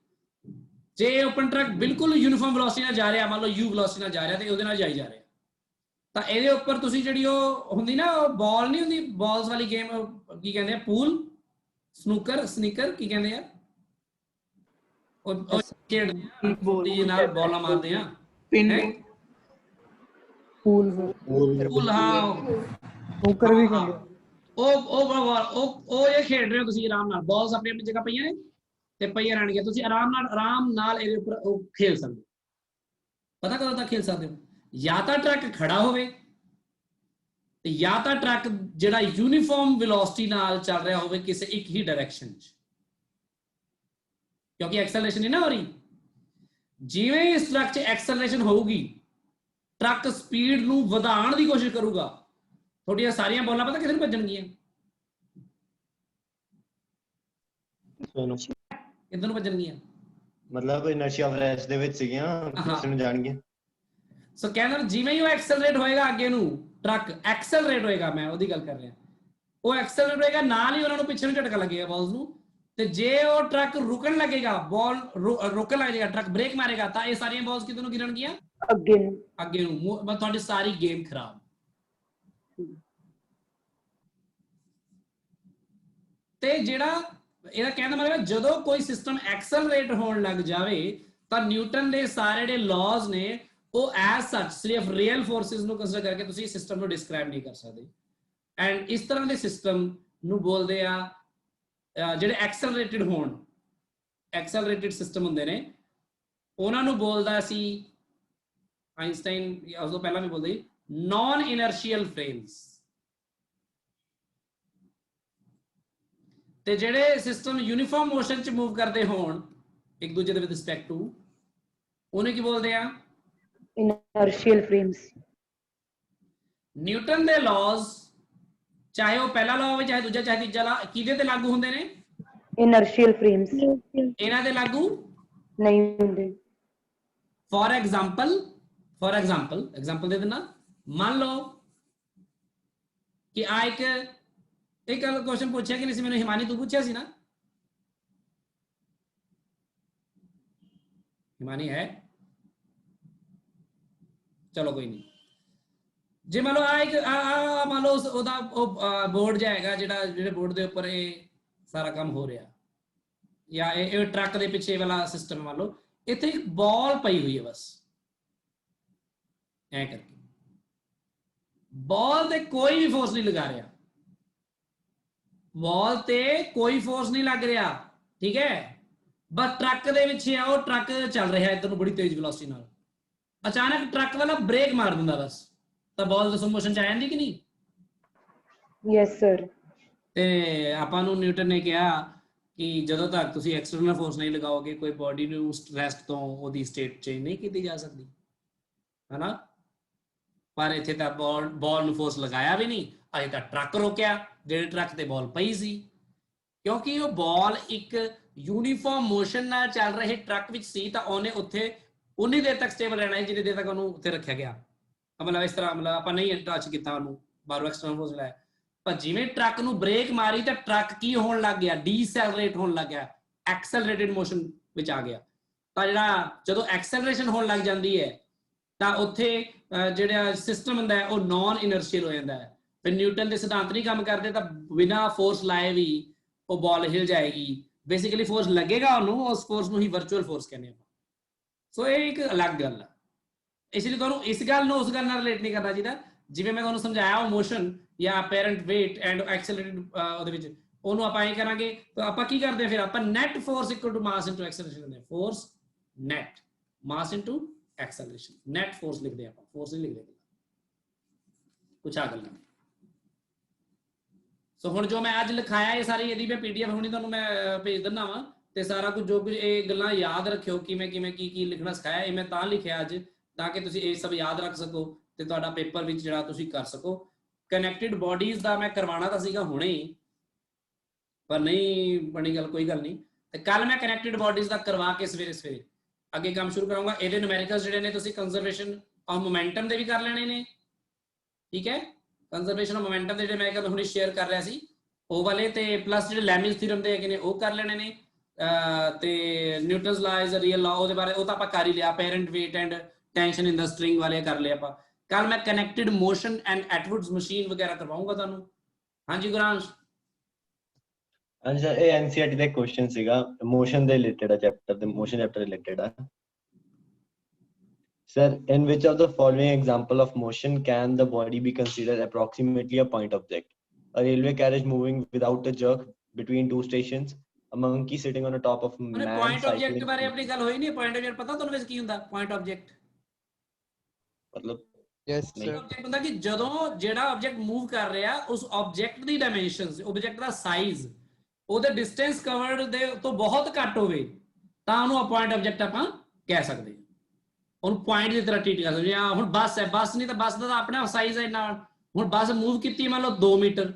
ਜੇ ਓਪਨ ਟਰੱਕ ਬਿਲਕੁਲ ਯੂਨੀਫਾਰਮ ਵੈਲੋਸਿਟੀ ਨਾਲ ਜਾ ਰਿਹਾ, ਮੰਨ ਲਓ u ਵੈਲੋਸਿਟੀ ਨਾਲ ਜਾ ਰਿਹਾ ਤੇ ਉਹਦੇ ਨਾਲ ਜਾਈ ਜਾ ਰਿਹਾ, ਤਾਂ ਇਹਦੇ ਉੱਪਰ ਤੁਸੀਂ ਜਿਹੜੀ ਉਹ ਹੁੰਦੀ ਨਾ ਬਾਲ ਨਹੀਂ ਹੁੰਦੀ, ਬਾਲਸ ਵਾਲੀ ਗੇਮ ਕੀ ਕਹਿੰਦੇ ਆ, ਪੂਲ, ਸਨੀਕਰ ਕੀ ਕਹਿੰਦੇ ਆ, ਉਹ ਖੇਡਦੇ ਨਾਲ ਬਾਲਾਂ ਮਾਰਦੇ ਆ, ਪੂਲ, ਹਾਂ ਸਨੂਕਰ ਵੀ ਕਹਿੰਦੇ। ਉਹ ਇਹ ਖੇਡ ਰਹੇ ਹੋ ਤੁਸੀਂ ਆਰਾਮ ਨਾਲ, ਬਾਲਸ ਆਪਣੀ ਆਪਣੀ ਜਗ੍ਹਾ ਪਈਆਂ ਨੇ ਤੇ ਪਈਆਂ ਰਹਿਣਗੀਆਂ, ਤੁਸੀਂ ਆਰਾਮ ਨਾਲ ਇਹਦੇ ਉੱਪਰ ਉਹ ਖੇਡ ਸਕਦੇ ਹੋ। ਪਤਾ ਕਦੋਂ ਤੱਕ ਖੇਡ ਸਕਦੇ ਹੋ? ਜਾਂ ਤਾਂ ਟਰੱਕ ਖੜਾ ਹੋਵੇ ਤੇ ਜਾਂ ਤਾਂ ਟਰੱਕ ਜਿਹੜਾ ਯੂਨੀਫਾਰਮ ਵੈਲੋਸਿਟੀ ਨਾਲ ਚੱਲ ਰਿਹਾ ਹੋਵੇ ਕਿਸੇ ਇੱਕ ਹੀ ਡਾਇਰੈਕਸ਼ਨ 'ਚ, ਕਿਉਂਕਿ ਐਕਸਲਰੇਸ਼ਨ ਨਹੀਂ ਨਾ ਹੋ ਰਹੀ। ਜਿਵੇਂ ਇਸ ਟਰੱਕ 'ਚ ਐਕਸਲਰੇਸ਼ਨ ਹੋਊਗੀ, ਟਰੱਕ ਸਪੀਡ ਨੂੰ ਵਧਾਉਣ ਦੀ ਕੋਸ਼ਿਸ਼ ਕਰੂਗਾ, ਤੁਹਾਡੀਆਂ ਸਾਰੀਆਂ ਬੋਲਾਂ ਪਤਾ ਕਿੱਥੇ ਨੂੰ ਭੱਜਣਗੀਆਂ? ਕਿੱਧਰ ਨੂੰ ਭੱਜਣਗੀਆਂ? ਮਤਲਬ ਇਨਰਸ਼ੀਆ ਰੇਸ ਦੇ ਵਿੱਚ ਸੀਗੀਆਂ, ਕਿਸੇ ਨੂੰ ਜਾਣਗੀਆਂ। ਸੋ ਕਹਿੰਦਾ ਜਿਵੇਂ ਹੀ ਉਹ ਐਕਸਲਰੇਟ ਹੋਏਗਾ ਅੱਗੇ ਨੂੰ, ਟਰੱਕ ਐਕਸਲਰੇਟ ਹੋਏਗਾ, ਮੈਂ ਉਹਦੀ ਗੱਲ ਕਰ ਰਿਹਾ, ਉਹ ਐਕਸਲਰੇਟ ਹੋਏਗਾ, ਨਾਲ ਹੀ ਉਹਨਾਂ ਨੂੰ ਪਿੱਛੇ ਨੂੰ ਝਟਕਾ ਲੱਗੇਗਾ ਬਾਲਸ ਨੂੰ, ਤੇ ਜੇ ਉਹ ਟਰੱਕ ਰੁਕਣ ਲੱਗੇਗਾ, ਬਾਲ ਰੁਕਣ ਲੱਗ ਜਾਏਗਾ, ਟਰੱਕ ਬ੍ਰੇਕ ਮਾਰੇਗਾ, ਤਾਂ ਇਹ ਸਾਰੀਆਂ ਬਾਲਸ ਕਿੱਧਰ ਨੂੰ ਗਿਰਨਗੀਆਂ? ਅੱਗੇ ਨੂੰ। ਬਸ ਤੁਹਾਡੀ ਸਾਰੀ ਗੇਮ ਖਰਾਬ। ਤੇ ਜਿਹੜਾ ਇਹਦਾ ਕਹਿੰਦਾ ਮਤਲਬ ਜਦੋਂ ਕੋਈ ਸਿਸਟਮ ਐਕਸਲਰੇਟ ਹੋਣ ਲੱਗ ਜਾਵੇ ਤਾਂ ਨਿਊਟਨ ਦੇ ਸਾਰੇ ਜਿਹੜੇ ਲਾਜ਼ ਨੇ ਉਹ ਐਜ਼ ਸੱਚ ਸਿਰਫ ਰੀਅਲ ਫੋਰਸਿਸ ਨੂੰ ਕੰਸੀਡਰ ਕਰਕੇ ਤੁਸੀਂ ਸਿਸਟਮ ਨੂੰ ਡਿਸਕ੍ਰਾਈਬ ਨਹੀਂ ਕਰ ਸਕਦੇ। ਐਂਡ ਇਸ ਤਰ੍ਹਾਂ ਦੇ ਸਿਸਟਮ ਨੂੰ ਬੋਲਦੇ ਆ ਜਿਹੜੇ ਐਕਸਲਰੇਟਿਡ ਹੋਣ, ਐਕਸਲਰੇਟਿਡ ਸਿਸਟਮ ਹੁੰਦੇ ਨੇ, ਉਹਨਾਂ ਨੂੰ ਬੋਲਦਾ ਸੀ ਆਇਨਸਟਾਈਨ, ਉਸ ਤੋਂ ਪਹਿਲਾਂ ਵੀ ਬੋਲਦੇ ਨਾਨ ਇਨਰਸ਼ੀਅਲ ਫਰੇਮਸ। ਤੇ ਜਿਹੜੇ ਸਿਸਟਮ ਯੂਨੀਫਾਰਮ ਮੋਸ਼ਨ ਚ ਮੂਵ ਕਰਦੇ ਹੋਣ ਇੱਕ ਦੂਜੇ ਦੇ ਵਿਦ ਰਿਸਪੈਕਟ ਟੂ, ਉਹਨੇ ਕੀ ਬੋਲਦੇ ਆ? Inertial frames. ਨਿਊਟਨ ਦੇ ਲਾਜ਼, ਚਾਹੇ ਉਹ ਪਹਿਲਾ ਲਾ ਹੋਵੇ, ਚਾਹੇ ਦੂਜਾ, ਚਾਹੇ ਤੀਜਾ ਲਾ, ਕਿਹਦੇ ਤੇ ਲਾਗੂ ਹੁੰਦੇ ਨੇ? Inertial frames. ਇਹਨਾਂ ਦੇ ਲਾਗੂ ਨਹੀਂ ਹੁੰਦੇ। ਫॉर ਐਗਜ਼ਾਮਪਲ ਦੇ ਦੇਣਾ, ਮੰਨ ਲਓ ਕਿ ਆ ਇੱਕ ਕੁਐਸਚਨ ਪੁੱਛਿਆ ਕਿ ਨਹੀਂ ਸੀ ਮੈਨੂੰ, ਹਿਮਾਨੀ ਤੂੰ ਪੁੱਛਿਆ ਸੀ ਨਾ? ਹਿਮਾਨੀ ਹੈ? ਚਲੋ ਕੋਈ ਨਹੀਂ। ਜੇ ਮੰਨ ਲਓ ਆ ਮੰਨ ਲਓ ਉਹਦਾ ਬੋਰਡ ਜਾਏਗਾ ਜਿਹੜੇ ਬੋਰਡ ਦੇ ਉੱਪਰ ਇਹ ਸਾਰਾ ਕੰਮ ਹੋ ਰਿਹਾ, ਜਾਂ ਇਹ ਟਰੱਕ ਦੇ ਪਿੱਛੇ ਵਾਲਾ ਸਿਸਟਮ ਮੰਨ ਲਓ, ਇੱਥੇ ਇੱਕ ਬਾਲ ਪਈ ਹੋਈ ਹੈ ਬਸ ਐ ਕਰਕੇ, ਬਾਲ ਤੇ ਕੋਈ ਵੀ ਫੋਰਸ ਨਹੀਂ ਲਗਾ ਰਿਹਾ, ਬਾਲ ਤੇ ਕੋਈ ਫੋਰਸ ਨਹੀਂ ਲੱਗ ਰਿਹਾ, ਠੀਕ ਹੈ, ਬਸ ਟਰੱਕ ਦੇ ਵਿੱਚ ਆ, ਉਹ ਟਰੱਕ ਚੱਲ ਰਿਹਾ ਇੱਧਰ ਨੂੰ ਬੜੀ ਤੇਜ਼ ਵੈਲੋਸਿਟੀ ਨਾਲ, ਅਚਾਨਕ ਟਰੱਕ ਵਾਲਾ ਬ੍ਰੇਕ ਮਾਰ ਦਿੰਦਾ ਬਸ, ਤਾਂ ਬਾਲ ਦੱਸੋ ਮੋਸ਼ਨ ਚ ਆ ਜਾਂਦੀ ਕਿ ਨਹੀਂ? Yes, sir. ਤੇ ਆਪਾਂ ਨੂੰ ਨਿਊਟਨ ਨੇ ਕਿਹਾ ਕਿ ਜਦੋਂ ਤੱਕ ਤੁਸੀਂ ਐਕਸਟਰਨਲ ਫੋਰਸ ਨਹੀਂ ਲਗਾਓਗੇ ਕੋਈ ਬੋਡੀ ਨੂੰ ਰੈਸਟ ਤੋਂ ਉਹਦੀ ਸਟੇਟ ਚੇਂਜ ਨਹੀਂ ਕੀਤੀ ਜਾ ਸਕਦੀ, ਹੈਨਾ। ਪਰ ਇੱਥੇ ਤਾਂ ਬਾਲ ਨੂੰ ਫੋਰਸ ਲਗਾਇਆ ਵੀ ਨਹੀਂ, ਅਜੇ ਤਾਂ ਟਰੱਕ ਰੋਕਿਆ ਜਿਹੜੇ ਟਰੱਕ ਤੇ ਬਾਲ ਪਈ ਸੀ, ਕਿਉਂਕਿ ਉਹ ਬਾਲ ਇੱਕ ਯੂਨੀਫਾਰਮ ਮੋਸ਼ਨ ਨਾਲ ਚੱਲ ਰਹੇ ਟਰੱਕ ਵਿੱਚ ਸੀ, ਤਾਂ ਉਹਨੇ ਉੱਥੇ ਉਨੀ ਦੇਰ ਤੱਕ ਸਟੇਬਲ ਰਹਿਣਾ ਹੈ ਜਿੰਨੀ ਦੇਰ ਤੱਕ ਉਹਨੂੰ ਉੱਥੇ ਰੱਖਿਆ ਗਿਆ। ਮਤਲਬ ਇਸ ਤਰ੍ਹਾਂ ਮਤਲਬ ਆਪਾਂ ਨਹੀਂ ਟੱਚ ਕੀਤਾ ਉਹਨੂੰ, ਬਾਹਰੋਂ ਐਕਸਟਰਨਲ ਫੋਰਸ ਲਾਇਆ, ਪਰ ਜਿਵੇਂ ਟਰੱਕ ਨੂੰ ਬ੍ਰੇਕ ਮਾਰੀ ਤਾਂ ਟਰੱਕ ਕੀ ਹੋਣ ਲੱਗ ਗਿਆ, ਡੀਸੈਲਰੇਟ ਹੋਣ ਲੱਗ ਗਿਆ, ਐਕਸਲਰੇਟਿਡ ਮੋਸ਼ਨ ਵਿੱਚ ਆ ਗਿਆ। ਤਾਂ ਜਿਹੜਾ ਜਦੋਂ ਐਕਸਲਰੇਸ਼ਨ ਹੋਣ ਲੱਗ ਜਾਂਦੀ ਹੈ ਤਾਂ ਉੱਥੇ ਜਿਹੜਾ ਸਿਸਟਮ ਹੁੰਦਾ ਹੈ ਉਹ ਨਾਨ ਇਨਰਸ਼ੀਅਲ ਹੋ ਜਾਂਦਾ ਹੈ। ਫਿਰ ਨਿਊਟਨ ਦੇ ਸਿਧਾਂਤ ਨਹੀਂ ਕੰਮ ਕਰਦੇ ਤਾਂ ਬਿਨਾਂ ਫੋਰਸ ਲਾਏ ਵੀ ਉਹ ਬਾਲ ਹਿਲ ਜਾਏਗੀ, ਬੇਸਿਕਲੀ ਫੋਰਸ ਲੱਗੇਗਾ ਉਹਨੂੰ, ਉਸ ਫੋਰਸ ਨੂੰ ਹੀ ਵਰਚੁਅਲ ਫੋਰਸ ਕਹਿੰਦੇ ਆਪਾਂ। ਸੋ ਇਹ ਇੱਕ ਅਲੱਗ ਗੱਲ ਹੈ, ਇਸ ਲਈ ਤੁਹਾਨੂੰ ਇਸ ਗੱਲ ਨੂੰ ਉਸ ਗੱਲ ਨਾਲ ਰਿਲੇਟ ਨਹੀਂ ਕਰਨਾ ਚਾਹੀਦਾ। ਜਿਵੇਂ ਮੈਂ ਤੁਹਾਨੂੰ ਸਮਝਾਇਆ ਉਹ ਮੋਸ਼ਨ ਜਾਂ apparent weight ਐਂਡ ਐਕਸਲਰੇਟਿਡ ਉਹਦੇ ਵਿੱਚ ਉਹਨੂੰ ਆਪਾਂ ਇਹ ਕਰਾਂਗੇ, ਤਾਂ ਆਪਾਂ ਕੀ ਕਰਦੇ ਹਾਂ ਫਿਰ ਆਪਾਂ net force equal to mass into acceleration ਲਿਖਦੇ ਹਾਂ, force net mass into acceleration, net force ਲਿਖਦੇ ਆਪਾਂ, force ਨਹੀਂ ਲਿਖਦੇ ਕੁਛ ਆ ਗੱਲਾਂ। ਸੋ ਹੁਣ ਜੋ ਮੈਂ ਅੱਜ ਲਿਖਾਇਆ ਇਹ ਸਾਰੀ ਇਹਦੀ ਮੈਂ PDF ਹੁਣੀ ਤੁਹਾਨੂੰ ਮੈਂ ਭੇਜ ਦਿੰਦਾ ਵਾਂ, ਤੇ ਸਾਰਾ ਕੁਝ ਜੋ ਕੁਝ ਇਹ ਗੱਲਾਂ ਯਾਦ ਰੱਖਿਓ ਕਿਵੇਂ ਕੀ ਲਿਖਣਾ ਸਿਖਾਇਆ, ਇਹ ਮੈਂ ਤਾਂ ਲਿਖਿਆ ਅੱਜ ਤਾਂ ਕਿ ਤੁਸੀਂ ਇਹ ਸਭ ਯਾਦ ਰੱਖ ਸਕੋ ਤੇ ਤੁਹਾਡਾ ਪੇਪਰ ਵਿੱਚ ਜਿਹੜਾ ਤੁਸੀਂ ਕਰ ਸਕੋ। ਕਨੈਕਟਿਡ ਬੋਡੀਜ਼ ਦਾ ਮੈਂ ਕਰਵਾਉਣਾ ਤਾਂ ਸੀਗਾ ਹੁਣੇ ਹੀ, ਪਰ ਨਹੀਂ ਬਣੀ ਗੱਲ, ਕੋਈ ਗੱਲ ਨਹੀਂ, ਤੇ ਕੱਲ ਮੈਂ ਕਨੈਕਟਿਡ ਬੋਡੀਜ਼ ਦਾ ਕਰਵਾ ਕੇ ਸਵੇਰੇ ਅੱਗੇ ਕੰਮ ਸ਼ੁਰੂ ਕਰਾਂਗਾ। ਇਹਦੇ ਨੂਮੈਰੀਕਲਸ ਜਿਹੜੇ ਨੇ ਤੁਸੀਂ ਕੰਜ਼ਰਵੇਸ਼ਨ ਆਫ ਮੋਮੈਂਟਮ ਦੇ ਵੀ ਕਰ ਲੈਣੇ ਨੇ, ਠੀਕ ਹੈ, ਕੰਜ਼ਰਵੇਸ਼ਨ ਆਫ ਮੋਮੈਂਟਮ ਦੇ ਜਿਹੜੇ ਮੈਂ ਕੱਲ ਹੁਣੇ ਸ਼ੇਅਰ ਕਰ ਰਿਹਾ ਸੀ ਉਹ ਵਾਲੇ, ਤੇ ਪਲੱਸ ਜਿਹੜੇ ਲੈਮਿਸ ਥਿਊਰਮ ਦੇ ਹੈਗੇ ਨੇ ਉਹ ਕਰ ਲੈਣੇ ਨੇ, ਤੇ ਨਿਊਟਨਸ ਲਾ ਇਜ਼ ਅ ਰੀਅਲ ਲਾ ਉਹਦੇ ਬਾਰੇ ਉਹ ਤਾਂ ਆਪਾਂ ਕਰ ਹੀ ਲਿਆ, apparent weight and tension in the string ਵਾਲੇ ਕਰ ਲਿਆ ਆਪਾਂ। ਕੱਲ ਮੈਂ ਕਨੈਕਟਿਡ ਮੋਸ਼ਨ ਐਂਡ ਐਟਵੁਡਸ ਮਸ਼ੀਨ ਵਗੈਰਾ ਕਰਵਾਉਂਗਾ ਤੁਹਾਨੂੰ। ਹਾਂਜੀ ਗੁਰਾਂਸ਼। ਹਾਂਜੀ ਸਰ, ਇਹ NCERT ਦਾ ਕੁਐਸਚਨ ਸੀਗਾ, ਮੋਸ਼ਨ ਦੇ ਰਿਲੇਟਡ ਆ, ਚੈਪਟਰ ਦੇ ਮੋਸ਼ਨ ਚੈਪਟਰ ਰਿਲੇਟਡ ਆ। Sir, in which of the following example of motion can the body be considered approximately a point object? A railway carriage moving without a jerk between two stations, a monkey sitting on the top of a man point object cycling. ਬਾਰੇ ਆਪਣੀ ਗੱਲ ਹੋਈ ਨਹੀਂ, point object ਪਤਾ ਤੁਹਾਨੂੰ ਵੈਸੇ ਕੀ ਹੁੰਦਾ? point object ਮਤਲਬ ਯੈਸ ਸਰ, ਆਬਜੈਕਟ ਹੁੰਦਾ ਕਿ ਜਦੋਂ ਜਿਹੜਾ ਆਬਜੈਕਟ ਮੂਵ ਕਰ ਰਿਹਾ ਉਸ ਆਬਜੈਕਟ ਦੀ ਡਾਈਮੈਂਸ਼ਨਸ, ਆਬਜੈਕਟ ਦਾ ਸਾਈਜ਼ ਉਹਦੇ ਡਿਸਟੈਂਸ ਕਵਰਡ ਦੇ ਤੋਂ ਬਹੁਤ ਘੱਟ ਹੋਵੇ ਤਾਂ ਉਹਨੂੰ ਪੁਆਇੰਟ ਆਬਜੈਕਟ ਆਪਾਂ ਕਹਿ ਸਕਦੇ ਹਾਂ, ਉਹਨੂੰ ਪੁਆਇੰਟ ਦੀ ਤਰ੍ਹਾਂ ਟ੍ਰੀਟ ਕਰ ਸਕਦੇ ਹਾਂ। ਹੁਣ ਬੱਸ ਹੈ, ਬੱਸ ਨਹੀਂ ਤਾਂ ਬੱਸ ਦਾ ਆਪਣਾ ਸਾਈਜ਼ ਹੈ ਇੰਨਾ, ਹੁਣ ਬੱਸ ਮੂਵ ਕੀਤੀ ਮੰਨ ਲਓ 2 ਮੀਟਰ,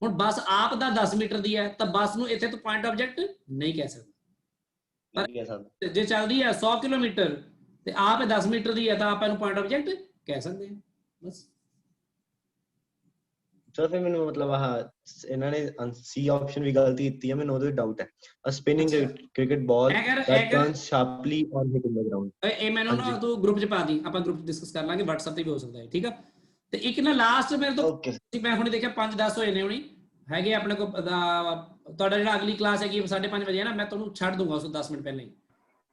ਹੁਣ ਬੱਸ ਆਪ ਦਾ 10 ਮੀਟਰ ਦੀ ਹੈ ਤਾਂ ਬੱਸ ਨੂੰ ਇੱਥੇ ਤੋਂ ਪੁਆਇੰਟ ਆਬਜੈਕਟ ਨਹੀਂ ਕਹਿ ਸਕਦੇ। ਜੇ ਚੱਲਦੀ ਹੈ 100 ਕਿਲੋਮੀਟਰ ਤੇ ਆਪ 10 ਮੀਟਰ ਦੀ ਹੈ ਤਾਂ ਆਪਾਂ ਇਹਨੂੰ ਪੁਆਇੰਟ ਆਬਜੈਕਟ ਕਹਿ ਸਕਦੇ ਹਾਂ ਬਸ। ਸਰ ਫਿਰ ਮੈਨੂੰ ਮਤਲਬ ਆਹ ਇਹਨਾਂ ਨੇ ਸੀ ਆਪਸ਼ਨ ਵੀ ਗਲਤੀ ਕੀਤੀ ਹੈ, ਮੈਨੂੰ ਉਹਦੇ ਡਾਊਟ ਹੈ। A spinning cricket ball that turns sharply on hitting the ground। ਇਹ ਮੈਨੂੰ ਨਾ ਤੂੰ ਗਰੁੱਪ 'ਚ ਪਾ ਦੀ, ਆਪਾਂ ਗਰੁੱਪ 'ਚ ਡਿਸਕਸ ਕਰ ਲਾਂਗੇ, WhatsApp ਤੇ ਵੀ ਹੋ ਸਕਦਾ ਹੈ, ਠੀਕ ਆ। ਤੇ ਇੱਕ ਨਾ ਲਾਸਟ ਮੇਰੇ ਤੋਂ ਮੈਂ ਹੁਣੇ ਦੇਖਿਆ 5-10 ਹੋਏ ਨੇ ਹੁਣੀ ਹੈਗੇ ਆਪਣੇ ਕੋਲ। ਤੁਹਾਡਾ ਜਿਹੜਾ ਅਗਲੀ ਕਲਾਸ ਹੈਗੀ 5:30 ਵਜੇ ਨਾ, ਮੈਂ ਤੁਹਾਨੂੰ ਛੱਡ ਦੂੰਗਾ ਉਸ ਤੋਂ 10 ਮਿੰਟ ਪਹਿਲਾਂ ਹੀ।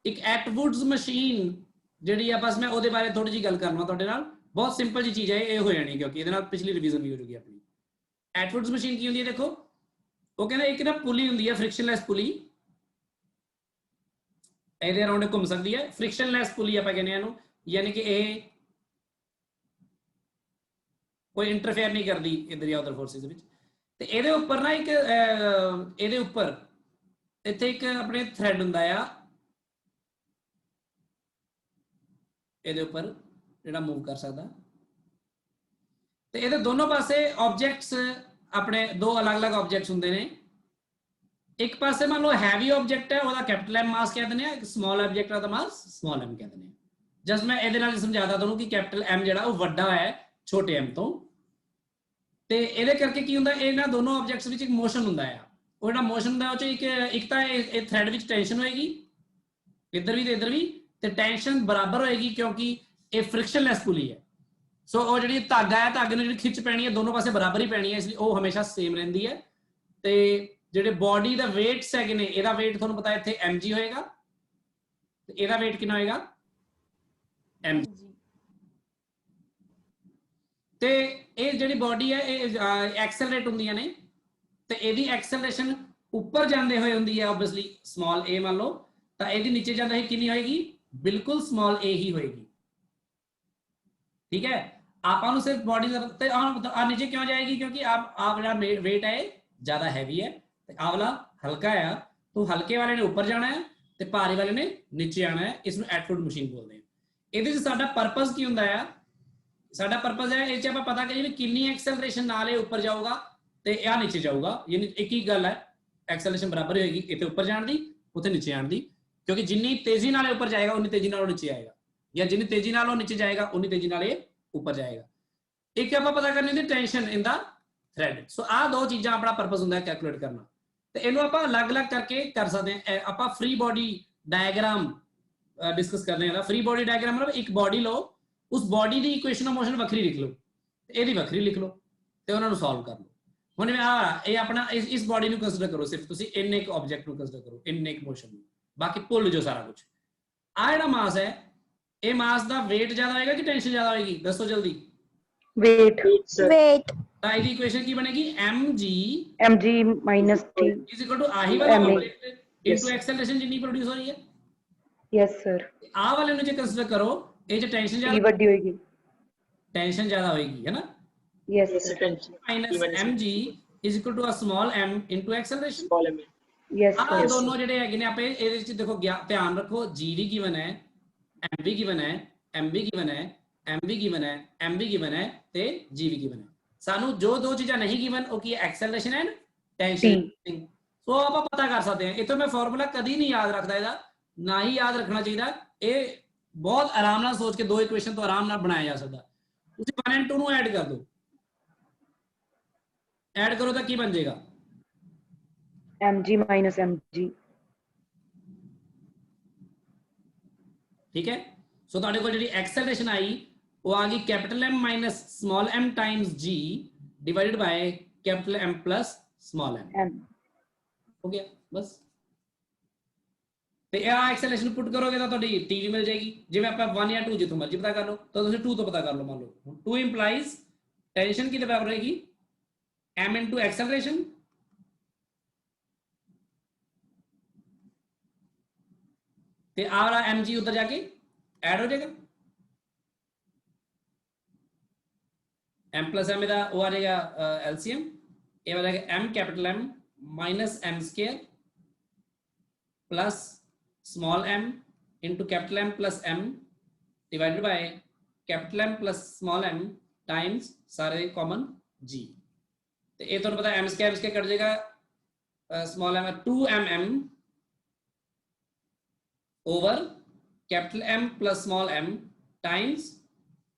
ਇੱਕ ਐਟਵੁਡਸ ਮਸ਼ੀਨ ਜਿਹੜੀ ਆ, ਬਸ ਮੈਂ ਉਹਦੇ ਬਾਰੇ ਥੋੜੀ ਜਿਹੀ ਗੱਲ ਕਰਨਾ ਤੁਹਾਡੇ ਨਾਲ, ਬਹੁਤ ਸਿੰਪਲ ਜੀ ਚੀਜ਼ ਹੈ, ਇਹ ਹੋ ਜਾਣੀ ਕਿਉਂਕਿ ਇਹਦੇ ਨਾਲ ਪਿਛਲੀ ਰਿਵੀਜ਼ਨ ਵੀ ਹੋ ਜੂਗੀ ਆਪਣੀ। ਐਟਵੁਡਸ ਮਸ਼ੀਨ ਕੀ ਹੁੰਦੀ ਹੈ ਦੇਖੋ, ਉਹ ਕਹਿੰਦੇ ਇੱਕ ਨਾ ਪੁਲੀ ਹੁੰਦੀ ਹੈ, ਫ੍ਰਿਕਸ਼ਨਲੈਸ ਪੁਲੀ, ਇਹਦੇ ਅਰਾਊਂਡ ਘੁੰਮ ਸਕਦੀ ਹੈ, ਫ੍ਰਿਕਸ਼ਨਲੈਸ ਪੁਲੀ ਆਪਾਂ ਕਹਿੰਦੇ ਇਹਨੂੰ, ਯਾਨੀ ਕਿ ਇਹ ਕੋਈ ਇੰਟਰਫੇਅਰ ਨਹੀਂ ਕਰਦੀ ਇੱਧਰ ਜਾਂ ਉੱਧਰ ਫੋਰਸਿਸ ਵਿੱਚ। ਤੇ ਇਹਦੇ ਉੱਪਰ ਨਾ ਇੱਕ ਇਹਦੇ ਉੱਪਰ ਇੱਥੇ ਇੱਕ ਆਪਣੇ ਥ੍ਰੈਡ ਹੁੰਦਾ ਆ, ਇਹਦੇ ਉੱਪਰ ਜਿਹੜਾ ਮੂਵ ਕਰ ਸਕਦਾ, ਤੇ ਇਹਦੇ ਦੋਨੋਂ ਪਾਸੇ ਆਬਜੈਕਟਸ ਆਪਣੇ ਦੋ ਅਲੱਗ-ਅਲੱਗ ਆਬਜੈਕਟਸ ਹੁੰਦੇ ਨੇ। ਇੱਕ ਪਾਸੇ ਮੰਨ ਲਓ ਹੈਵੀ ਆਬਜੈਕਟ ਹੈ, ਉਹਦਾ ਕੈਪੀਟਲ M ਮਾਸ ਕਹਿ ਦਿੰਦੇ ਆ, ਇੱਕ ਸਮਾਲ ਆਬਜੈਕਟ ਦਾ ਮਾਸ ਸਮਾਲ m ਕਹਿ ਦਿੰਦੇ ਆ। ਜਸਟ ਮੈਂ ਇਹਦੇ ਨਾਲ ਸਮਝਾਦਾ ਤੁਹਾਨੂੰ ਕਿ ਕੈਪੀਟਲ M ਜਿਹੜਾ ਉਹ ਵੱਡਾ ਹੈ ਛੋਟੇ m ਤੋਂ, ਤੇ ਇਹਦੇ ਕਰਕੇ ਕੀ ਹੁੰਦਾ, ਇਹਨਾਂ ਦੋਨੋਂ ਆਬਜੈਕਟਸ ਵਿੱਚ ਇੱਕ ਮੋਸ਼ਨ ਹੁੰਦਾ ਆ। ਉਹ ਜਿਹੜਾ ਮੋਸ਼ਨ ਹੁੰਦਾ ਉਹ ਚ ਇੱਕ ਤਾਂ ਇਹ ਥ੍ਰੈਡ ਵਿੱਚ ਟੈਂਸ਼ਨ ਹੋਏਗੀ ਇੱਧਰ ਵੀ ਤੇ ਇੱਧਰ ਵੀ, ਤੇ ਟੈਂਸ਼ਨ ਬਰਾਬਰ ਹੋਏਗੀ ਕਿਉਂਕਿ ਇਹ ਫ੍ਰਿਕਸ਼ਨਲੈਸ ਪੁਲੀ ਹੈ। ਸੋ ਉਹ ਜਿਹੜੀ ਧਾਗਾ ਹੈ, ਧਾਗੇ ਨੂੰ ਜਿਹੜੀ ਖਿੱਚ ਪੈਣੀ ਹੈ ਦੋਨੋਂ ਪਾਸੇ ਬਰਾਬਰ ਹੀ ਪੈਣੀ ਹੈ, ਇਸ ਲਈ ਉਹ ਹਮੇਸ਼ਾ ਸੇਮ ਰਹਿੰਦੀ ਹੈ। ਤੇ ਜਿਹੜੇ ਬੋਡੀ ਦਾ weights ਹੈਗੇ ਨੇ, ਇਹਦਾ weight ਤੁਹਾਨੂੰ ਪਤਾ ਇੱਥੇ mg ਹੋਏਗਾ ਤੇ ਇਹਦਾ weight ਕਿੰਨਾ ਹੋਏਗਾ mg। ਤੇ ਇਹ ਜਿਹੜੀ ਬੋਡੀ ਹੈ ਇਹ ਐਕਸਲਰੇਟ ਹੁੰਦੀਆਂ ਨੇ ਤੇ ਇਹਦੀ ਐਕਸਲਰੇਸ਼ਨ ਉੱਪਰ ਜਾਂਦੇ ਹੋਏ ਹੁੰਦੀ ਹੈ ਆਬਵੀਅਸਲੀ ਸਮਾਲ a ਮੰਨ ਲਓ, ਤਾਂ ਇਹਦੀ ਨੀਚੇ ਜਾਂਦਾ ਹੈ ਕਿੰਨੀ ਹੋਏਗੀ, ਬਿਲਕੁਲ ਸਮਾਲ a ਹੀ ਹੋਏਗੀ। ਠੀਕ ਹੈ, ਆਪਾਂ ਨੂੰ ਸਿਰਫ ਬੋਡੀ ਦਾ ਤੇ ਆ ਨੀਚੇ ਕਿਉਂ ਜਾਏਗੀ, ਕਿਉਂਕਿ ਆਪ ਜਿਹੜਾ weight ਹੈ ਜ਼ਿਆਦਾ ਹੈਵੀ ਹੈ ਤੇ ਆ ਵਾਲਾ ਹਲਕਾ ਆ, तो हल्के वाले ने ऊपर जाना है ते भारी वाले ने नीचे आना है। इसमें एटवुड मशीन बोलते हैं। ਇਹਦੇ ਚ ਸਾਡਾ ਪਰਪਸ ਕੀ ਹੁੰਦਾ ਆ, ਸਾਡਾ ਪਰਪਸ ਹੈ ਇਹ ਚ ਆਪਾਂ ਪਤਾ ਕਰੀਏ ਵੀ ਕਿੰਨੀ ਐਕਸਲਰੇਸ਼ਨ ਨਾਲ ਇਹ ਉੱਪਰ ਜਾਊਗਾ ਤੇ ਇਹ ਨੀਚੇ ਜਾਊਗਾ, ਯਾਨੀ ਇੱਕ ਹੀ ਗੱਲ ਹੈ, ਐਕਸਲਰੇਸ਼ਨ ਬਰਾਬਰ ਹੋਏਗੀ ਇੱਥੇ ਉੱਪਰ ਜਾਣ ਦੀ ਉੱਥੇ ਨੀਚੇ ਆਣ ਦੀ, ਕਿਉਂਕਿ ਜਿੰਨੀ ਤੇਜ਼ੀ ਨਾਲ ਇਹ ਉੱਪਰ ਜਾਏਗਾ ਉਨੀ ਤੇਜ਼ੀ ਨਾਲ ਉਹ ਨੀਚੇ ਆਏਗਾ, ਜਾਂ ਜਿੰਨੀ ਤੇਜ਼ੀ ਨਾਲ ਉਹ ਨੀਚੇ ਜਾਏਗਾ ਉਨੀ ਤੇਜ਼ੀ ਨਾਲ ਇਹ ਉੱਪਰ ਜਾਏਗਾ। ਇੱਕ ਆਪਾਂ ਪਤਾ ਕਰਨੀ ਹੁੰਦੀ ਟੈਂਸ਼ਨ ਇਨ ਦਾ ਥ੍ਰੈਡ। ਸੋ ਆਹ ਦੋ ਚੀਜ਼ਾਂ ਆਪਣਾ ਪਰਪਸ ਹੁੰਦਾ ਹੈ ਕੈਲਕੂਲੇਟ ਕਰਨਾ, ਤੇ ਇਹਨੂੰ ਆਪਾਂ ਅਲੱਗ-ਅਲੱਗ ਕਰਕੇ ਕਰ ਸਕਦੇ ਹਾਂ। ਆਪਾਂ ਫ੍ਰੀ ਬੋਡੀ ਡਾਇਗਰਾਮ डिस्कस करने वाला। फ्री बॉडी डायग्राम मतलब एक बॉडी लो, उस बॉडी की इक्वेशन ऑफ मोशन वखरी लिख लो, ਇਹਦੀ ਵੱਖਰੀ ਲਿਖ ਲਓ ਤੇ ਉਹਨਾਂ ਨੂੰ ਸੋਲਵ ਕਰ ਲਓ। ਹੁਣ ਇਹ ਆਪਣਾ ਇਸ ਬॉडी ਨੂੰ ਕੰਸੀਡਰ ਕਰੋ, ਸਿਰਫ ਤੁਸੀਂ ਇੰਨੇ ਇੱਕ ਆਬਜੈਕਟ ਨੂੰ ਕੰਸੀਡਰ ਕਰੋ, ਇੰਨੇ ਇੱਕ ਮੋਸ਼ਨ ਨੂੰ, ਬਾਕੀ ਭੁੱਲ ਜਾਓ ਸਾਰਾ ਕੁਝ। ਆ ਜਿਹੜਾ ਮਾਸ ਹੈ ਇਹ ਮਾਸ ਦਾ weight ਜ਼ਿਆਦਾ ਹੋਏਗਾ ਕਿ ਟੈਂਸ਼ਨ ਜ਼ਿਆਦਾ ਹੋਏਗੀ, ਦੱਸੋ ਜਲਦੀ। weight ਤਾਂ ਇਹਦੀ ਇਕੁਏਸ਼ਨ ਕੀ ਬਣੇਗੀ, mg minus t = ਆਹੀ ਵਾਲਾ ਇਨਟੂ ਐਕਸਲਰੇਸ਼ਨ ਜਿੰਨੀ ਪ੍ਰੋਡਿਊਸ ਹੋ ਰਹੀ ਹੈ। yes sir ਆ ਵਾਲੇ ਨੂੰ ਜੇ ਕੰਸੀਡਰ ਕਰੋ, ਇਹ ਚ ਟੈਂਸ਼ਨ ਜ਼ਿਆਦਾ ਵੱਡੀ ਹੋਏਗੀ, ਟੈਂਸ਼ਨ ਜ਼ਿਆਦਾ ਹੋਏਗੀ ਹੈ ਨਾ। yes sir minus mg = a small m into acceleration। yes ਆਹ sir ਦੋਨੋਂ ਜਿਹੜੇ ਹੈਗੇ ਨੇ ਆਪੇ ਇਹਦੇ ਵਿੱਚ ਦੇਖੋ ਧਿਆਨ ਰੱਖੋ, g ਵੀ ਗਿਵਨ ਹੈ, m ਵੀ ਗਿਵਨ ਹੈ, m ਵੀ ਗਿਵਨ ਹੈ, m ਵੀ ਗਿਵਨ ਹੈ, m ਵੀ ਗਿਵਨ ਹੈ ਤੇ g ਵੀ ਗਿਵਨ ਹੈ। ਸਾਨੂੰ ਜੋ ਦੋ ਚੀਜ਼ਾਂ ਨਹੀਂ ਗਿਵਨ ਉਹ ਕੀ ਹੈ, ਐਕਸਲਰੇਸ਼ਨ ਐਂਡ ਟੈਂਸ਼ਨ। ਸੋ ਆਪਾਂ ਪਤਾ ਕਰ ਸਕਦੇ ਹਾਂ। ਇਥੋਂ ਮੈਂ ਫਾਰਮੂਲਾ ਕਦੀ ਨਹੀਂ ਯਾਦ ਰੱਖਦਾ, ਇਹਦਾ ਨਾ ਹੀ ਯਾਦ ਰੱਖਣਾ ਚਾਹੀਦਾ। ਇਹ ਬਹੁਤ ਆਰਾਮ ਨਾਲ ਸੋਚ ਕੇ ਦੋ ਇਕੁਏਸ਼ਨ ਤੋਂ ਆਰਾਮ ਨਾਲ ਬਣਾਇਆ ਜਾ ਸਕਦਾ। ਤੁਸੀਂ 1 and 2 ਨੂੰ ਐਡ ਕਰ ਦਿਓ, ਐਡ ਕਰੋ ਤਾਂ ਕੀ ਬਣ ਜਾਏਗਾ, mg minus mg। ਠੀਕ ਹੈ। ਸੋ ਤੁਹਾਡੇ ਕੋਲ ਜਿਹੜੀ ਐਕਸਲਰੇਸ਼ਨ ਆਈ ਉਹ ਆ ਗਈ M minus small m times g divided by M plus small m। ਹੋ ਗਿਆ ਬਸ। ਤੇ ਇਹ ਐਕਸਲਰੇਸ਼ਨ ਪੁੱਟ ਕਰੋਗੇ ਤਾਂ ਤੁਹਾਡੀ t ਵੀ ਮਿਲ ਜਾਏਗੀ। ਜਿਵੇਂ ਆਪਾਂ 1 ਜਾਂ 2 ਜਿੱਥੋਂ ਮਰਜ਼ੀ ਪਤਾ ਕਰ ਲਓ, ਤਾਂ ਤੁਸੀਂ 2 ਤੋਂ ਪਤਾ ਕਰ ਲਓ। ਮੰਨ ਲਓ 2 ਇੰਪਲਾਈਜ਼ ਟੈਂਸ਼ਨ ਕਿਹਦੇ ਬਰਾਬਰ ਹੋਏਗੀ, m into acceleration ਤੇ ਆ ਵਾਲਾ mg ਉੱਧਰ ਜਾ ਕੇ ਐਡ ਹੋ ਜਾਏਗਾ, m plus m ਇਹਦਾ ਉਹ ਆ ਜਾਏਗਾ LCM, ਇਹ ਆ ਜਾਏਗਾ M minus m square plus small m into M plus m divided by M plus small m times ਸਾਰੇ common g। ਤੇ ਇਹ ਤੁਹਾਨੂੰ ਪਤਾ m square ਕੱਟ ਜਾਏਗਾ, small m 2mm over M plus small m times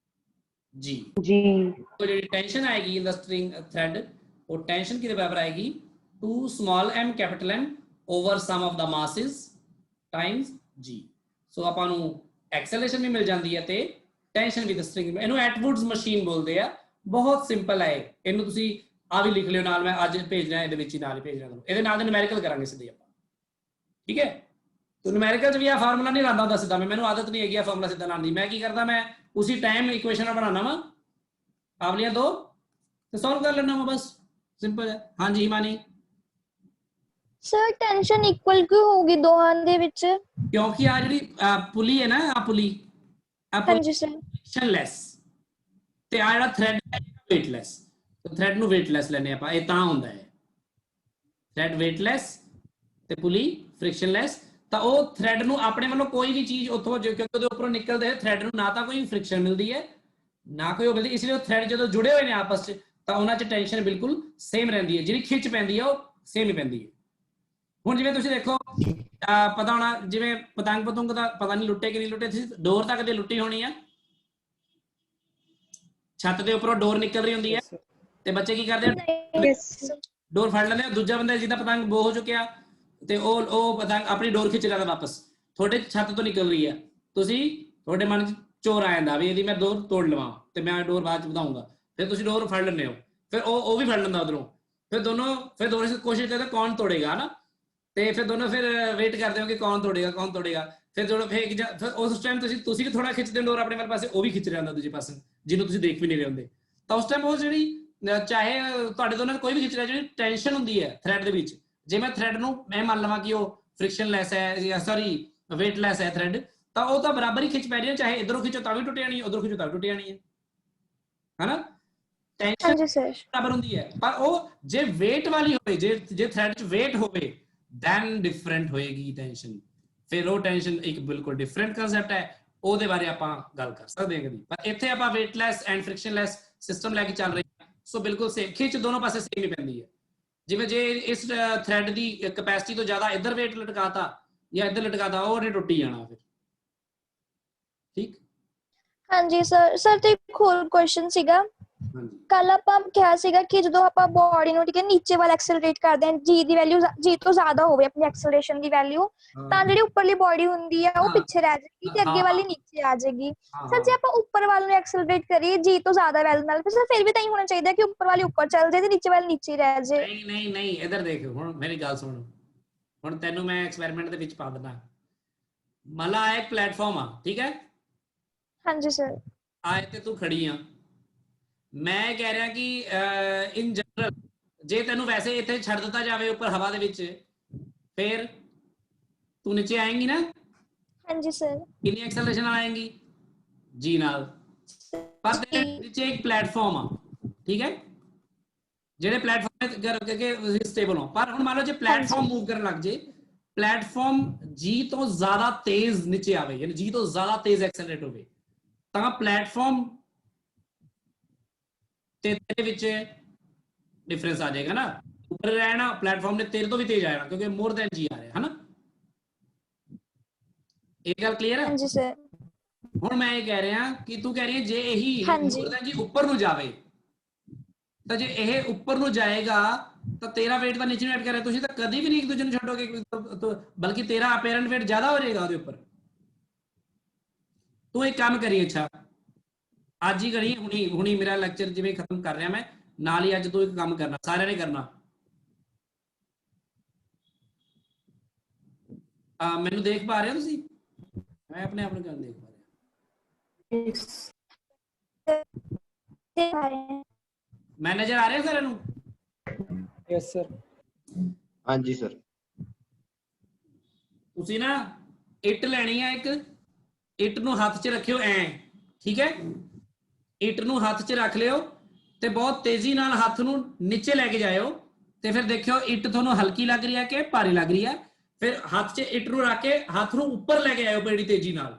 g। तो ਜਿਹੜੀ tension ਆਏਗੀ in the string thread, ਉਹ ਟੈਂਸ਼ਨ ਕਿਹਦੇ ਬਰਾਬਰ ਆਏਗੀ, 2 small m capital M over sum of the masses times g। ਸੋ ਆਪਾਂ ਨੂੰ ਐਕਸਲਰੇਸ਼ਨ ਵੀ ਮਿਲ ਜਾਂਦੀ ਹੈ ਤੇ ਟੈਂਸ਼ਨ ਵੀ ਸਟ੍ਰਿੰਗ। ਇਹਨੂੰ ਐਟਵੁਡਸ ਮਸ਼ੀਨ ਬੋਲਦੇ ਆ। ਬਹੁਤ ਸਿੰਪਲ ਹੈ, ਇਹਨੂੰ ਤੁਸੀਂ ਆ ਵੀ ਲਿਖ ਲਿਓ ਨਾਲ, ਮੈਂ ਅੱਜ ਭੇਜਣਾ ਇਹਦੇ ਵਿੱਚ ਹੀ ਨਾਲ ਹੀ ਭੇਜਣਾ ਤੁਹਾਨੂੰ। ਇਹਦੇ ਨਾਲ ਦੇ ਨਿਊਮੈਰੀਕਲ ਕਰਾਂਗੇ ਸਿੱਧੇ ਆਪਾਂ, ਠੀਕ ਹੈ। तो न्यूमेरिकल भी फार्मूला नहीं लाता होता सीधा, मैंने आदत नहीं है फार्मूला सीधा लाने की। मैं की करता, मैं उसी टाइम इक्वेशन बनाना वा, आवलियां दो तो सॉल्व कर लेना वा, बस सिंपल है। हाँ जी हिमानी सर टेंशन इक्वल क्यों होगी दोहां दे विच, क्योंकि आ जी पुली है ना, आ पुली हाँ जी सर फ्रिक्शनलैस ते आ जिहड़ा थ्रेड है वेटलैस, तो थ्रेड नु वेटलैस लेने आपां, ये तां हुंदा है थ्रेड वेटलैस ते पुली फ्रिक्शनलैस। ਤਾਂ ਉਹ ਥ੍ਰੈਡ ਨੂੰ ਆਪਣੇ ਵੱਲੋਂ ਕੋਈ ਵੀ ਚੀਜ਼ ਉੱਥੋਂ, ਕਿਉਂਕਿ ਉਹਦੇ ਉੱਪਰੋਂ ਨਿਕਲਦੇ ਹੈ ਥ੍ਰੈਡ ਨੂੰ, ਨਾ ਤਾਂ ਕੋਈ ਫ੍ਰਿਕਸ਼ਨ ਮਿਲਦੀ ਹੈ ਨਾ ਕੋਈ ਉਹ ਮਿਲਦੀ, ਇਸ ਲਈ ਉਹ ਥ੍ਰੈਡ ਜਦੋਂ ਜੁੜੇ ਹੋਏ ਨੇ ਆਪਸ 'ਚ ਤਾਂ ਉਹਨਾਂ 'ਚ ਟੈਨਸ਼ਨ ਬਿਲਕੁਲ ਸੇਮ ਰਹਿੰਦੀ ਹੈ, ਜਿਹੜੀ ਖਿੱਚ ਪੈਂਦੀ ਹੈ ਉਹ ਸੇਮ ਹੀ ਪੈਂਦੀ ਹੈ। ਹੁਣ ਜਿਵੇਂ ਤੁਸੀਂ ਦੇਖੋ ਪਤਾ ਹੋਣਾ, ਜਿਵੇਂ ਪਤੰਗ ਪਤੰਗ ਦਾ ਪਤਾ ਨਹੀਂ ਲੁੱਟੇ ਕਿ ਨਹੀਂ ਲੁੱਟੇ, ਤੁਸੀਂ ਡੋਰ ਤੱਕ ਦੇ ਲੁੱਟੀ ਹੋਣੀ ਆ, ਛੱਤ ਦੇ ਉੱਪਰੋਂ ਡੋਰ ਨਿਕਲ ਰਹੀ ਹੁੰਦੀ ਹੈ ਤੇ ਬੱਚੇ ਕੀ ਕਰਦੇ ਆ, ਡੋਰ ਫੜ ਲੈਂਦੇ ਆ, ਦੂਜਾ ਬੰਦਾ ਜਿਹਦਾ ਪਤੰਗ ਬੋ ਹੋ ਚੁੱਕਿਆ ਤੇ ਉਹ ਪਤੰਗ ਆਪਣੀ ਡੋਰ ਖਿੱਚ ਲੈਂਦਾ ਵਾਪਸ, ਤੁਹਾਡੇ ਛੱਤ ਤੋਂ ਨਿਕਲ ਰਹੀ ਹੈ, ਤੁਸੀਂ ਤੁਹਾਡੇ ਮਨ 'ਚ ਚੋਰ ਆ ਜਾਂਦਾ ਵੀ ਇਹਦੀ ਮੈਂ ਡੋਰ ਤੋੜ ਲਵਾਂ ਤੇ ਮੈਂ ਡੋਰ ਬਾਅਦ 'ਚ ਵਧਾਊਂਗਾ, ਫਿਰ ਤੁਸੀਂ ਡੋਰ ਫੜ ਲੈਂਦੇ ਹੋ, ਫਿਰ ਉਹ ਵੀ ਫੜ ਲੈਂਦਾ ਉਧਰੋਂ, फिर दोनों से कोशिश करते हैं कौन तोड़ेगा ना, ਤੇ ਫਿਰ ਦੋਨੋਂ ਫਿਰ ਵੇਟ ਕਰਦੇ ਹੋ ਕਿ ਕੌਣ ਤੋੜੇਗਾ ਫਿਰ ਜਦੋਂ ਫਿਰ ਉਸ ਟਾਈਮ ਤੁਸੀਂ ਵੀ ਥੋੜਾ ਖਿੱਚਦੇ ਹੋ ਡੋਰ ਆਪਣੇ ਵਾਲੇ ਪਾਸੇ, ਉਹ ਵੀ ਖਿੱਚ ਰਿਹਾ ਹੁੰਦਾ ਦੂਜੇ ਪਾਸੇ ਜਿਹਨੂੰ ਤੁਸੀਂ ਦੇਖ ਵੀ ਨਹੀਂ ਰਹੇ ਹੁੰਦੇ, ਤਾਂ ਉਸ ਟਾਈਮ ਉਹ ਜਿਹੜੀ ਚਾਹੇ ਤੁਹਾਡੇ ਦੋਨਾਂ ਕੋਈ ਵੀ ਖਿੱਚ ਰਿਹਾ, ਜਿਹੜੀ ਟੈਨਸ਼ਨ ਹੁੰਦੀ ਹੈ ਥ੍ਰੈਡ ਦੇ ਵਿੱਚ, ਜੇ ਮੈਂ ਥ੍ਰੈਡ ਨੂੰ ਮੈਂ ਮੰਨ ਲਵਾਂ ਕਿ ਉਹ ਫ੍ਰਿਕਸ਼ਨਲੈਸ ਹੈ ਜਾਂ ਸੌਰੀ ਵੇਟਲੈਸ ਹੈ ਥ੍ਰੈਡ, ਤਾਂ ਉਹ ਤਾਂ ਬਰਾਬਰ ਹੀ ਖਿੱਚ ਪੈ ਰਹੀ ਹੈ, ਚਾਹੇ ਇਧਰੋਂ ਖਿੱਚੋ ਤਾਂ ਵੀ ਟੁੱਟ ਜਾਣੀ ਹੈ, ਉਧਰੋਂ ਖਿੱਚੋ ਤਾਂ ਵੀ ਟੁੱਟ ਜਾਣੀ ਹੈ, ਹਨਾ। ਟੈਨਸ਼ਨ ਹਾਂਜੀ ਸਰ ਬਰਾਬਰ ਹੁੰਦੀ ਹੈ, ਪਰ ਉਹ ਜੇ weight ਵਾਲੀ ਹੋਵੇ, ਜੇ ਥ੍ਰੈਡ 'ਚ weight ਹੋਵੇ then different ਹੋਏਗੀ ਟੈਨਸ਼ਨ, ਫਿਰ ਉਹ ਟੈਨਸ਼ਨ ਇੱਕ ਬਿਲਕੁਲ ਡਿਫਰੈਂਟ ਕਨਸੈਪਟ ਹੈ, ਉਹਦੇ ਬਾਰੇ ਆਪਾਂ ਗੱਲ ਕਰ ਸਕਦੇ ਹਾਂ ਕਦੀ, ਪਰ ਇੱਥੇ ਆਪਾਂ weightless and frictionless ਸਿਸਟਮ ਲੈ ਕੇ ਚੱਲ ਰਹੇ ਹਾਂ, ਸੋ ਬਿਲਕੁਲ ਸੇਮ ਖਿੱਚ ਦੋਨੋਂ ਪਾਸੇ ਸੇਮ ਹੀ ਪੈਂਦੀ ਹੈ। ਜਿਵੇਂ ਜੇ ਇਸ ਥ੍ਰੈਡ ਦੀ ਕੈਪੈਸਿਟੀ ਤੋਂ ਜ਼ਿਆਦਾ ਇੱਧਰ weight ਲਟਕਾਤਾ ਜਾਂ ਇੱਧਰ ਲਟਕਾਤਾ, ਉਹਨੇ ਟੁੱਟ ਹੀ ਜਾਣਾ ਫਿਰ, ਠੀਕ। ਹਾਂਜੀ ਸਰ ਤੇ ਇੱਕ ਹੋਰ ਕੁਐਸਚਨ ਸੀਗਾ, ਹਾਂਜੀ ਕੱਲ ਆਪਾਂ ਕਿਹਾ ਸੀਗਾ ਕਿ ਜਦੋਂ ਆਪਾਂ ਬੋਡੀ ਨੂੰ ਠੀਕ ਹੈ ਨੀਚੇ ਵੱਲ ਐਕਸਲਰੇਟ ਕਰਦੇ ਹਾਂ, ਜੀ ਦੀ ਵੈਲਿਊ ਜੀ ਤੋਂ ਜ਼ਿਆਦਾ ਹੋਵੇ ਆਪਣੀ ਐਕਸਲਰੇਸ਼ਨ ਦੀ ਵੈਲਿਊ, ਤਾਂ ਜਿਹੜੀ ਉੱਪਰਲੀ ਬੋਡੀ ਹੁੰਦੀ ਆ ਉਹ ਪਿੱਛੇ ਰਹਿ ਜਾਏਗੀ ਤੇ ਅੱਗੇ ਵਾਲੀ ਨੀਚੇ ਆ ਜਾਏਗੀ। ਸਰ ਜੇ ਆਪਾਂ ਉੱਪਰ ਵੱਲ ਨੂੰ ਐਕਸਲਰੇਟ ਕਰੀਏ ਜੀ ਤੋਂ ਜ਼ਿਆਦਾ ਵੈਲਿਊ ਨਾਲ, ਫਿਰ ਵੀ ਤਾਂ ਹੀ ਹੋਣਾ ਚਾਹੀਦਾ ਕਿ ਉੱਪਰ ਵਾਲੀ ਉੱਪਰ ਚੱਲ ਜਾਏ ਤੇ ਨੀਚੇ ਵਾਲੀ ਨੀਚੇ ਰਹਿ ਜਾਏ। ਨਹੀਂ ਇੱਧਰ ਦੇਖ, ਹੁਣ ਮੇਰੀ ਗੱਲ ਸੁਣ, ਹੁਣ ਤੈਨੂੰ ਮੈਂ ਐਕਸਪੈਰੀਮੈਂਟ ਦੇ ਵਿੱਚ ਪਾ ਦਿੰਦਾ, ਮੰਨ ਲਾ ਇੱਕ ਪਲੇਟਫਾਰਮ ਆ, ਠੀਕ ਹੈ, ਹਾਂਜੀ ਸਰ ਆਏ ਤੇ ਤੂੰ ਖੜੀ ਆ, ਮੈਂ ਕਹਿ ਰਿਹਾ ਕਿ ਇਨ ਜਨਰਲ ਜੇ ਤੈਨੂੰ ਵੈਸੇ ਇੱਥੇ ਛੱਡ ਦਿੱਤਾ ਜਾਵੇ ਉੱਪਰ ਹਵਾ ਦੇ ਵਿੱਚ, ਫਿਰ ਤੂੰ ਨੀਚੇ ਆਏਂਗੀ ਨਾ। ਹਾਂਜੀ ਸਰ ਕਿੰਨੀ ਐਕਸਲਰੇਸ਼ਨ ਨਾਲ ਆਏਂਗੀ? ਜੀ ਨਾਲ। ਪਰ ਤੇਰੇ ਨੀਚੇ ਇੱਕ ਪਲੇਟਫਾਰਮ ਆ, ਠੀਕ ਹੈ, ਜਿਹੜੇ ਪਲੇਟਫਾਰਮ ਕਰਕੇ ਸਟੇਬਲ ਹੋ, ਪਰ ਹੁਣ ਮੰਨ ਲਓ ਜੇ ਪਲੇਟਫਾਰਮ ਮੂਵ ਕਰਨ ਲੱਗ ਜੇ, ਪਲੇਟਫਾਰਮ ਜੀ ਤੋਂ ਜ਼ਿਆਦਾ ਤੇਜ਼ ਨੀਚੇ ਆਵੇ, ਯਾਨੀ ਜੀ ਤੋਂ ਜ਼ਿਆਦਾ ਤੇਜ਼ ਐਕਸਲਰੇਟ ਹੋਵੇ, ਤਾਂ ਪਲੇਟਫਾਰਮ ਤੇ ਤੇਰੇ ਵਿੱਚ ਡਿਫਰੈਂਸ ਆ ਜਾਏਗਾ ਨਾ, ਉੱਪਰ ਰਹਿਣਾ ਪਲੇਟਫਾਰਮ ਨੇ ਤੇਰੇ ਤੋਂ ਵੀ ਤੇਜ਼ ਆਏਗਾ ਕਿਉਂਕਿ ਮੋਰ ਦੈਨ ਜੀ ਆ ਰਿਹਾ ਹੈ ਨਾ। ਇਹ ਗੱਲ ਕਲੀਅਰ ਹੈ? ਹਾਂਜੀ ਸਰ ਹੁਣ ਮੈਂ ਇਹ ਕਹਿ ਰਿਹਾ ਕਿ ਤੂੰ ਕਹਿ ਰਹੀ ਹੈ ਜੇ ਇਹੀ ਹਾਂਜੀ। ਮੋਰ ਦੈਨ ਜੀ ਉੱਪਰ ਨੂੰ ਜਾਵੇ, ਤਾਂ ਜੇ ਇਹ ਉੱਪਰ ਨੂੰ ਜਾਏਗਾ ਤਾਂ ਤੇਰਾ weight ਤਾਂ ਨੀਚੇ ਨੂੰ ਐਡ ਕਰ ਰਿਹਾ, ਤੁਸੀਂ ਤਾਂ ਕਦੀ ਵੀ ਨਹੀਂ ਇੱਕ ਦੂਜੇ ਨੂੰ ਛੱਡੋਗੇ, ਬਲਕਿ ਤੇਰਾ ਅਪੇਰੈਂਟ weight ਜ਼ਿਆਦਾ ਹੋ ਜਾਏਗਾ ਉਹਦੇ ਉੱਪਰ। ਤੂੰ ਇੱਕ ਕੰਮ ਕਰੀ, ਅੱਛਾ ਅੱਜ ਹੀ ਕਰੀ, ਹੁਣੀ ਮੇਰਾ ਲੈਕਚਰ ਜਿਵੇਂ ਖਤਮ ਕਰ ਰਿਹਾ ਮੈਂ, ਨਾਲ ਹੀ ਅੱਜ ਤੂੰ ਇੱਕ ਕੰਮ ਕਰਨਾ, ਸਾਰਿਆਂ ਨੇ ਕਰਨਾ, ਮੈਨੂੰ ਦੇਖ ਪਾ ਰਹੇ ਹੋ ਤੁਸੀਂ? ਮੈਂ ਆਪਣੇ ਆਪ ਨੂੰ ਕਿਉਂ ਦੇਖ ਪਾ ਰਿਹਾ? ਮੈਨੇਜਰ ਆ ਰਿਹਾ ਸਾਰਿਆਂ ਨੂੰ? Yes sir. ਹਾਂਜੀ ਸਰ। ਤੁਸੀਂ ਨਾ ਇੱਟ ਲੈਣੀ ਹੈ, ਇੱਕ ਇੱਟ ਨੂੰ ਹੱਥ 'ਚ ਰੱਖਿਓ ਐ, ਠੀਕ ਹੈ, ਇੱਟ ਨੂੰ ਹੱਥ 'ਚ ਰੱਖ ਲਿਓ ਤੇ ਬਹੁਤ ਤੇਜ਼ੀ ਨਾਲ ਹੱਥ ਨੂੰ ਨੀਚੇ ਲੈ ਕੇ ਜਾਇਓ, ਤੇ ਫਿਰ ਦੇਖਿਓ ਇੱਟ ਤੁਹਾਨੂੰ ਹਲਕੀ ਲੱਗ ਰਹੀ ਹੈ ਕਿ ਭਾਰੀ ਲੱਗ ਰਹੀ ਹੈ, ਫਿਰ ਹੱਥ 'ਚ ਇੱਟ ਨੂੰ ਰੱਖ ਕੇ ਹੱਥ ਨੂੰ ਉੱਪਰ ਲੈ ਕੇ ਆਇਓ ਬੜੀ ਤੇਜ਼ੀ ਨਾਲ,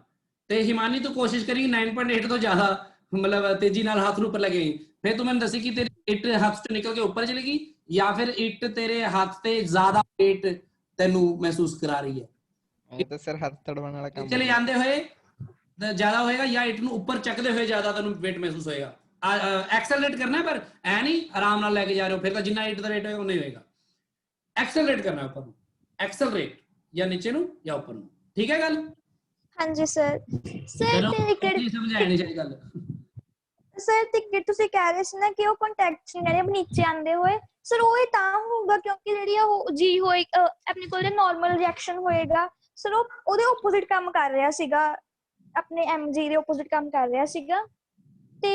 ਤੇ ਹਿਮਾਨੀ ਤੂੰ ਕੋਸ਼ਿਸ਼ ਕਰੀ 9.8 ਤੋਂ ਜ਼ਿਆਦਾ ਮਤਲਬ ਤੇਜ਼ੀ ਨਾਲ ਹੱਥ ਨੂੰ ਉੱਪਰ ਲੈ ਕੇ ਆਈ, ਫਿਰ ਤੂੰ ਮੈਨੂੰ ਦੱਸੀ ਕਿ ਤੇਰੀ ਇੱਟ ਹੱਥ 'ਚ ਨਿਕਲ ਕੇ ਉੱਪਰ ਚਲੀ ਗਈ ਜਾਂ ਫਿਰ ਇੱਟ ਤੇਰੇ ਹੱਥ ਤੇ ਜ਼ਿਆਦਾ weight ਤੈਨੂੰ ਮਹਿਸੂਸ ਕਰਾ ਰਹੀ ਹੈ। ਇਹ ਤਾਂ ਸਰ ਹੱਥ ਤੜਵਾਉਣ ਵਾਲਾ ਕੰਮ ਚਲੇ ਜਾਂਦੇ ਹੋਏ ਜ਼ਿਆਦਾ ਹੋਏਗਾ ਜਾਂ ਇੱਟ ਨੂੰ ਉੱਪਰ ਚੱਕਦੇ ਹੋਏ ਜ਼ਿਆਦਾ ਤੈਨੂੰ weight ਮਹਿਸੂਸ ਹੋਏਗਾ। ਐਕਸਲਰੇਟ ਕਰਨਾ, ਪਰ ਐ ਨਹੀਂ ਆਰਾਮ ਨਾਲ ਲੈ ਕੇ ਜਾ ਰਹੇ ਹੋ, ਫਿਰ ਤਾਂ ਜਿੰਨਾ ਇੱਟ ਦਾ weight ਹੋਏਗਾ ਉਨਾ ਹੀ ਹੋਏਗਾ। ਐਕਸਲਰੇਟ ਕਰਨਾ ਉੱਪਰ ਨੂੰ, ਐਕਸਲਰੇਟ ਜਾਂ ਨੀਚੇ ਨੂੰ ਜਾਂ ਉੱਪਰ ਨੂੰ, ਠੀਕ ਹੈ ਗੱਲ? ਹਾਂਜੀ ਸਰ। ਸਰ ਤੇ ਸਮਝਾਇਆ ਨਹੀਂ ਚਾਹੀਦੀ ਗੱਲ। ਸਰ ਟਿਕਟ ਤੁਸੀਂ ਕਹਿ ਰਹੇ ਸੀ ਨਾ ਕਿ ਉਹ ਕੰਟੈਕਟ ਜਿਹੜੇ ਨੀਚੇ ਆਉਂਦੇ ਹੋਏ, ਸਰ ਉਹ ਹੀ ਤਾਂ ਹੋਊਗਾ ਕਿਉਂਕਿ ਜਿਹੜੀ ਉਹ ਜੀ ਹੋਏ ਆਪਣੇ ਕੋਲ ਨਾਰਮਲ ਰਿਐਕਸ਼ਨ ਹੋਏਗਾ, ਸਰ ਉਹ ਉਹਦੇ ਆਪੋਜ਼ਿਟ ਕੰਮ ਕਰ ਰਿਹਾ ਸੀਗਾ, ਆਪਣੇ mg ਦੇ ਆਪੋਜ਼ਿਟ ਕੰਮ ਕਰ ਰਿਹਾ ਸੀਗਾ, ਤੇ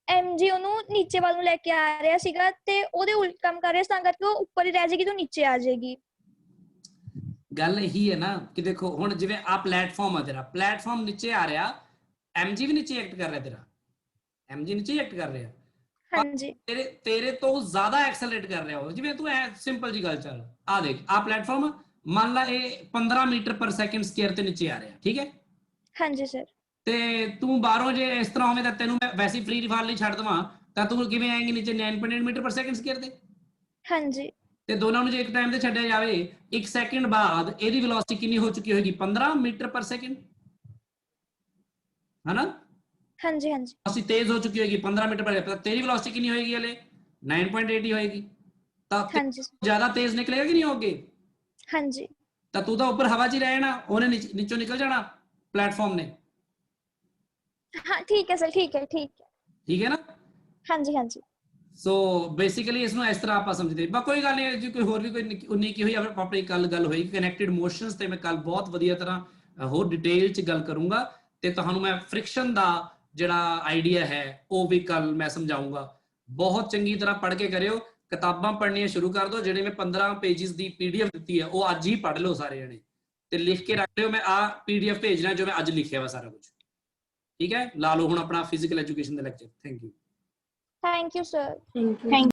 mg ਉਹਨੂੰ ਨੀਚੇ ਵੱਲ ਨੂੰ ਲੈ ਕੇ ਆ ਰਿਹਾ ਸੀਗਾ ਤੇ ਉਹਦੇ ਉਲਟ ਕੰਮ ਕਰ ਰਿਹਾ ਸੀ, ਤਾਂ ਕਰਕੇ ਉਹ ਉੱਪਰ ਹੀ ਰਹਿ ਜਾਏਗੀ ਤੇ ਨੀਚੇ ਆ ਜਾਏਗੀ। ਗੱਲ ਇਹੀ ਹੈ ਨਾ ਕਿ ਦੇਖੋ ਹੁਣ ਜਿਵੇਂ ਆ ਪਲੇਟਫਾਰਮ ਆ, ਤੇਰਾ ਪਲੇਟਫਾਰਮ ਨੀਚੇ ਆ ਰਿਹਾ, mg ਵੀ ਨੀਚੇ ਐਕਟ ਕਰ ਰਿਹਾ, ਤੇਰਾ mg ਨੀਚੇ ਐਕਟ ਕਰ ਰਿਹਾ, ਹਾਂਜੀ ਤੇਰੇ ਤੋਂ ਜ਼ਿਆਦਾ ਐਕਸਲਰੇਟ ਕਰ ਰਿਹਾ ਹੋ। ਜਿਵੇਂ ਤੂੰ ਐ ਸਿੰਪਲ ਜੀ ਗੱਲ ਚੱਲ, ਆ ਦੇਖ ਆ ਪਲੇਟਫਾਰਮ ਮੰਨ ਲਾ ਇਹ 15 ਮੀਟਰ ਪਰ ਸੈਕਿੰਡ ਸਕੁਅਰ ਤੇ ਨੀਚੇ ਆ ਰਿਹਾ, ਠੀਕ ਹੈ? ਹਾਂਜੀ ਸਰ। ਤੇ ਤੂੰ ਬਾਹਰੋਂ ਜੇ ਇਸ ਤਰ੍ਹਾਂ ਹੋਵੇ ਤਾਂ ਤੈਨੂੰ ਮੈਂ ਵੈਸੇ ਫ੍ਰੀ ਰਿਫਾਲ ਲਈ ਛੱਡ ਦਵਾਂ, ਤਾਂ ਤੂੰ ਕਿਵੇਂ ਆਏਂਗੀ ਨੀਚੇ 9.8 ਮੀਟਰ ਪਰ ਸੈਕਿੰਡ ਸਕੁਅਰ ਤੇ? ਹਾਂਜੀ। ਤੇ ਦੋਨਾਂ ਨੂੰ ਜੇ ਇੱਕ ਟਾਈਮ ਤੇ ਛੱਡਿਆ ਜਾਵੇ, 1 ਸੈਕਿੰਡ ਬਾਅਦ ਇਹਦੀ ਵੈਲੋਸਿਟੀ ਕਿੰਨੀ ਹੋ ਚੁੱਕੀ ਹੋਏਗੀ? 15 ਮੀਟਰ ਪਰ ਸੈਕਿੰਡ, ਹਨਾ? ਹਾਂਜੀ ਹਾਂਜੀ। ਅਸੀਂ ਤੇਜ਼ ਹੋ ਚੁੱਕੀ ਹੋਏਗੀ 15 ਮੀਟਰ ਪਰ ਸੈਕਿੰਡ, ਤੇਰੀ ਵੈਲੋਸਿਟੀ ਕਿੰਨੀ ਹੋਏਗੀ ਹਲੇ? 9.8 ਹੀ ਹੋਏਗੀ, ਤਾਂ ਜ਼ਿਆਦਾ ਤੇਜ਼ ਨਿਕਲੇਗਾ ਕਿ ਨਹੀਂ ਹੋਗੇ? ਹਾਂਜੀ। ਤਾਂ ਤੂੰ ਤਾਂ ਉੱਪਰ ਹਵਾ 'ਚ ਹੀ ਰਹਿਣਾ, ਉਹਨੇ ਨੀਚੋਂ ਨਿਕਲ ਜਾਣਾ ਪਲੇਟਫਾਰਮ ਨੇ। ਹਾਂ ਠੀਕ ਹੈ ਸਰ, ਠੀਕ ਹੈ ਠੀਕ ਹੈ। ਠੀਕ ਹੈ ਨਾ? ਹਾਂਜੀ ਹਾਂਜੀ। ਸੋ ਬੇਸਿਕਲੀ ਇਸ ਨੂੰ ਇਸ ਤਰ੍ਹਾਂ ਆਪਾਂ ਸਮਝਦੇ ਬਾ ਕੋਈ ਗੱਲ ਨਹੀਂ ਜੀ ਕੋਈ ਹੋਰ ਵੀ ਕੋਈ ਉਨੀ ਕੀ ਹੋਈ ਆਪਣੀ ਗੱਲ ਹੋਈ ਕਨੈਕਟਡ ਮੋਸ਼ਨਸ ਤੇ ਮੈਂ ਕੱਲ ਬਹੁਤ ਵਧੀਆ ਤਰ੍ਹਾਂ ਹੋਰ ਡਿਟੇਲ ਚ ਗੱਲ ਕਰੂੰਗਾ ਤੇ ਤੁਹਾਨੂੰ ਮੈਂ ਫ੍ਰਿਕਸ਼ਨ ਦਾ ਜਿਹੜਾ ਆਈਡੀਆ ਹੈ ਉਹ ਵੀ ਕੱਲ ਮੈਂ ਸਮਝਾਉਂਗਾ। ਬਹੁਤ ਚੰਗੀ ਤਰ੍ਹਾਂ ਪੜ੍ਹ ਕੇ ਕਰਿਓ, ਕਿਤਾਬਾਂ ਪੜ੍ਹਨੀਆਂ ਸ਼ੁਰੂ ਕਰ ਦਿਓ। ਜਿਹੜੇ ਮੈਂ 15 ਪੇजेस ਦੀ PDF ਦਿੱਤੀ ਹੈ ਉਹ ਅੱਜ ਹੀ ਪੜ੍ਹ ਲਓ ਸਾਰੇ ਜਣੇ ਤੇ ਲਿਖ ਕੇ ਰੱਖ ਲਿਓ। ਮੈਂ ਆ PDF ਭੇਜਣਾ ਜੋ ਮੈਂ ਅੱਜ ਲਿਖਿਆ ਵਾ ਸਾਰਾ ਕੁਝ, ਠੀਕ ਹੈ। ਲਾ ਲਓ ਹੁਣ ਆਪਣਾ physical education the lecture. Thank you. Thank you, sir. Thank you.